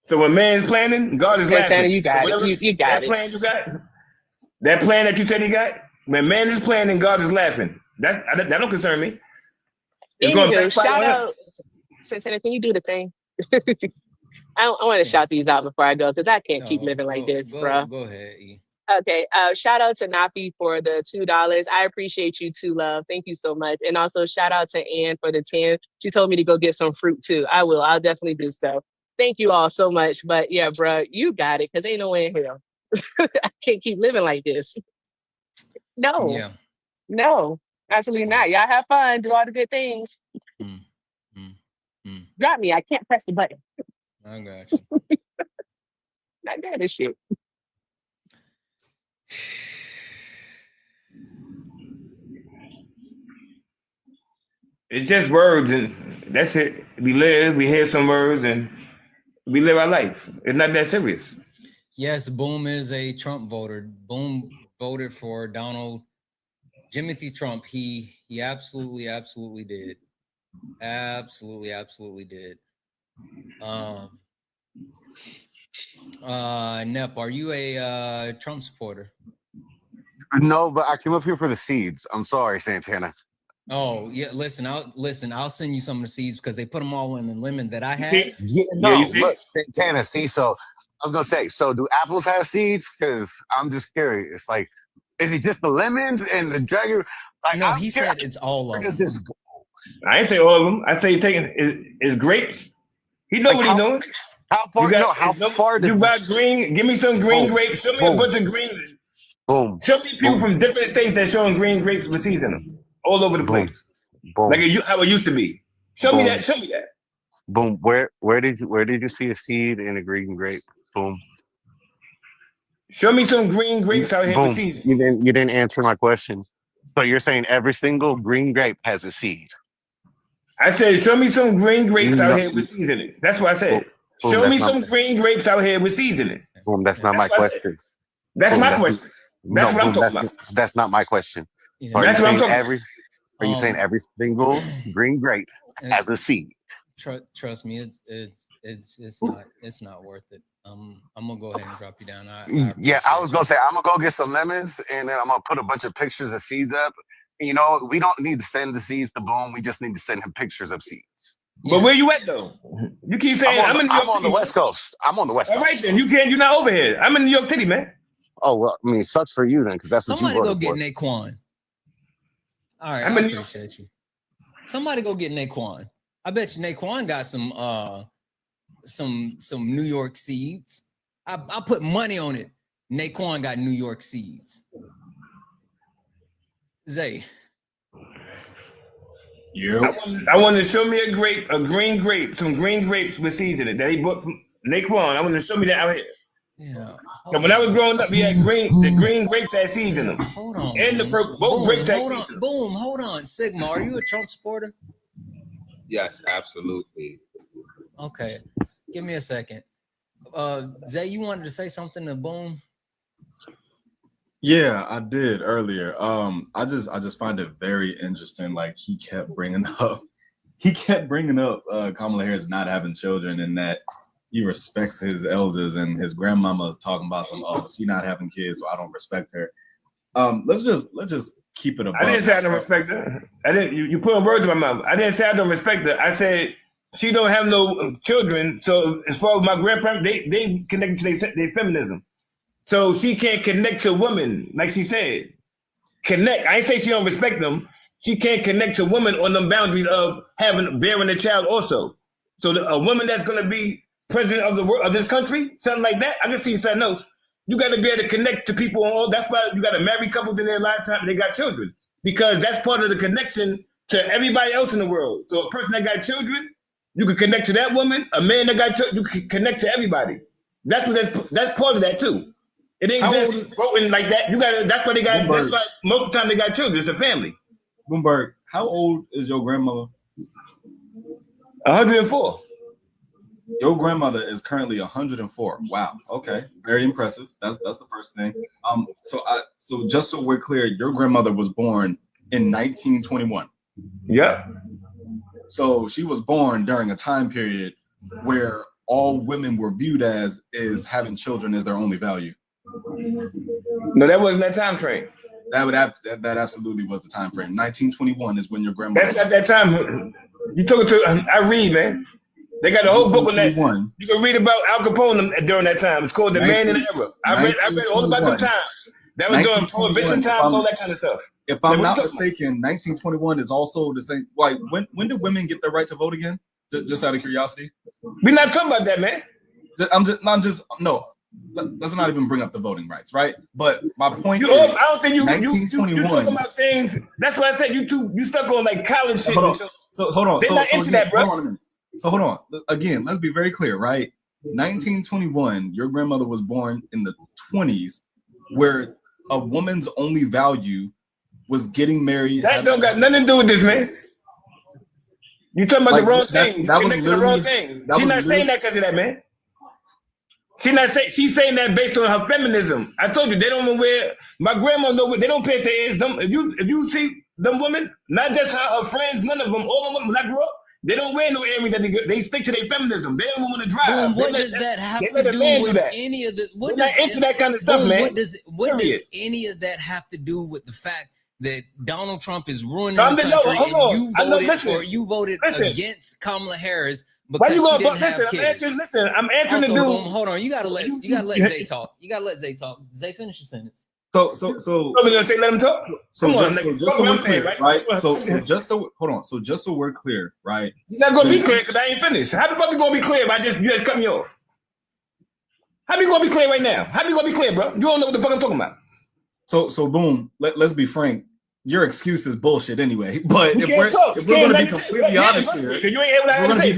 So when man's planning, God is Santana, laughing. you got it. You got that plan you got, that plan that you said he got, when man is planning, God is laughing. That don't concern me. It's going to shout out. Santana, can you do the thing? I want to shout these out before I go because I can't keep living like this, bro. Go ahead, E. Okay. Shout out to Nafi for the $2. I appreciate you too, love. Thank you so much. And also shout out to Ann for the 10. She told me to go get some fruit too. I will. I'll definitely do so. Thank you all so much. But yeah, bro, you got it because ain't no way in hell. I can't keep living like this. No. Yeah. No, absolutely not. Y'all have fun. Do all the good things. Drop me. I can't press the button. I got you. Not that is shit. It's just words, and that's it. We live, we hear some words, and we live our life. It's not that serious. Yes, Boom is a Trump voter. Boom voted for Donald Jimothy Trump, he absolutely did. Absolutely did. Nep, are you a Trump supporter? No, but I came up here for the seeds. I'm sorry, Santana. Oh yeah, listen, I'll send you some of the seeds because they put them all in the lemon that I had. Look, Santana. See, so I was gonna say, so do apples have seeds? Because I'm just curious. Like, is it just the lemons and the dragon? Like, no, he said it's all of them. I ain't say all of them. I say taking is grapes. He know what he's doing. How far? How far? You got green? Give me some green grapes. Show me a bunch of green. Boom. Show me people from different states that showing green grapes with seeds in them, all over the place. Boom. Like how it used to be. Show me that. Show me that. Boom. Where did you see a seed in a green grape? Boom. Show me some green grapes out here with seeds. You didn't answer my question. So you're saying every single green grape has a seed? I said, show me some green grapes out here with seeds in it. That's what I said. Show me some green grapes out here with seeds in it. Boom. That's not my question. That's my question. That's what I'm talking about. That's not my question. That's what I'm talking about. Are you saying every single green grape has a seed? Trust me, it's not worth it. I'm gonna go ahead and drop you down. I was gonna say I'm gonna go get some lemons and then I'm gonna put a bunch of pictures of seeds up. You know, we don't need to send the seeds to Boom. We just need to send him pictures of seeds. But where you at though? You keep saying I'm on the West Coast. I'm on the West Coast. All right then, you're not over here. I'm in New York City, man. Oh well, I mean, it sucks for you then, because that's what somebody you go get Naquan. All right, I appreciate you. Somebody go get Naquan. I bet you Naquan got some New York seeds. I put money on it. Naquan got New York seeds. Zay. Yeah. I want to show me a green grape, some green grapes with seeds in it that he bought from Naquan. I want to show me that out here. Yeah. When I was growing up, we had the green grapes had seeds in them. Hold on. And the purple, both grapes had seeds in them. Boom, hold on. Sigma, are you a Trump supporter? Yes, absolutely. Okay. Give me a second. Zay, you wanted to say something to Boom? Yeah, I did earlier. I just find it very interesting. Like he kept bringing up Kamala Harris not having children and that he respects his elders, and his grandmama talking about some, she not having kids, so I don't respect her. Let's just keep it above. I didn't say I don't respect her. I didn't. You put words in my mouth. I didn't say I don't respect her. I said she don't have no children. So as far as my grandparents, they connect to their feminism. So she can't connect to women, like she said. Connect. I ain't say she don't respect them. She can't connect to women on them boundaries of bearing a child also. So a woman that's gonna be president of the world, of this country, something like that. I can see something else. You got to be able to connect to people on all. That's why you got to marry couples in their lifetime and they got children, because that's part of the connection to everybody else in the world. So a person that got children, you can connect to that woman. A man that got children, you can connect to everybody. That's part of that too. It ain't just voting like that. You got to. That's why they got. Bloomberg. That's why most of the time they got children. It's a family. Bloomberg, how old is your grandmother? 104. Your grandmother is currently 104. Wow. Okay. Very impressive. That's the first thing. So just so we're clear, your grandmother was born in 1921. Yeah. So she was born during a time period where all women were viewed as having children as their only value. No, that wasn't that time frame. That absolutely was the time frame. 1921 is when your grandmother. That's not that time. You took it to. I read, man. They got a whole book on that. You can read about Al Capone during that time. It's called The Man in the Era. I read all about them times. That was during Prohibition times, all that kind of stuff. If I'm not mistaken, 1921 is also the same. Like when did women get the right to vote again? Just out of curiosity. We're not talking about that, man. Let's not even bring up the voting rights, right? But my point is, I don't think you 1921. You talking about things. That's why I said you stuck on like college shit. So hold on. They're not into that, bro. Hold on. So hold on. Again, let's be very clear, right? 1921, your grandmother was born in the 20s, where a woman's only value was getting married. That don't got nothing to do with this, man. You talking about the wrong thing. You connected to the wrong thing. She's not saying that because of that, man. She's saying that based on her feminism. I told you they don't even wear. My grandma know they don't pierce their ears. If you see them women, not just her friends, none of them, all of them. When I grew up, they don't wear no earrings. They stick to their feminism. They don't want to drive. Boom, what does that have to do with any of the? They're not into that kind of stuff, man. What does any of that have to do with the fact that Donald Trump is ruining the country and you voted against Kamala Harris because she didn't have kids? I'm answering the dude. Hold on, you gotta let Zay talk. You gotta let Zay talk. Zay, finish your sentence. So we're gonna say let him talk. So just so we're clear, right? So just so hold on. So just so we're clear, right? He's not gonna be clear because I ain't finished. How the fuck you gonna be clear if you just cut me off? How you gonna be clear right now? How you gonna be clear, bro? You don't know what the fuck I'm talking about. So boom. Let's be frank. Your excuse is bullshit anyway. But if we're going to be completely honest here, you ain't able to say.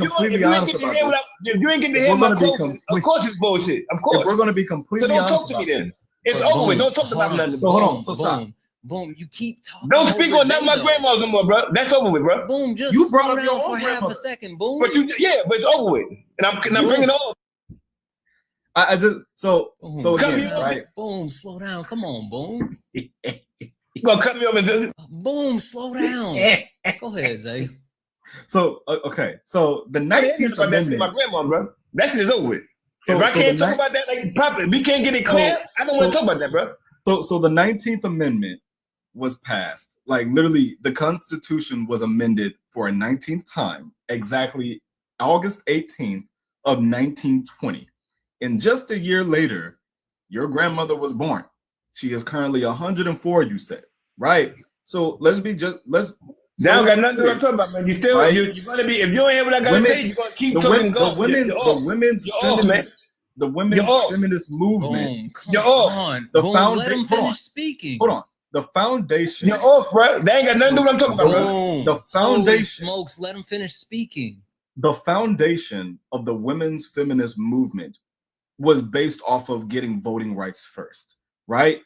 You ain't get to hear my quote. Of course it's bullshit. Of course. If we're going to be completely honest, so don't talk to me then. It's over with. Don't talk about nothing. So hold on. So stop. Boom, you keep talking. Don't speak on none of my grandmas no more, bro. That's over with, bro. Boom, just you brought slow up your down own for half a second. Boom. But but it's over with. And I'm bringing it on. I just so again, right? Boom, slow down. Come on, boom. You gonna cut me off and boom, slow down. Go ahead, Zay. So okay, so the 19th Amendment. My grandma, bro. That shit is over with. If I can't talk about that like properly, we can't get it clear. I don't want to talk about that, bro. So the 19th Amendment was passed. Like literally, the Constitution was amended for a 19th time, exactly August 18th of 1920. And just a year later, your grandmother was born. She is currently 104, you said, right? So let's. That don't got nothing to do what I'm talking about, man. You still, right? You're gonna be, if you ain't hear what I gotta say, you're gonna keep talking. The women's feminist movement. You're off. Let him finish speaking. Hold on. The foundation. You're off, bro. They ain't got nothing to do what I'm talking about, bro. The foundation. Holy smokes, let him finish speaking. The foundation of the women's feminist movement was based off of getting voting rights first, right?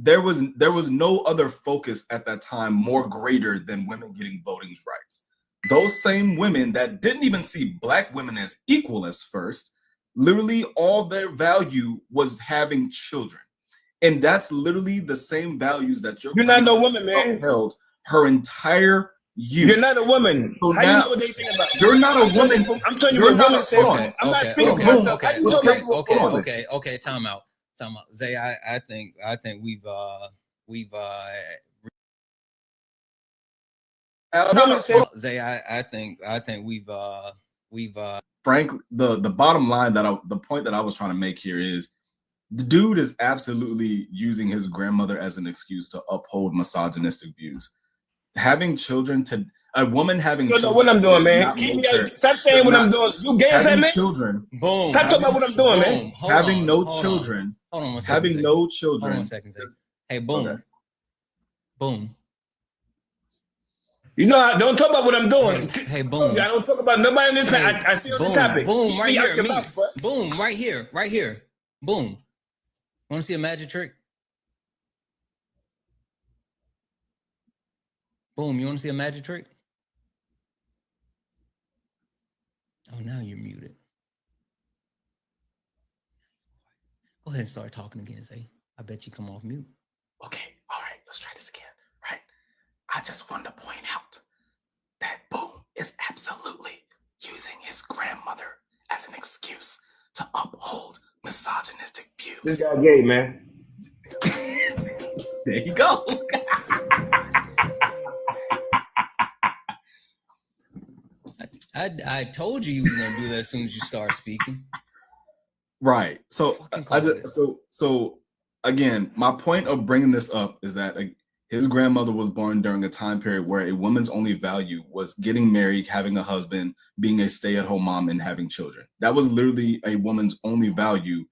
There was no other focus at that time more greater than women getting voting rights. Those same women that didn't even see Black women as equal as first, literally all their value was having children. And that's literally the same values that you're not no woman, man. Upheld her entire youth. You're not a woman. So how now, you know what they think about you? You're not a woman. I'm telling you what women say. I'm not speaking for myself. Okay. Time out. Zay, I think we've Zay, I think we've Frank, the bottom line the point that I was trying to make here is the dude is absolutely using his grandmother as an excuse to uphold misogynistic views. Having children a woman having children. Know what I'm doing, man. Stop saying what I'm doing. You gay, man? Children. Boom. Stop talking about what I'm doing, man. Having no children. Hold on one second. Having no children. Hold on 1 second, Zay. Hey, boom. Okay. Boom. You know, I don't talk about what I'm doing. Hey, boom. I don't talk about nobody in this. I stay on the topic. Boom, right here. Boom, right here. Boom. Want to see a magic trick? Boom, you want to see a magic trick? Oh, now you're muted. Go ahead and start talking again, Zay. I bet you come off mute. Okay, all right, let's try this again, right? I just wanted to point out that Boom is absolutely using his grandmother as an excuse to uphold misogynistic views. This guy gay, man. There you go. I told you was gonna do that as soon as you start speaking. Right. So so again, my point of bringing this up is that his grandmother was born during a time period where a woman's only value was getting married, having a husband, being a stay-at-home mom, and having children. That was literally a woman's only value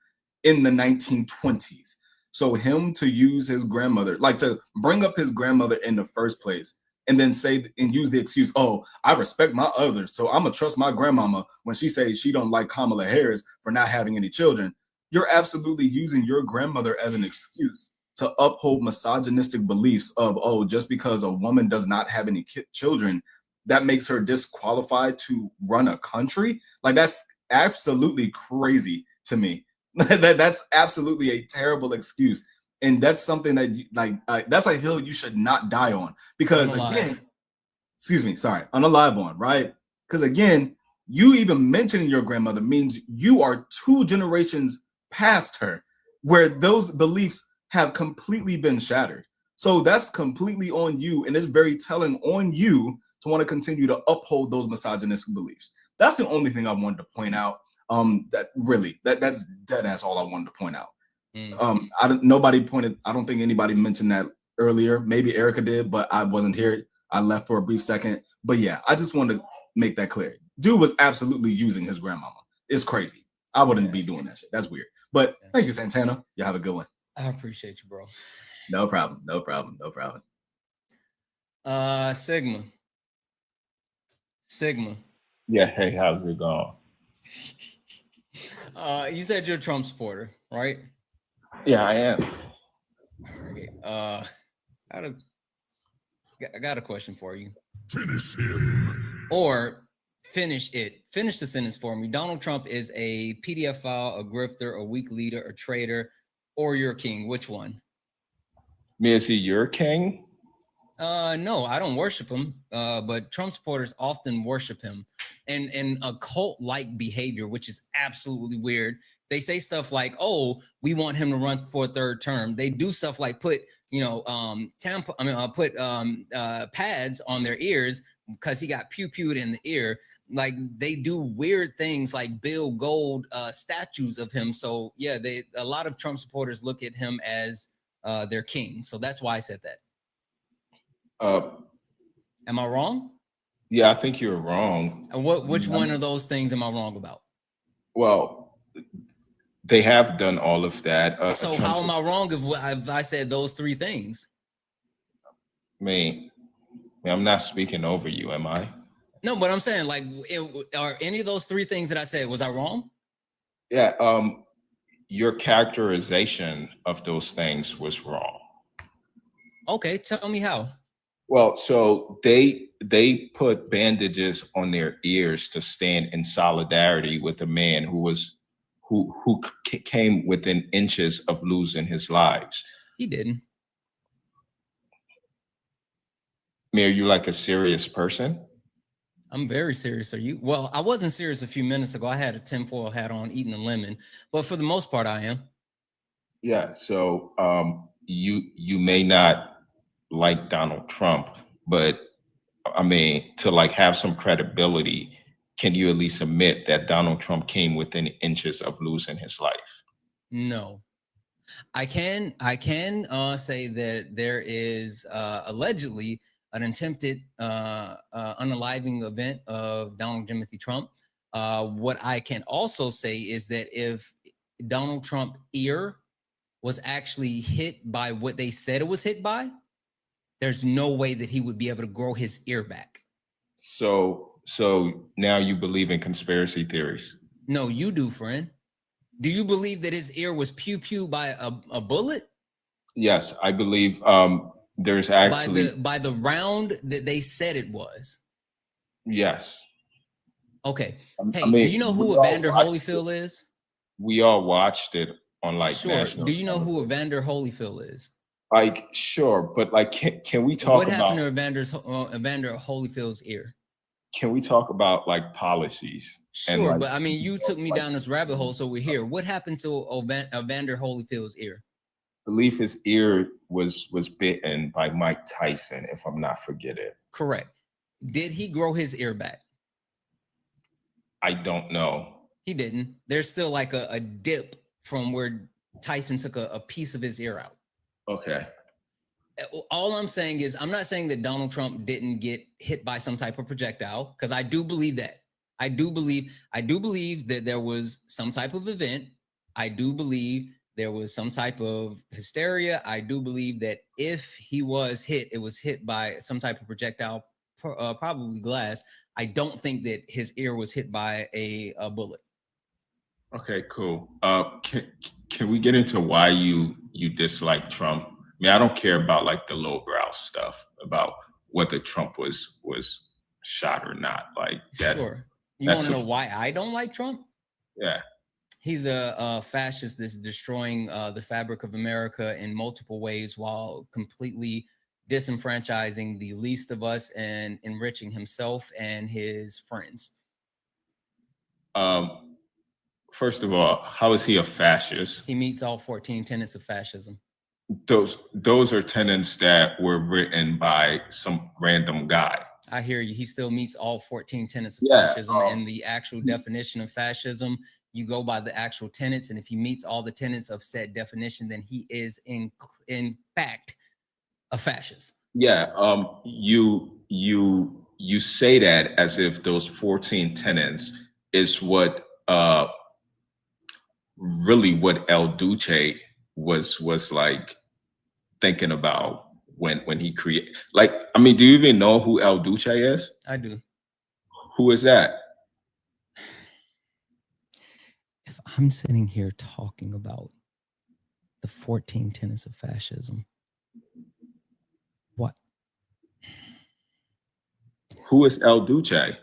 in the 1920s. So him to use his grandmother, like to bring up his grandmother in the first place, and then say and use the excuse, oh, I respect my others, so I'm gonna trust my grandmama when she says she don't like Kamala Harris for not having any children. You're absolutely using your grandmother as an excuse to uphold misogynistic beliefs of, oh, just because a woman does not have any children, that makes her disqualified to run a country. Like, that's absolutely crazy to me. That's absolutely a terrible excuse, and that's something that that's a hill you should not die on. Because again, excuse me, sorry, on a live one, right? Because again, you even mentioning your grandmother means you are 2 generations past her, where those beliefs have completely been shattered. So that's completely on you, and it's very telling on you to want to continue to uphold those misogynistic beliefs. That's the only thing I wanted to point out. That's dead ass all I wanted to point out. I don't think anybody mentioned that earlier. Maybe Erica did, but I wasn't here. I left for a brief second. But yeah, I just wanted to make that clear. Dude was absolutely using his grandmama. It's crazy. I wouldn't be doing that shit. That's weird. But thank you, Santana. You have a good one. I appreciate you, bro. No problem. Sigma. Yeah, hey, how's it going? You said you're a Trump supporter, right? Yeah, I am. All right. I got a question for you. Finish him. Or finish it. Finish the sentence for me. Donald Trump is a PDF file, a grifter, a weak leader, a traitor, or your king. Which one? Me, is he your king? No, I don't worship him. But Trump supporters often worship him, and a cult-like behavior, which is absolutely weird. They say stuff like, "Oh, we want him to run for a 3rd term." They do stuff like put pads on their ears because he got pew-pewed in the ear. Like they do weird things like build gold statues of him. So yeah, a lot of Trump supporters look at him as their king. So that's why I said that. Am I wrong? Yeah, I think you're wrong. And which one of those things am I wrong about? Well, they have done all of that. So how am I wrong if I said those 3 things? I'm not speaking over you, am I? No, but I'm saying, like, are any of those 3 things that I said, was I wrong? Yeah, your characterization of those things was wrong. Okay, tell me how. Well, so they put bandages on their ears to stand in solidarity with a man who came within inches of losing his lives. He didn't. Are you like a serious person? I'm very serious. Are you? Well, I wasn't serious a few minutes ago. I had a tinfoil hat on, eating a lemon, but for the most part, I am. Yeah. So you may not like Donald Trump, but I mean, to like have some credibility, can you at least admit that Donald Trump came within inches of losing his life? No. I can say that there is allegedly an attempted unaliving event of Donald Timothy Trump. What I can also say is that if Donald Trump's ear was actually hit by what they said it was hit by, there's no way that he would be able to grow his ear back. So now you believe in conspiracy theories? No, you do, friend. Do you believe that his ear was pew-pew by a bullet? Yes, I believe there's actually by the round that they said it was. Yes. Okay. Hey, do you know who Evander Holyfield is? We all watched it on like national. Do you know who Evander Holyfield is? Like, sure, but like, can we talk what about happened to Evander Holyfield's ear? Can we talk about like policies? Sure, but I mean, you took me down this rabbit hole, so we're here. What happened to Evander Holyfield's ear? I believe his ear was bitten by Mike Tyson, if I'm not forgetting. Correct. Did he grow his ear back? I don't know. He didn't. There's still like a dip from where Tyson took a piece of his ear out. Okay. All I'm saying is, I'm not saying that Donald Trump didn't get hit by some type of projectile, because I do believe that. I do believe that there was some type of event. I do believe there was some type of hysteria. I do believe that if he was hit, it was hit by some type of projectile, probably glass. I don't think that his ear was hit by a bullet. Okay, cool. Can we get into why you dislike Trump? I mean, I don't care about like the lowbrow stuff about whether Trump was shot or not. Like that. Sure. You want to know why I don't like Trump? Yeah. He's a fascist that's destroying the fabric of America in multiple ways while completely disenfranchising the least of us and enriching himself and his friends. First of all, how is he a fascist? He meets all 14 tenets of fascism. Those are tenets that were written by some random guy. I hear you. He still meets all 14 tenets of Yeah, fascism, and the actual definition of fascism, you go by the actual tenets, and if he meets all the tenets of said definition, then he is in fact a fascist. Yeah, you say that as if those 14 tenets is what really what El Duce was like thinking about when he created. Like, I mean, do you even know who El Duce is? I do. Who is that? If I'm sitting here talking about the 14 tenets of fascism, what? Who is El Duce? I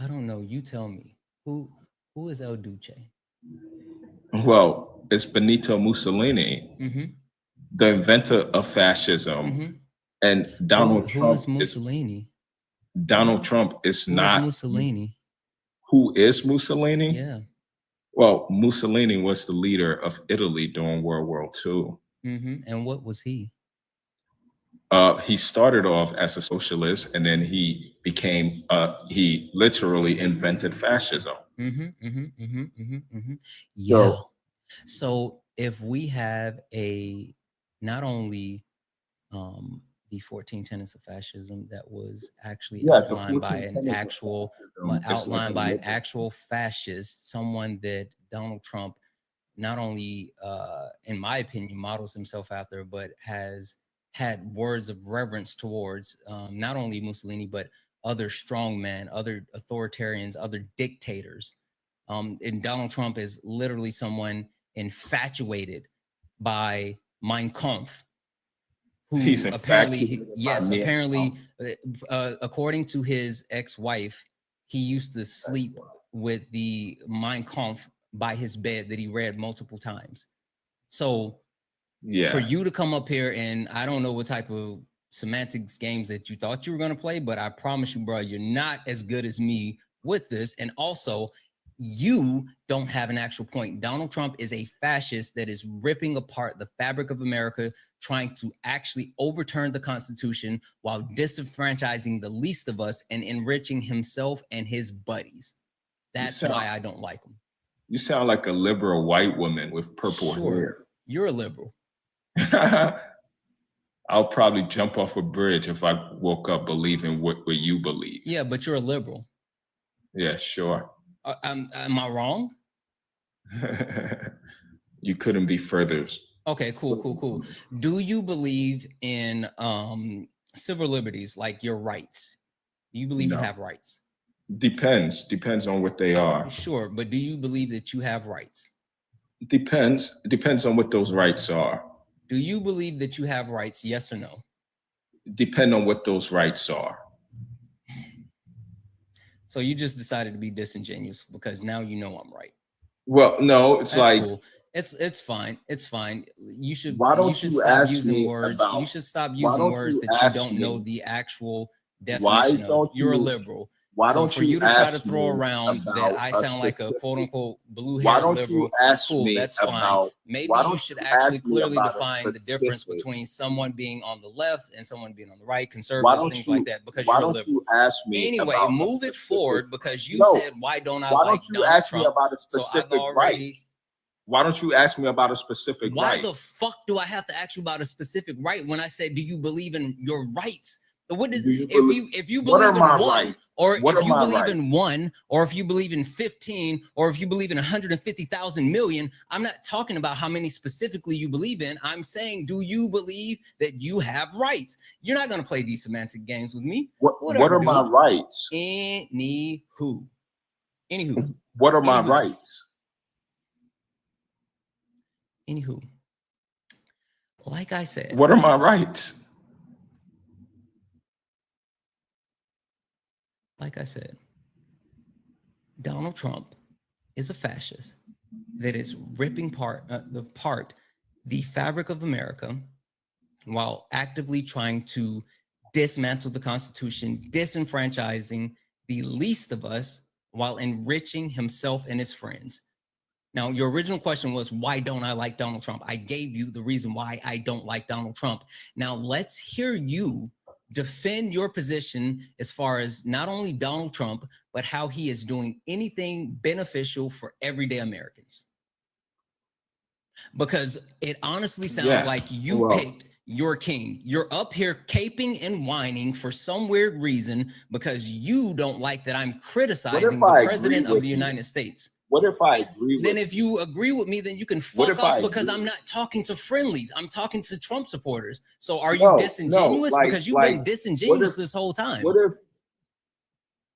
don't know. You tell me. Who is El Duce? Well, it's Benito Mussolini, the inventor of fascism, and Donald Trump. Who is Mussolini? Donald Trump is Who not is Mussolini. Who is Mussolini? Yeah. Well, Mussolini was the leader of Italy during World War II. And what was he? He started off as a socialist, and then he became. He literally invented fascism. Yeah. So if we have not only the 14 tenets of fascism that was actually outlined by an actual fascist, someone that Donald Trump not only, in my opinion, models himself after, but has had words of reverence towards not only Mussolini, but other strongmen, other authoritarians, other dictators. And Donald Trump is literally someone infatuated by Mein Kampf, who apparently, according to his ex-wife, he used to sleep with the Mein Kampf by his bed that he read multiple times. So for you to come up here, and I don't know what type of semantics games that you thought you were going to play, but I promise you, bro, you're not as good as me with this. And also, you don't have an actual point. Donald Trump is a fascist that is ripping apart the fabric of America, trying to actually overturn the Constitution while disenfranchising the least of us and enriching himself and his buddies. That's why I don't like him. You sound like a liberal white woman with purple hair. You're a liberal. I'll probably jump off a bridge if I woke up believing what you believe. Yeah, but you're a liberal. Yeah, sure. Am I wrong? You couldn't be further. Okay, cool. Do you believe in civil liberties, like your rights? Do you believe you have rights? Depends on what they are. Sure, but do you believe that you have rights? Depends on what those rights are. Do you believe that you have rights, yes or no? Depend on what those rights are. So you just decided to be disingenuous because now you know I'm right. Well, no, it's That's like cool. It's fine. It's fine. You should stop using words. You should stop using words that you don't know the actual definition of. You're a liberal. So for you to try to throw around that I sound like a quote unquote blue-haired liberal, cool, that's fine. Maybe you should actually clearly define the difference between someone being on the left and someone being on the right, conservatives, things like that, because you're a liberal. Anyway, move it forward because you said, why don't I like Donald Trump? About a specific right? Why don't you ask me about a specific right? Why the fuck do I have to ask you about a specific right when I said, do you believe in your rights? What is if you believe in one, or if you believe in one, or if you believe in 15, or if you believe in 150,000 million, I'm not talking about how many specifically you believe in. I'm saying, do you believe that you have rights? You're not going to play these semantic games with me. What are my rights? Anywho. What are my rights? Anywho. Like I said. What are my rights? Like I said, Donald Trump is a fascist that is ripping apart the fabric of America while actively trying to dismantle the Constitution, disenfranchising the least of us while enriching himself and his friends. Now, your original question was, why don't I like Donald Trump? I gave you the reason why I don't like Donald Trump. Now, let's hear you defend your position as far as not only Donald Trump, but how he is doing anything beneficial for everyday Americans. Because it honestly sounds like you picked your king. You're up here caping and whining for some weird reason because you don't like that I'm criticizing the president of the United States. What if I agree with Then if you agree with me, then you can fuck off because I'm not talking to friendlies. I'm talking to Trump supporters. So are you disingenuous? Because you've been disingenuous this whole time.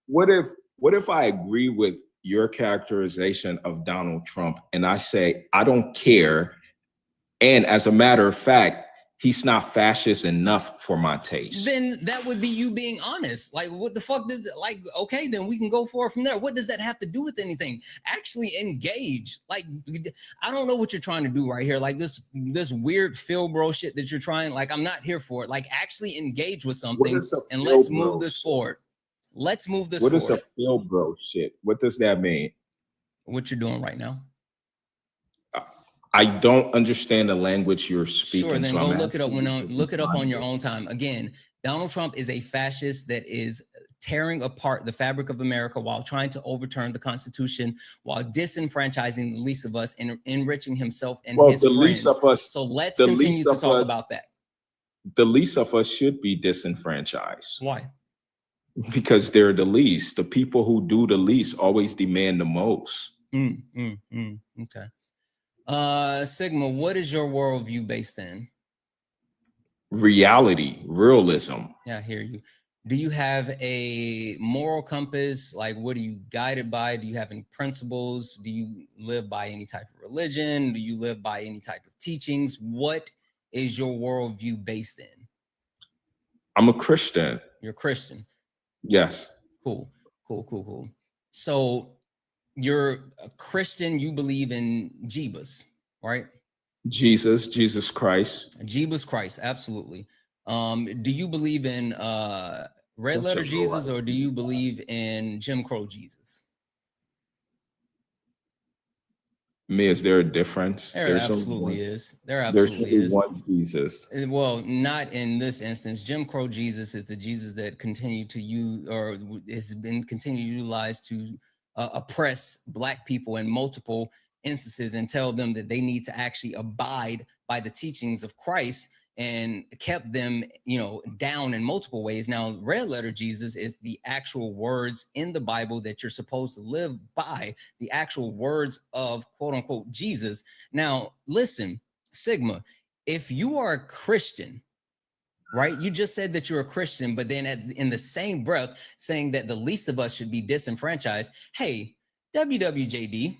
What if I agree with your characterization of Donald Trump and I say I don't care, and as a matter of fact, he's not fascist enough for my taste? Then that would be you being honest. Like, what the fuck does it, like, okay, then we can go forward from there. What does that have to do with anything? Actually engage. Like, I don't know what you're trying to do right here. Like this weird Phil bro shit that you're trying, like, I'm not here for it. Like, actually engage with something and let's move this forward. Let's move this forward. What is a Phil bro shit? What does that mean? What you're doing right now. I don't understand the language you're speaking. Sure, then go look it up. Look it up on your own time. Again, Donald Trump is a fascist that is tearing apart the fabric of America while trying to overturn the Constitution, while disenfranchising the least of us and enriching himself and his friends. Least of us, so let's continue to talk about that. The least of us should be disenfranchised. Why? Because they're the least. The people who do the least always demand the most. Okay. Sigma, what is your worldview based in? Reality, realism. Yeah, I hear you. Do you have a moral compass? Like, what are you guided by? Do you have any principles? Do you live by any type of religion? Do you live by any type of teachings? What is your worldview based in? I'm a Christian. You're Christian. Yes. Cool. So you're a Christian, you believe in Jeebus, right? Jesus Christ. Jeebus Christ, absolutely. Do you believe in red letter Jesus or do you believe in Jim Crow Jesus? Is there a difference? There absolutely is. There absolutely is. One Jesus. Well, not in this instance. Jim Crow Jesus is the Jesus that continued to use or has been continued to utilize to oppress Black people in multiple instances and tell them that they need to actually abide by the teachings of Christ and kept them, down in multiple ways. Now, red letter Jesus is the actual words in the Bible that you're supposed to live by, the actual words of quote unquote Jesus. Now, listen, Sigma, if you are a Christian, right? You just said that you're a Christian, but then in the same breath saying that the least of us should be disenfranchised. Hey, WWJD.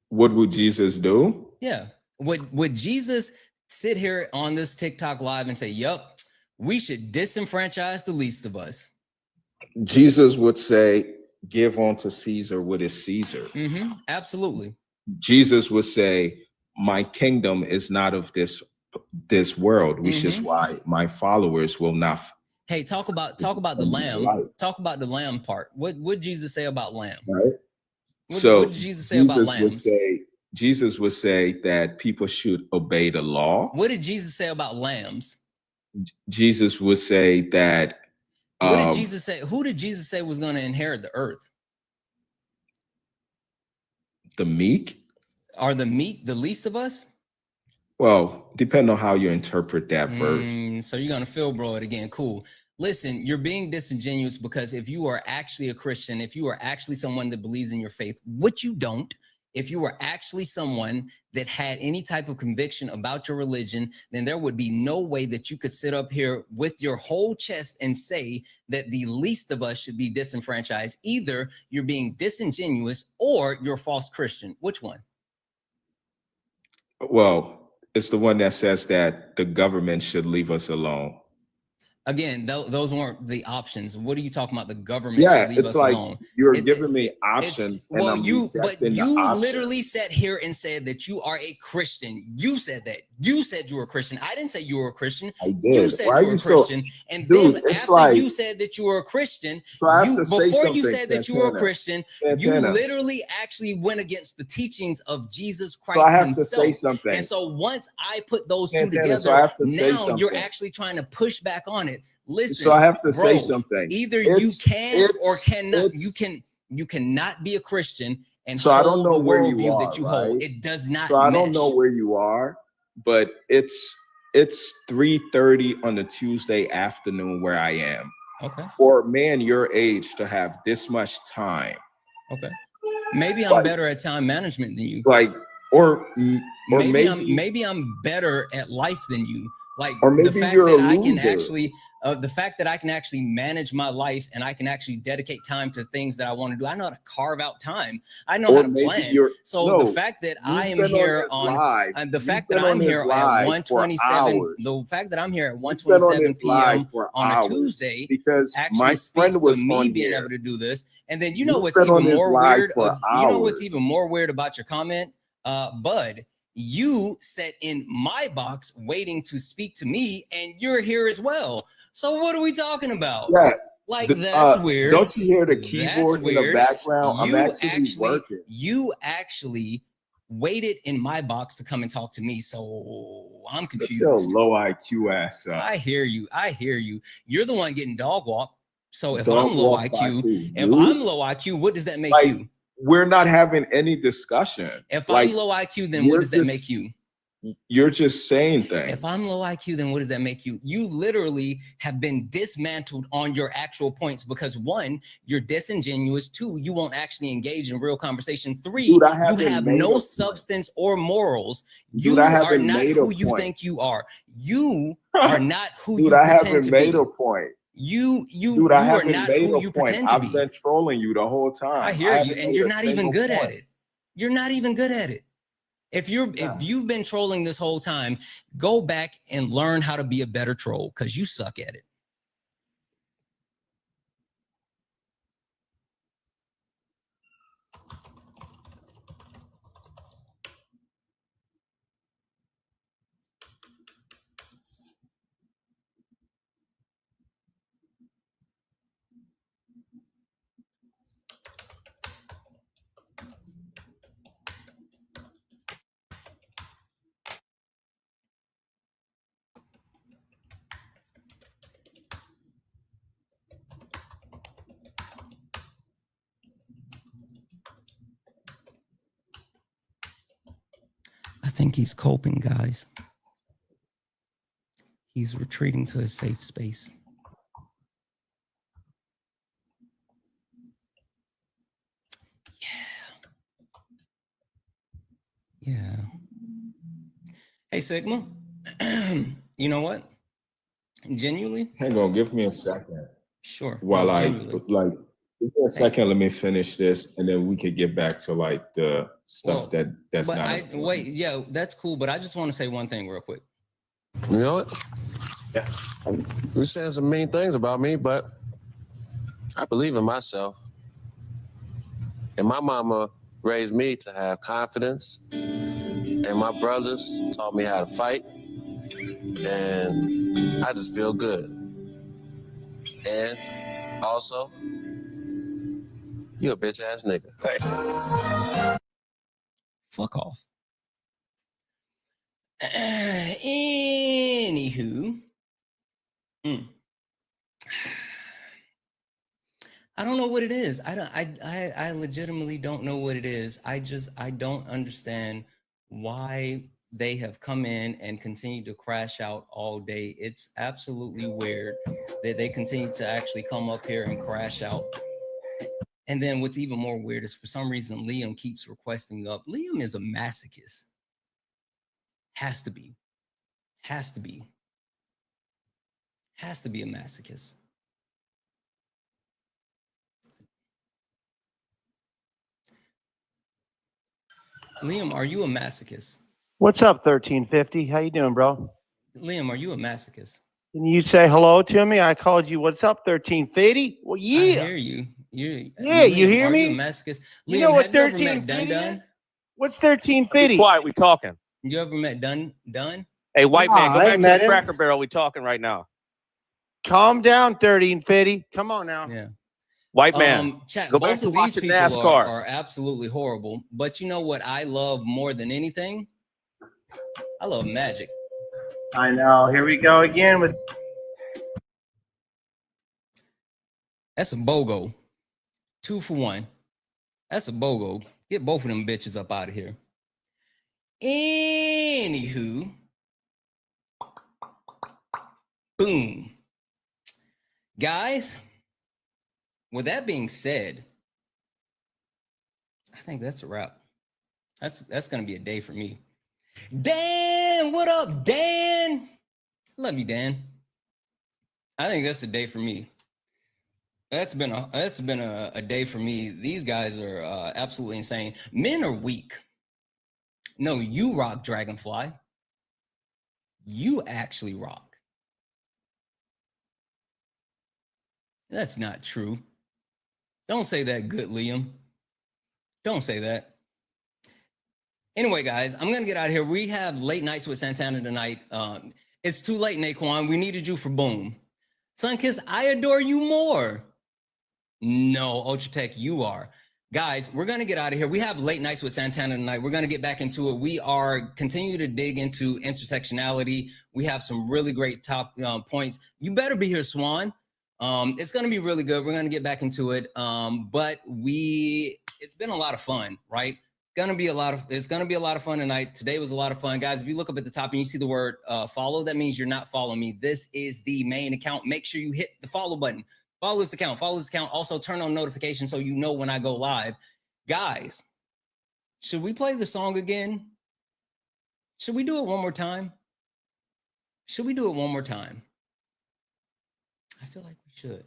What would Jesus do? Yeah. Would Jesus sit here on this TikTok live and say, yup, we should disenfranchise the least of us? Jesus would say, give unto Caesar what is Caesar. Absolutely. Jesus would say, my kingdom is not of this world, which is why my followers will not. Hey, talk about the lamb. Talk about the lamb part. What would Jesus say about lamb? Right. What did Jesus say about lambs? Jesus would say that people should obey the law. What did Jesus say about lambs? Jesus would say that. What did Jesus say? Who did Jesus say was going to inherit the earth? The meek. Are the meek the least of us? Well, depending on how you interpret that verse. So you're going to Phil bro it again. Cool. Listen, you're being disingenuous because if you are actually a Christian, if you are actually someone that believes in your faith, which you don't, if you were actually someone that had any type of conviction about your religion, then there would be no way that you could sit up here with your whole chest and say that the least of us should be disenfranchised. Either you're being disingenuous or you're a false Christian. Which one? Well, it's the one that says that the government should leave us alone. Again, those weren't the options. What are you talking about? The government Yeah, should leave it's us like alone. you're It- giving me It's options, and well, I'm you rejecting the option. literally sat here and said that you are a Christian. You said that. You said you were a Christian. I didn't say you were a Christian. I You did. said Why are you were a you so, Christian, and dude? then It's after like, you said that you were a Christian, so I have you to say before something, you said that you were a Santana. Christian, you Santana. literally actually went against the teachings of Jesus So I Christ have himself. to say something. And so once I put those two Santana, together, so I have to say now you're something. actually trying to push back on it. Listen, So I have to bro, say something. either you can or cannot. it's- You cannot be a Christian and So I don't hold know the where you worldview are, that you hold. right? It does not So I mesh. don't know where you are, but it's 3:30 on the Tuesday afternoon where I am. Okay. For a man your age to have this much time, Okay. Maybe I'm better at time management than you. like, or maybe I'm better at life than you. Like or the maybe fact you're that a I can loser. actually the fact that I can actually manage my life and I can actually dedicate time to things that I want to do. I know how to carve out time. I know how Or to maybe plan. you're- So no, the fact that I you've am been here this on live. the You've fact that been on I'm this here at live for 1:27, hours. the fact that I'm here at You've been on 1:27 this live p.m. for on a hours Tuesday because actually my speaks friend to was me on being here. able to do this. And then you know You've what's been on even this more live weird? for You know what's hours. even more weird about your comment? Bud, you sat in my box waiting to speak to me, and you're here as well. So what are we talking about? Yeah. Like that's weird. Don't you hear the That's keyboard in the weird. background? I'm working. You actually waited in my box to come and talk to me. So I'm Get confused. your low IQ ass up. I hear you. I hear you. You're the one getting dog walked. So if Dog I'm low walked by IQ, who? if You? I'm low IQ, what does that make Like, you? we're not having any discussion. If Like, I'm low IQ, then what you're does that just- make you? You're just saying things. If I'm low IQ, then what does that make you? You literally have been dismantled on your actual points because one, you're disingenuous. Two, you won't actually engage in real conversation. Three, Dude, I you haven't have made a no point. substance or morals. Dude, You I are haven't not made a who you point. think you are. You are not who Dude, you I pretend haven't to made be. a point. You I are haven't not made who a you point. pretend to I've be. been trolling you the whole time. I hear you, haven't and made you're a not even single good at point. it. You're not even good at it. If you've been trolling this whole time, go back and learn how to be a better troll because you suck at it. I think he's coping, guys. He's retreating to a safe space. Yeah. Hey, Sigma, you know what? Genuinely? Hang on, give me a second. Sure. While No, I genuinely. like, give me a second. Let me finish this, and then we could get back to like the stuff that's But not. important. wait, yeah, that's cool. But I just want to say one thing real quick. You know what? Yeah. You're saying some mean things about me, but I believe in myself. And my mama raised me to have confidence. And my brothers taught me how to fight. And I just feel good. And also, you a bitch ass nigga. Fuck off. Anywho, I don't know what it is. I legitimately don't know what it is. I don't understand why they have come in and continue to crash out all day. It's absolutely weird that they continue to actually come up here and crash out. And then what's even more weird is for some reason Liam keeps requesting up. Liam is a masochist. Has to be. Has to be. Has to be a masochist. Liam, are you a masochist? What's up, 1350? How you doing, bro? Liam, are you a masochist? Can you say hello to me? I called you. What's up, 1350? Well, yeah. I hear you. You hear are me? You a masochist? You Liam, know what have you ever met 1350 Dun? is? What's 1350? Be quiet. We talking. You ever met Dun? Hey, white man, go I back ain't to met the him. Cracker Barrel. We talking right now. Calm down, 1350. Come on now. Yeah. White man. Chat, Go back both to of these watching people NASCAR. are absolutely horrible. But you know what I love more than anything? I love magic. I know. Here we go again with. That's a BOGO. 2 for 1. That's a BOGO. Get both of them bitches up out of here. Anywho. Boom. Guys, with that being said, I think that's a wrap. That's going to be a day for me. Dan, what up, Dan? Love you, Dan. I think that's a day for me. That's been a day for me. These guys are absolutely insane. Men are weak. No, you rock, Dragonfly. You actually rock. That's not true. Don't say that, good Liam. Don't say that. Anyway, guys, I'm going to get out of here. We have late nights with Santana tonight. It's too late, Naquan. We needed you for Boom. Sunkiss, I adore you more. No, Ultra Tech, you are. Guys, we're going to get out of here. We have late nights with Santana tonight. We're going to get back into it. We are continuing to dig into intersectionality. We have some really great top points. You better be here, Swan. It's going to be really good. We're going to get back into it. But it's been a lot of fun, right? It's going to be a lot of fun tonight. Today was a lot of fun. Guys, if you look up at the top and you see the word follow, that means you're not following me. This is the main account. Make sure you hit the follow button. Follow this account. Also turn on notifications so you know when I go live. Guys, should we play the song again? Should we do it one more time? I feel like we should.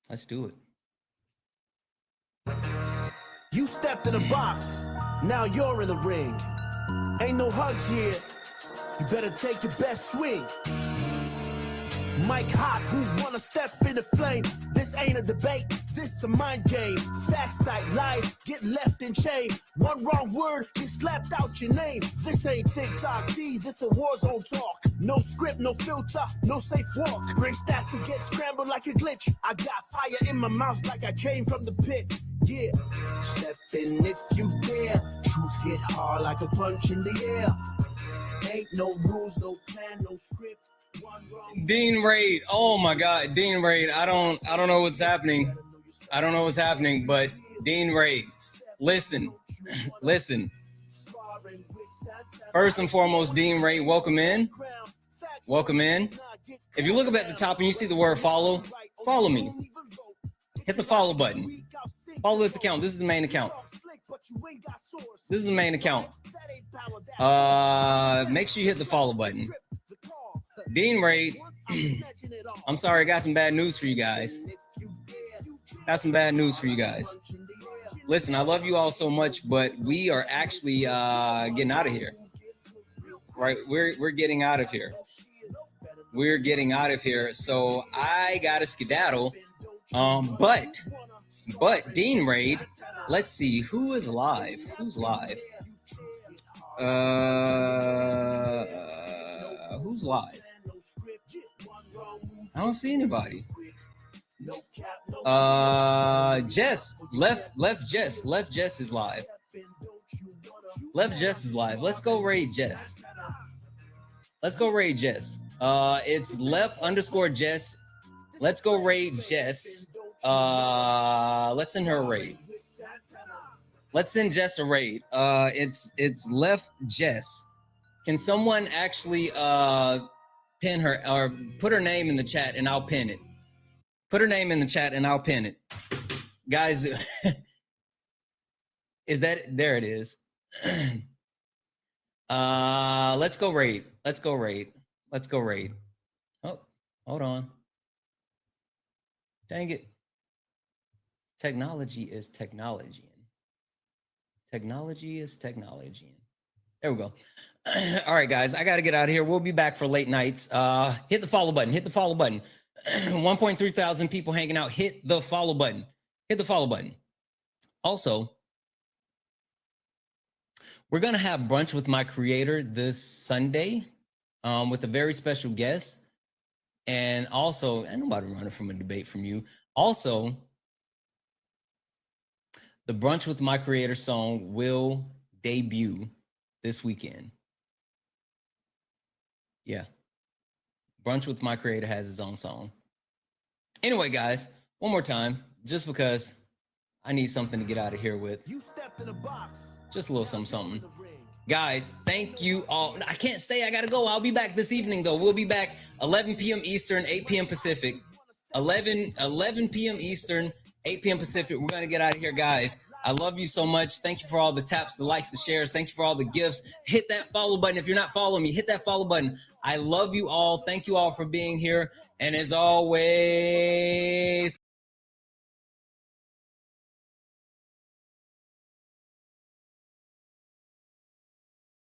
Let's do it. You stepped in the box, now you're in the ring. Ain't no hugs here, you better take your best swing. Mike Hot, who wanna step in the flame? This ain't a debate, this a mind game. Facts type lies, get left in chain. One wrong word, get slapped out your name. This ain't TikTok T, this a war zone talk. No script, no filter, no safe walk. Great stats who get scrambled like a glitch. I got fire in my mouth like I came from the pit. Yeah, step in if you dare. Truth hit hard like a punch in the air. Ain't no rules, no plan, no script. Dean Raid. Oh my God, Dean Raid. I don't know what's happening. But Dean Raid, listen. First and foremost, Dean Raid, welcome in. If you look up at the top and you see the word follow me. Hit the follow button. Follow this account. This is the main account. Make sure you hit the follow button. Dean Raid, I'm sorry, I got some bad news for you guys. Listen, I love you all so much, but we are actually getting out of here. Right? We're getting out of here. So I gotta skedaddle. But Dean Raid, let's see who is live. Who's live? I don't see anybody. Jess, left Jess is live. Let's go raid Jess. It's left_Jess. Let's go raid Jess. Let's send her a raid. Let's send Jess a raid. It's left Jess. Can someone actually pin her or put her name in the chat and I'll pin it. Guys, is that there it is. Let's go raid. Oh, hold on. Dang it. Technology is technology. There we go. All right, guys, I got to get out of here. We'll be back for late nights. Hit the follow button. Hit the follow button. 1.3 thousand people hanging out. Hit the follow button. Hit the follow button. Also, we're going to have brunch with my creator this Sunday with a very special guest. And also, ain't nobody running from a debate from you. Also, the Brunch with My Creator song will debut this weekend. Yeah. Brunch with My Creator has his own song. Anyway, guys, one more time, just because I need something to get out of here with. Just a little something. Guys, thank you all. I can't stay. I got to go. I'll be back this evening, though. We'll be back 11 p.m. Eastern, 8 p.m. Pacific. 11 p.m. Eastern, 8 p.m. Pacific. We're going to get out of here, guys. I love you so much. Thank you for all the taps, the likes, the shares. Thank you for all the gifts. Hit that follow button. If you're not following me, hit that follow button. I love you all. Thank you all for being here. And as always,